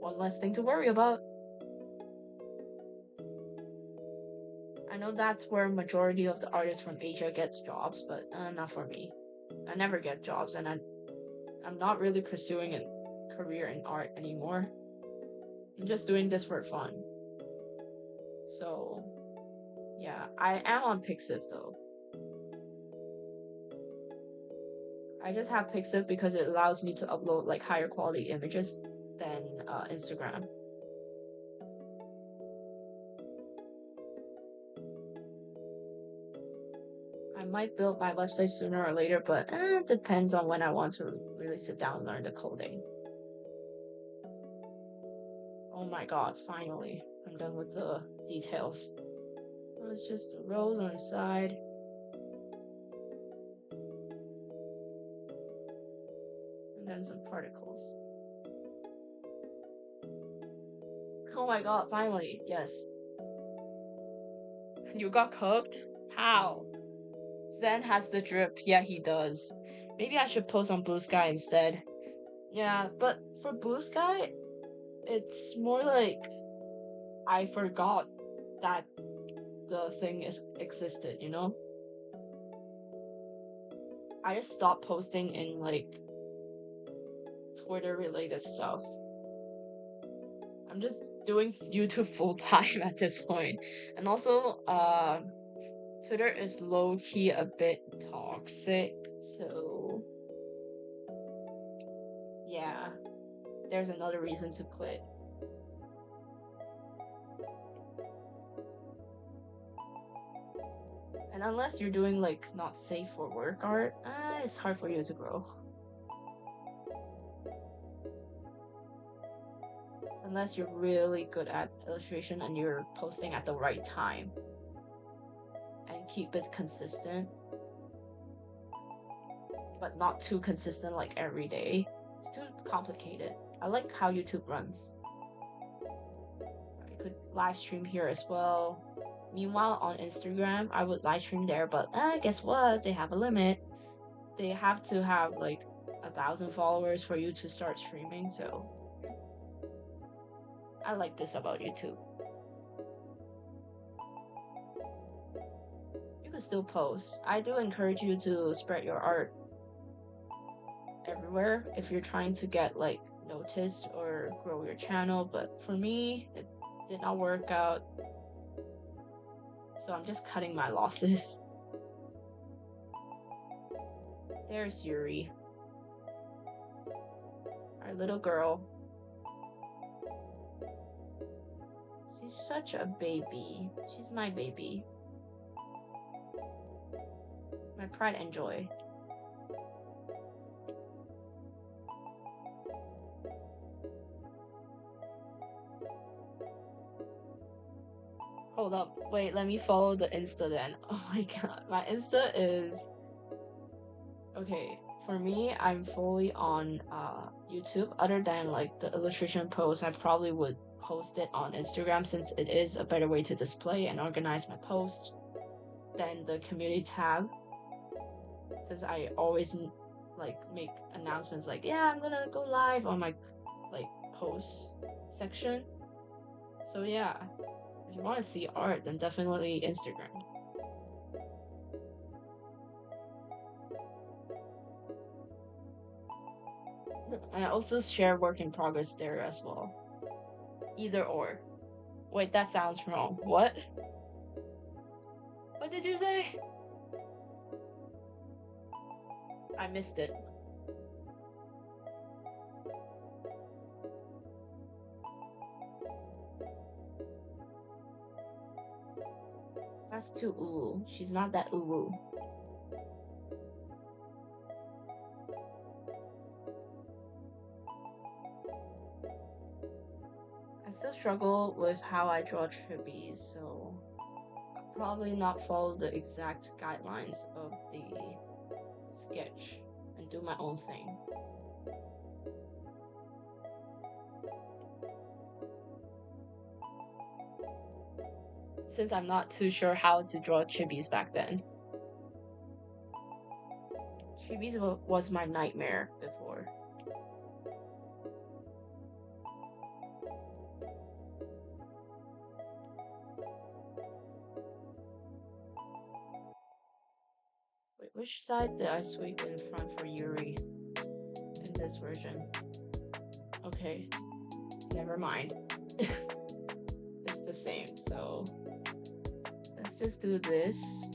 one less thing to worry about. I know that's where majority of the artists from Asia get jobs, but not for me. I never get jobs, and I'm not really pursuing a career in art anymore. I'm just doing this for fun. So, yeah, I am on Pixiv though. I just have Pixiv because it allows me to upload like higher quality images than Instagram. I might build my website sooner or later, but it depends on when I want to really sit down and learn the coding. Oh my god, finally. I'm done with the details. Oh, it's just the rows on the side. And then some particles. Oh my god, finally, yes. You got cooked? How? Zen has the drip. Yeah, he does. Maybe I should post on Blue Sky instead. Yeah, but for Blue Sky, it's more like I forgot that the thing existed, you know? I just stopped posting in like Twitter related stuff. I'm just doing YouTube full time at this point. And also, Twitter is low key a bit toxic, so yeah, there's another reason to quit. And unless you're doing like not safe for work art, it's hard for you to grow. Unless you're really good at illustration and you're posting at the right time. And keep it consistent. But not too consistent like every day. It's too complicated. I like how YouTube runs. I could live stream here as well. Meanwhile, on Instagram, I would live stream there, but guess what? They have a limit. They have to have like 1,000 followers for you to start streaming, so I like this about YouTube. You can still post. I do encourage you to spread your art everywhere if you're trying to get like noticed or grow your channel, but for me, it did not work out. So I'm just cutting my losses. There's Yuri. Our little girl. She's such a baby. She's my baby. My pride and joy. Hold up. Wait, let me follow the Insta then. Oh my god. My Insta is... Okay, for me, I'm fully on YouTube. Other than like the illustration posts, I probably would post it on Instagram since it is a better way to display and organize my posts than the community tab. Since I always like make announcements like, yeah, I'm gonna go live on my like post section. So yeah, if you want to see art, then definitely Instagram. And I also share work in progress there as well. Either or. Wait, that sounds wrong. What? What did you say? I missed it. That's too ooh. She's not that ooh. I still struggle with how I draw tribbies, so I'll probably not follow the exact guidelines of the sketch and do my own thing. Since I'm not too sure how to draw chibis back then. Chibis was my nightmare before. Wait, which side did I sweep in front for Yuri in this version? Okay, never mind. It's the same, so let's just do this.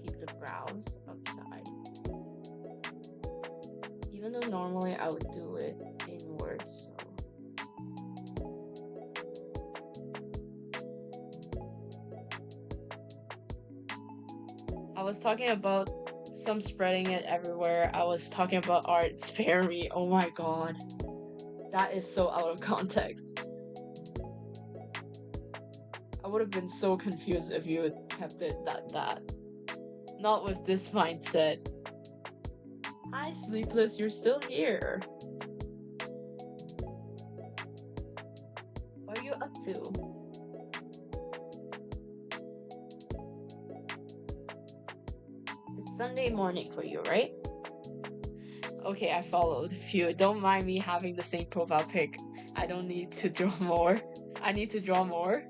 Keep the brows outside. Even though normally I would do it inwards, so. I was talking about some spreading it everywhere. I was talking about art, spare me. Oh my god. That is so out of context. I would have been so confused if you had kept it that. Not with this mindset. Hi, Sleepless, you're still here. What are you up to? It's Sunday morning for you, right? Okay, I followed. Phew, don't mind me having the same profile pic. I don't need to draw more. I need to draw more.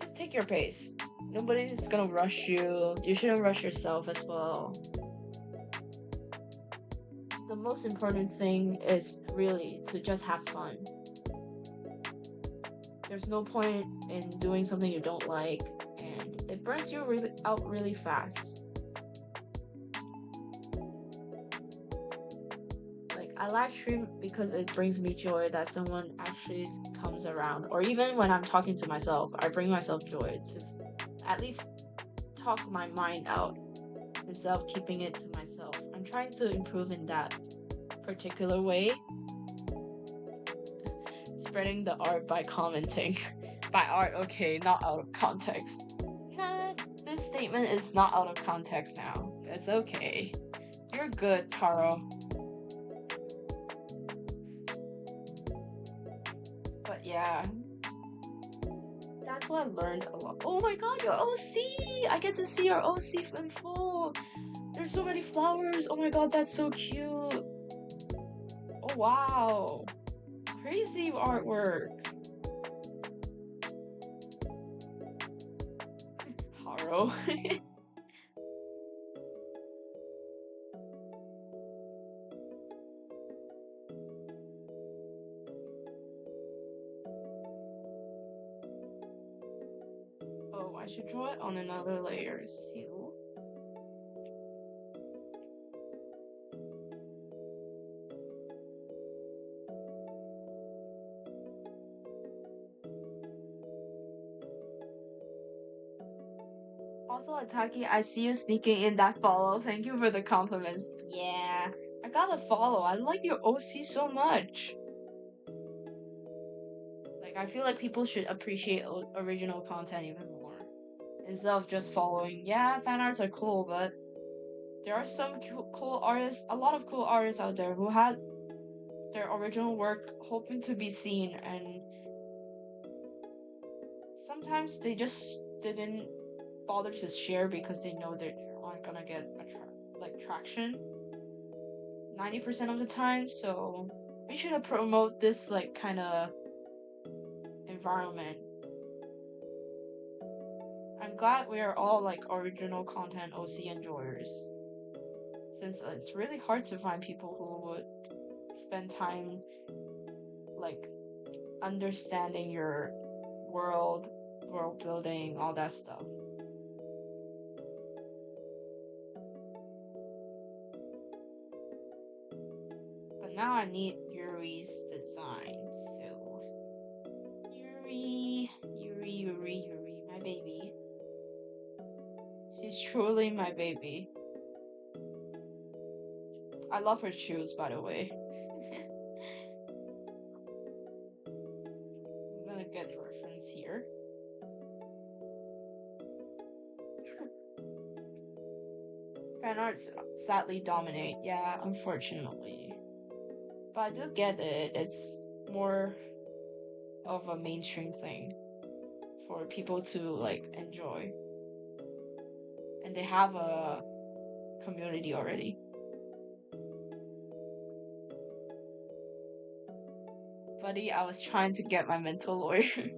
Just take your pace. Nobody's gonna rush you. You shouldn't rush yourself as well. The most important thing is really to just have fun. There's no point in doing something you don't like, and it burns you out really fast. I live stream because it brings me joy that someone actually comes around, or even when I'm talking to myself, I bring myself joy to at least talk my mind out instead of keeping it to myself. I'm trying to improve in that particular way. Spreading the art by commenting. By art, okay, not out of context. This statement is not out of context now. It's okay. You're good, Taro. But yeah, that's what I learned a lot. Oh my god, your OC! I get to see your OC in full. There's so many flowers. Oh my god, that's so cute. Oh wow, crazy artwork. Haro. Oh, I should draw it on another layer. Seal. Also, Ataki, I see you sneaking in that follow. Thank you for the compliments. Yeah, I gotta follow. I like your OC so much. Like, I feel like people should appreciate original content even more. Instead of just following, yeah, fan arts are cool, but there are some cool artists, a lot of cool artists out there who had their original work hoping to be seen, and sometimes they just didn't bother to share because they know they aren't gonna get traction 90% of the time. So we should promote this like kind of environment. I'm glad we are all like original content OC enjoyers, since it's really hard to find people who would spend time like understanding your world building, all that stuff. But now I need Yuri's design, so Yuri, my baby. She's truly my baby. I love her shoes, by the way. I'm gonna get the reference here. Fan arts sadly dominate, yeah, unfortunately. But I do get it, it's more of a mainstream thing for people to like enjoy. And they have a community already. Buddy, I was trying to get my mental lawyer.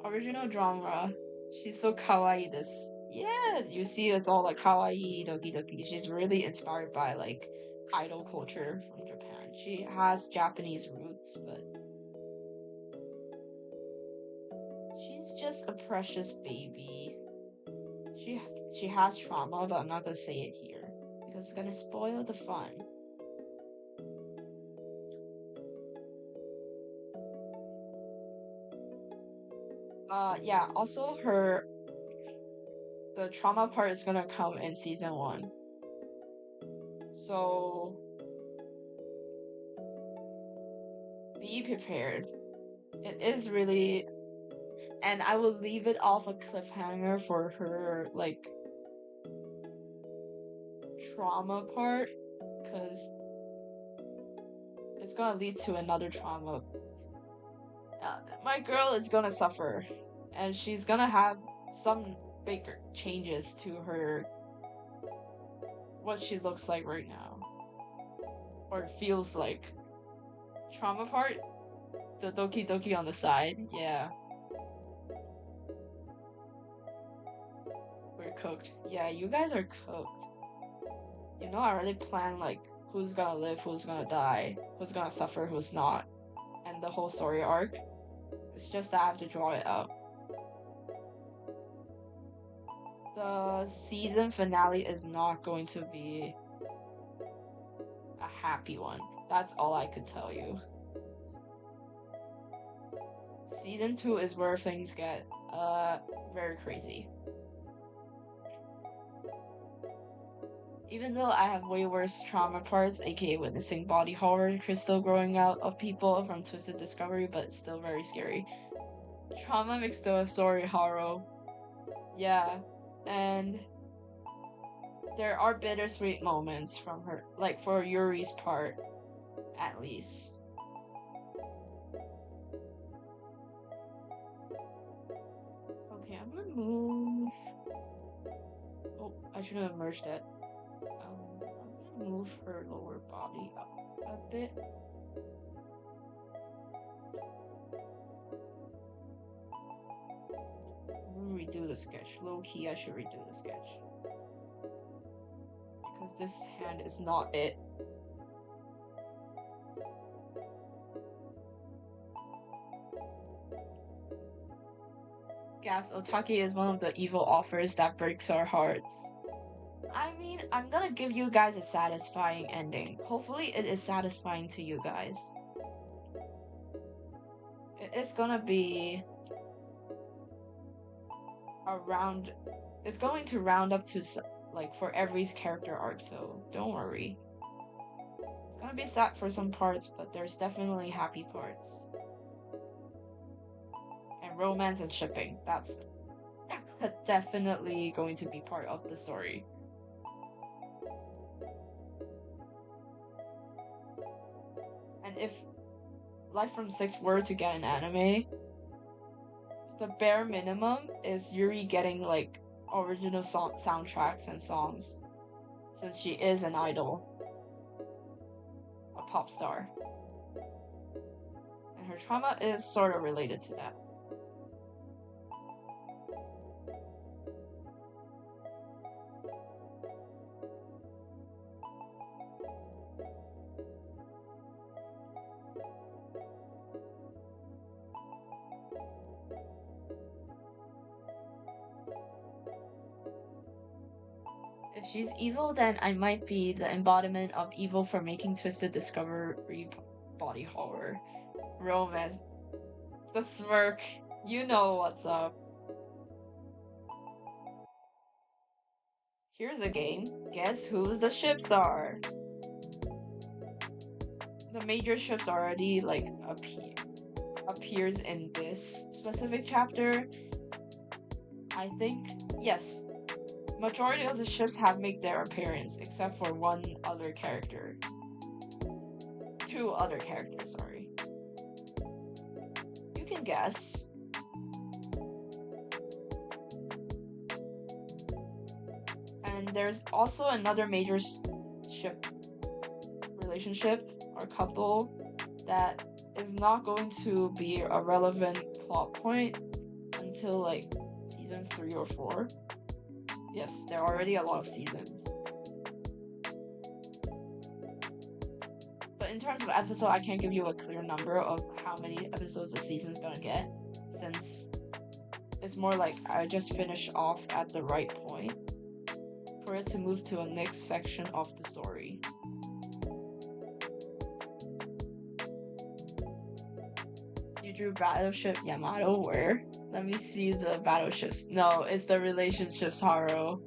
Original drama. She's so kawaii this. Yeah, you see it's all like kawaii, doki doki. She's really inspired by like idol culture from Japan. She has Japanese roots, but she's just a precious baby. She has trauma, but I'm not gonna say it here because it's gonna spoil the fun. Yeah, also the trauma part is gonna come in season 1. So be prepared. It is really, and I will leave it off a cliffhanger for her like trauma part, because it's gonna lead to another trauma. My girl is gonna suffer, and she's gonna have some big changes to her, what she looks like right now, or feels like. Trauma part, the doki doki on the side, yeah. We're cooked. Yeah, you guys are cooked. You know, I already planned like who's gonna live, who's gonna die, who's gonna suffer, who's not, and the whole story arc. It's just that I have to draw it out. The season finale is not going to be a happy one. That's all I could tell you. Season 2 is where things get very crazy. Even though I have way worse trauma parts, aka witnessing body horror, crystal growing out of people from Twisted Discovery, but it's still very scary. Trauma mixed to a story horror. Yeah, and there are bittersweet moments from her, like for Yuri's part, at least. Okay, I'm gonna move. Oh, I should have merged it. I'm gonna move her lower body up a bit. I'm gonna redo the sketch. Low key, I should redo the sketch. Because this hand is not it. Gas, Otaki is one of the evil offers that breaks our hearts. I mean, I'm gonna give you guys a satisfying ending. Hopefully it is satisfying to you guys. It is gonna be around. It's going to round up to like for every character arc, so don't worry. It's gonna be sad for some parts, but there's definitely happy parts. And romance and shipping, that's definitely going to be part of the story. And if Life from 6 were to get an anime, the bare minimum is Yuri getting like original soundtracks and songs, since she is an idol, a pop star. And her trauma is sort of related to that. If she's evil, then I might be the embodiment of evil for making twisted discovery body horror. Romance. The smirk. You know what's up. Here's a game. Guess whose the ships are? The major ships already like appears in this specific chapter. I think, yes. Majority of the ships have made their appearance, except for one other character. Two other characters, sorry. You can guess. And there's also another major ship relationship or couple that is not going to be a relevant plot point until like season 3 or 4. Yes, there are already a lot of seasons. But in terms of episode, I can't give you a clear number of how many episodes the season's gonna get, since it's more like I just finish off at the right point for it to move to a next section of the story. You drew Battleship Yamato where? Let me see the battleships. No, it's the relationships, Haru.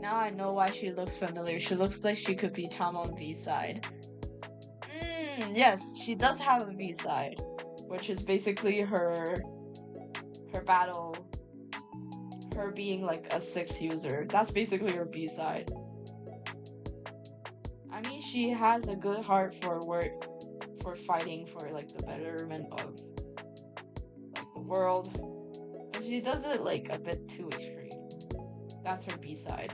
Now I know why she looks familiar. She looks like she could be Tamon B-side. Yes, she does have a B-side, which is basically her battle, her being like a 6 user. That's basically her B-side. I mean, she has a good heart for fighting for like the betterment of the world, but she does it like a bit too extreme. That's her B-side.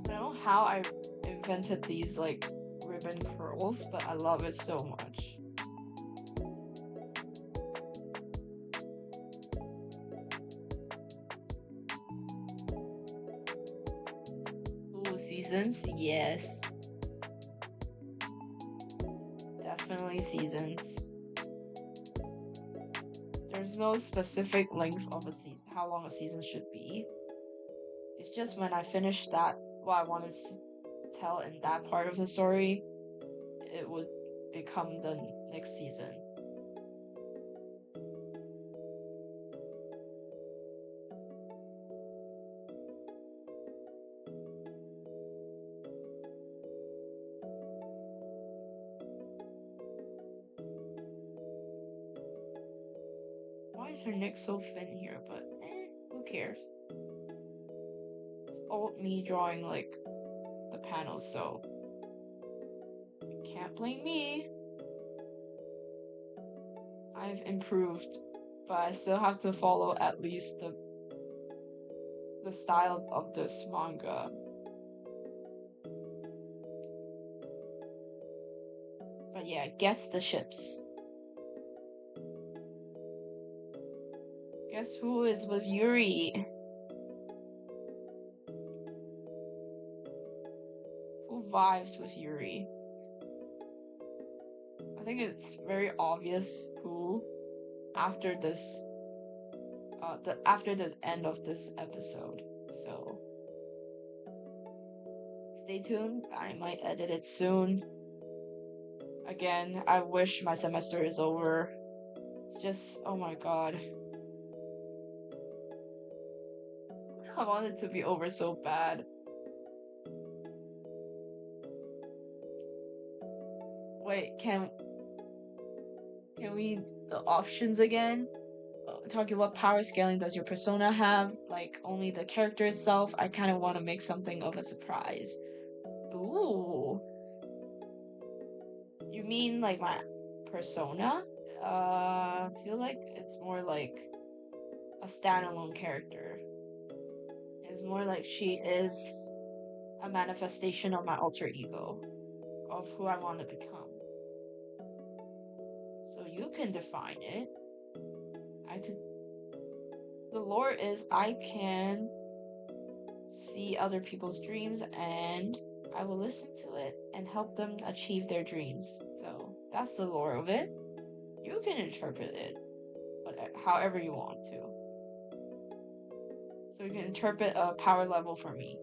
I don't know how I invented these like ribbon curls, but I love it so much. Ooh, seasons? Yes. Definitely seasons. There's no specific length of a season, how long a season should be. It's just when I finish that, what I want to tell in that part of the story, it would become the next season. Why is her neck so thin here? But who cares? It's old me drawing like the panels, so you can't blame me. I've improved, but I still have to follow at least the style of this manga. But yeah, gets the ships. Guess who is with Yuri? Who vibes with Yuri? I think it's very obvious who after this after the end of this episode. So stay tuned. I might edit it soon. Again, I wish my semester is over. It's just, oh my god. I want it to be over so bad. Wait, can we the options again? Talking what power scaling does your persona have? Like only the character itself? I kind of want to make something of a surprise. Ooh. You mean like my persona? I feel like it's more like a standalone character. It's more like she is a manifestation of my alter ego, of who I want to become. So you can define it. The lore is I can see other people's dreams and I will listen to it and help them achieve their dreams. So that's the lore of it. You can interpret it however you want to. So you can interpret a power level for me.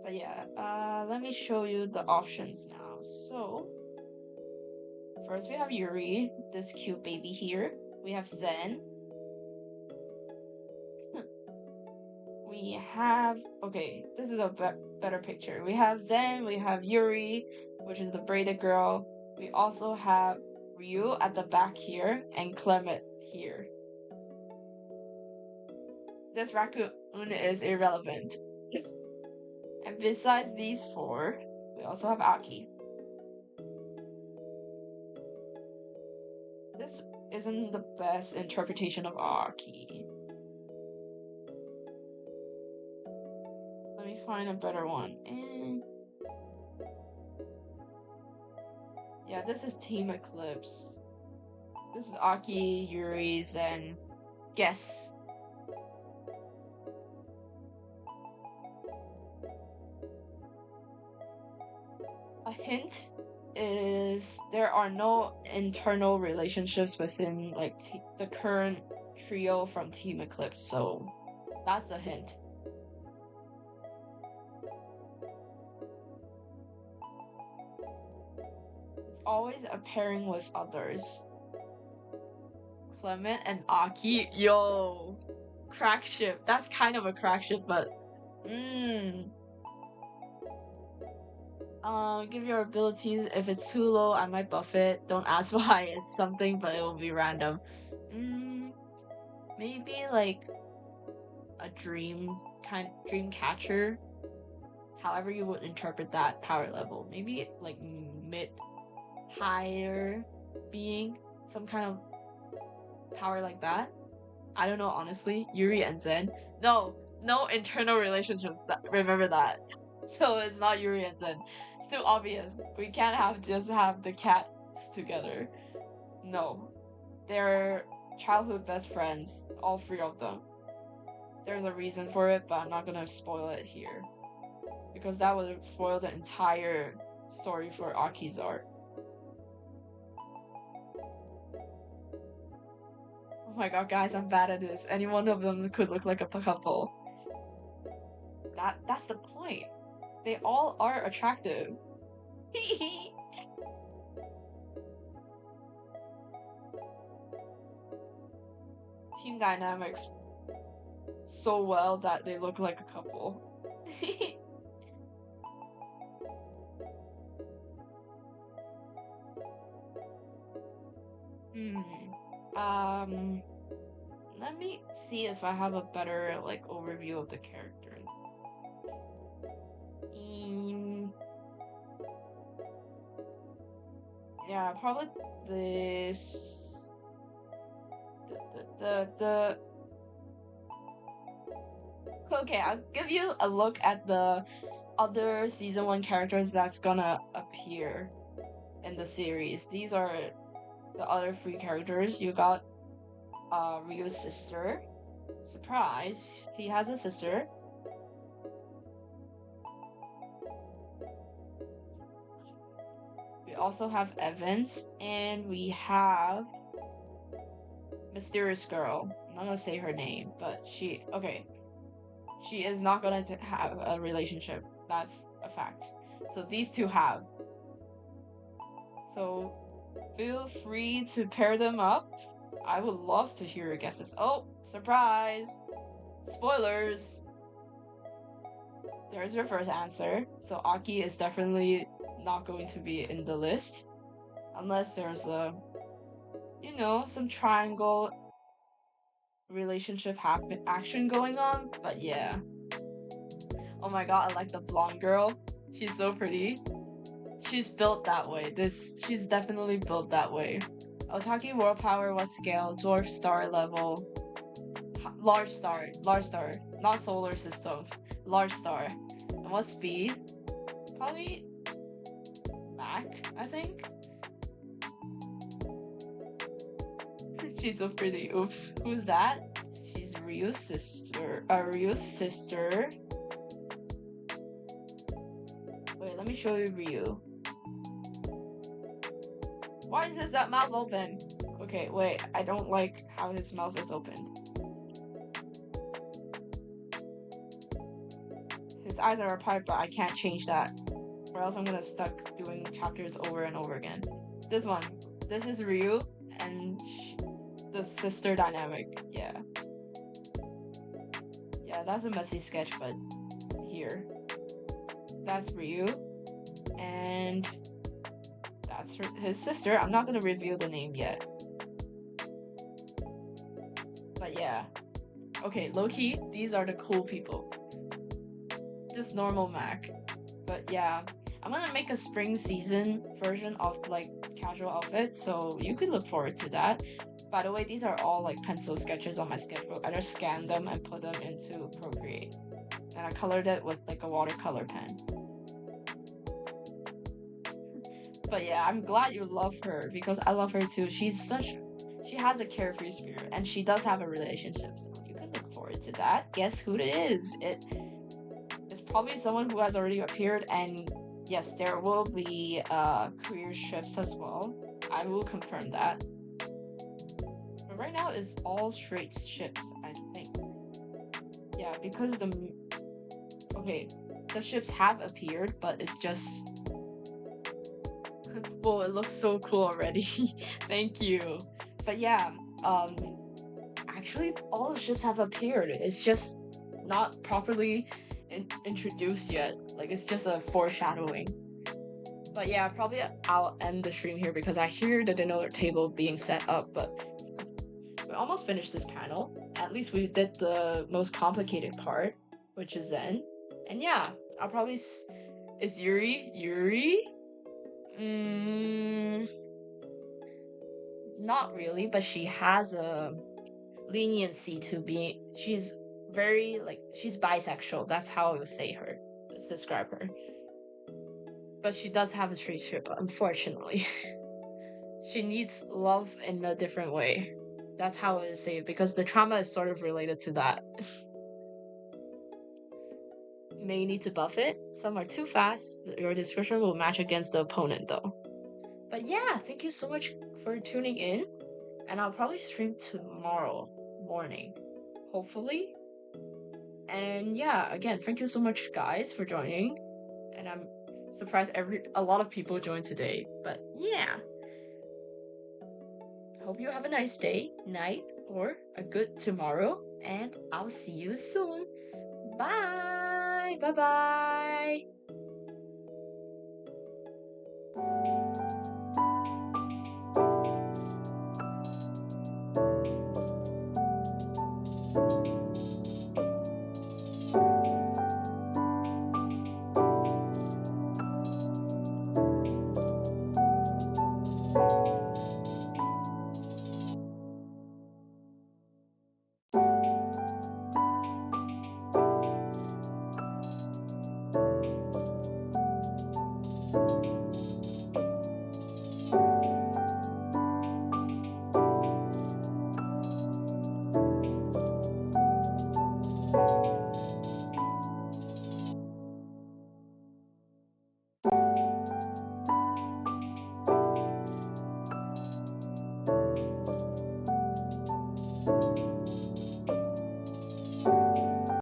But yeah, let me show you the options now. So first we have Yuri, this cute baby here. We have Zen. We have, okay, this is a better picture. We have Zen, we have Yuri, which is the braided girl. We also have Ryu at the back here and Clement here. This raccoon is irrelevant. And besides these four, we also have Aki. This isn't the best interpretation of Aki. Let me find a better one. Yeah, this is Team Eclipse. This is Aki, Yuri, Zen. Guess. A hint is there are no internal relationships within like the current trio from Team Eclipse, so that's a hint. It's always a pairing with others. Clement and Aki, yo, crack ship. That's kind of a crack ship, but give your abilities. If it's too low, I might buff it. Don't ask why. It's something, but it will be random. Maybe like a dream catcher. However you would interpret that power level. Maybe like mid higher being, some kind of power like that. I don't know, honestly. Yuri and Zen. No internal relationships. Remember that. So it's not Yuri and Zen. It's too obvious. We can't just have the cats together. No. They're childhood best friends, all three of them. There's a reason for it, but I'm not gonna spoil it here. Because that would spoil the entire story for Aki's art. Oh my god, guys, I'm bad at this. Any one of them could look like a couple. That's the point. They all are attractive. Team dynamics so well that they look like a couple. Let me see if I have a better like overview of the characters. Yeah, probably this. Okay, I'll give you a look at the other season 1 characters that's gonna appear in the series. These are the other 3 characters. You got Ryu's sister. Surprise, he has a sister. We also have Evans, and we have Mysterious Girl. I'm not gonna say her name, but she is not gonna have a relationship. That's a fact. So these two have. So feel free to pair them up. I would love to hear your guesses. Oh, surprise! Spoilers! There's your first answer. So Aki is definitely not going to be in the list. Unless there's a, some triangle relationship action going on. But yeah. Oh my god, I like the blonde girl. She's so pretty. She's built that way. She's definitely built that way. Otaki World Power, what scale? Dwarf star level. Large star. Not solar system. Large star. And what speed? Probably Mach, I think. She's so pretty. Oops. Who's that? She's Ryu's sister. Wait, let me show you Ryu. Why is that mouth open? Okay, wait. I don't like how his mouth is opened. His eyes are apart, but I can't change that. Or else I'm gonna stuck doing chapters over and over again. This one. This is Ryu and the sister dynamic. Yeah. Yeah, that's a messy sketch, but here. That's Ryu. And that's his sister. I'm not gonna reveal the name yet. But yeah. Okay, low-key, these are the cool people. Just normal Mac. But yeah. I'm gonna make a spring season version of like casual outfits, so you can look forward to that. By the way, these are all like pencil sketches on my sketchbook. I just scanned them and put them into Procreate. And I colored it with like a watercolor pen. But yeah, I'm glad you love her because I love her too. She has a carefree spirit and she does have a relationship, so you can look forward to that. Guess who it is? It's probably someone who has already appeared, and yes, there will be career ships as well. I will confirm that. But right now it's all straight ships, I think. Yeah, because the ships have appeared, but it's just whoa, it looks so cool already. Thank you. But yeah, actually all the ships have appeared. It's just not properly introduced yet. Like, it's just a foreshadowing. But yeah, probably I'll end the stream here because I hear the dinner table being set up, but we almost finished this panel. At least we did the most complicated part, which is Zen. And yeah, I'll probably is Yuri? Not really, but she has a leniency to be. She's very she's bisexual. That's how I would say her. Let's describe her. But she does have a straight ship, unfortunately. She needs love in a different way. That's how I would say it, because the trauma is sort of related to that. May need to buff it. Some are too fast. Your description will match against the opponent though. But yeah, thank you so much for tuning in. And I'll probably stream tomorrow morning, hopefully. And yeah, again, thank you so much guys for joining. And I'm surprised a lot of people joined today. But yeah. Hope you have a nice day, night, or a good tomorrow. And I'll see you soon. Bye! Bye-bye!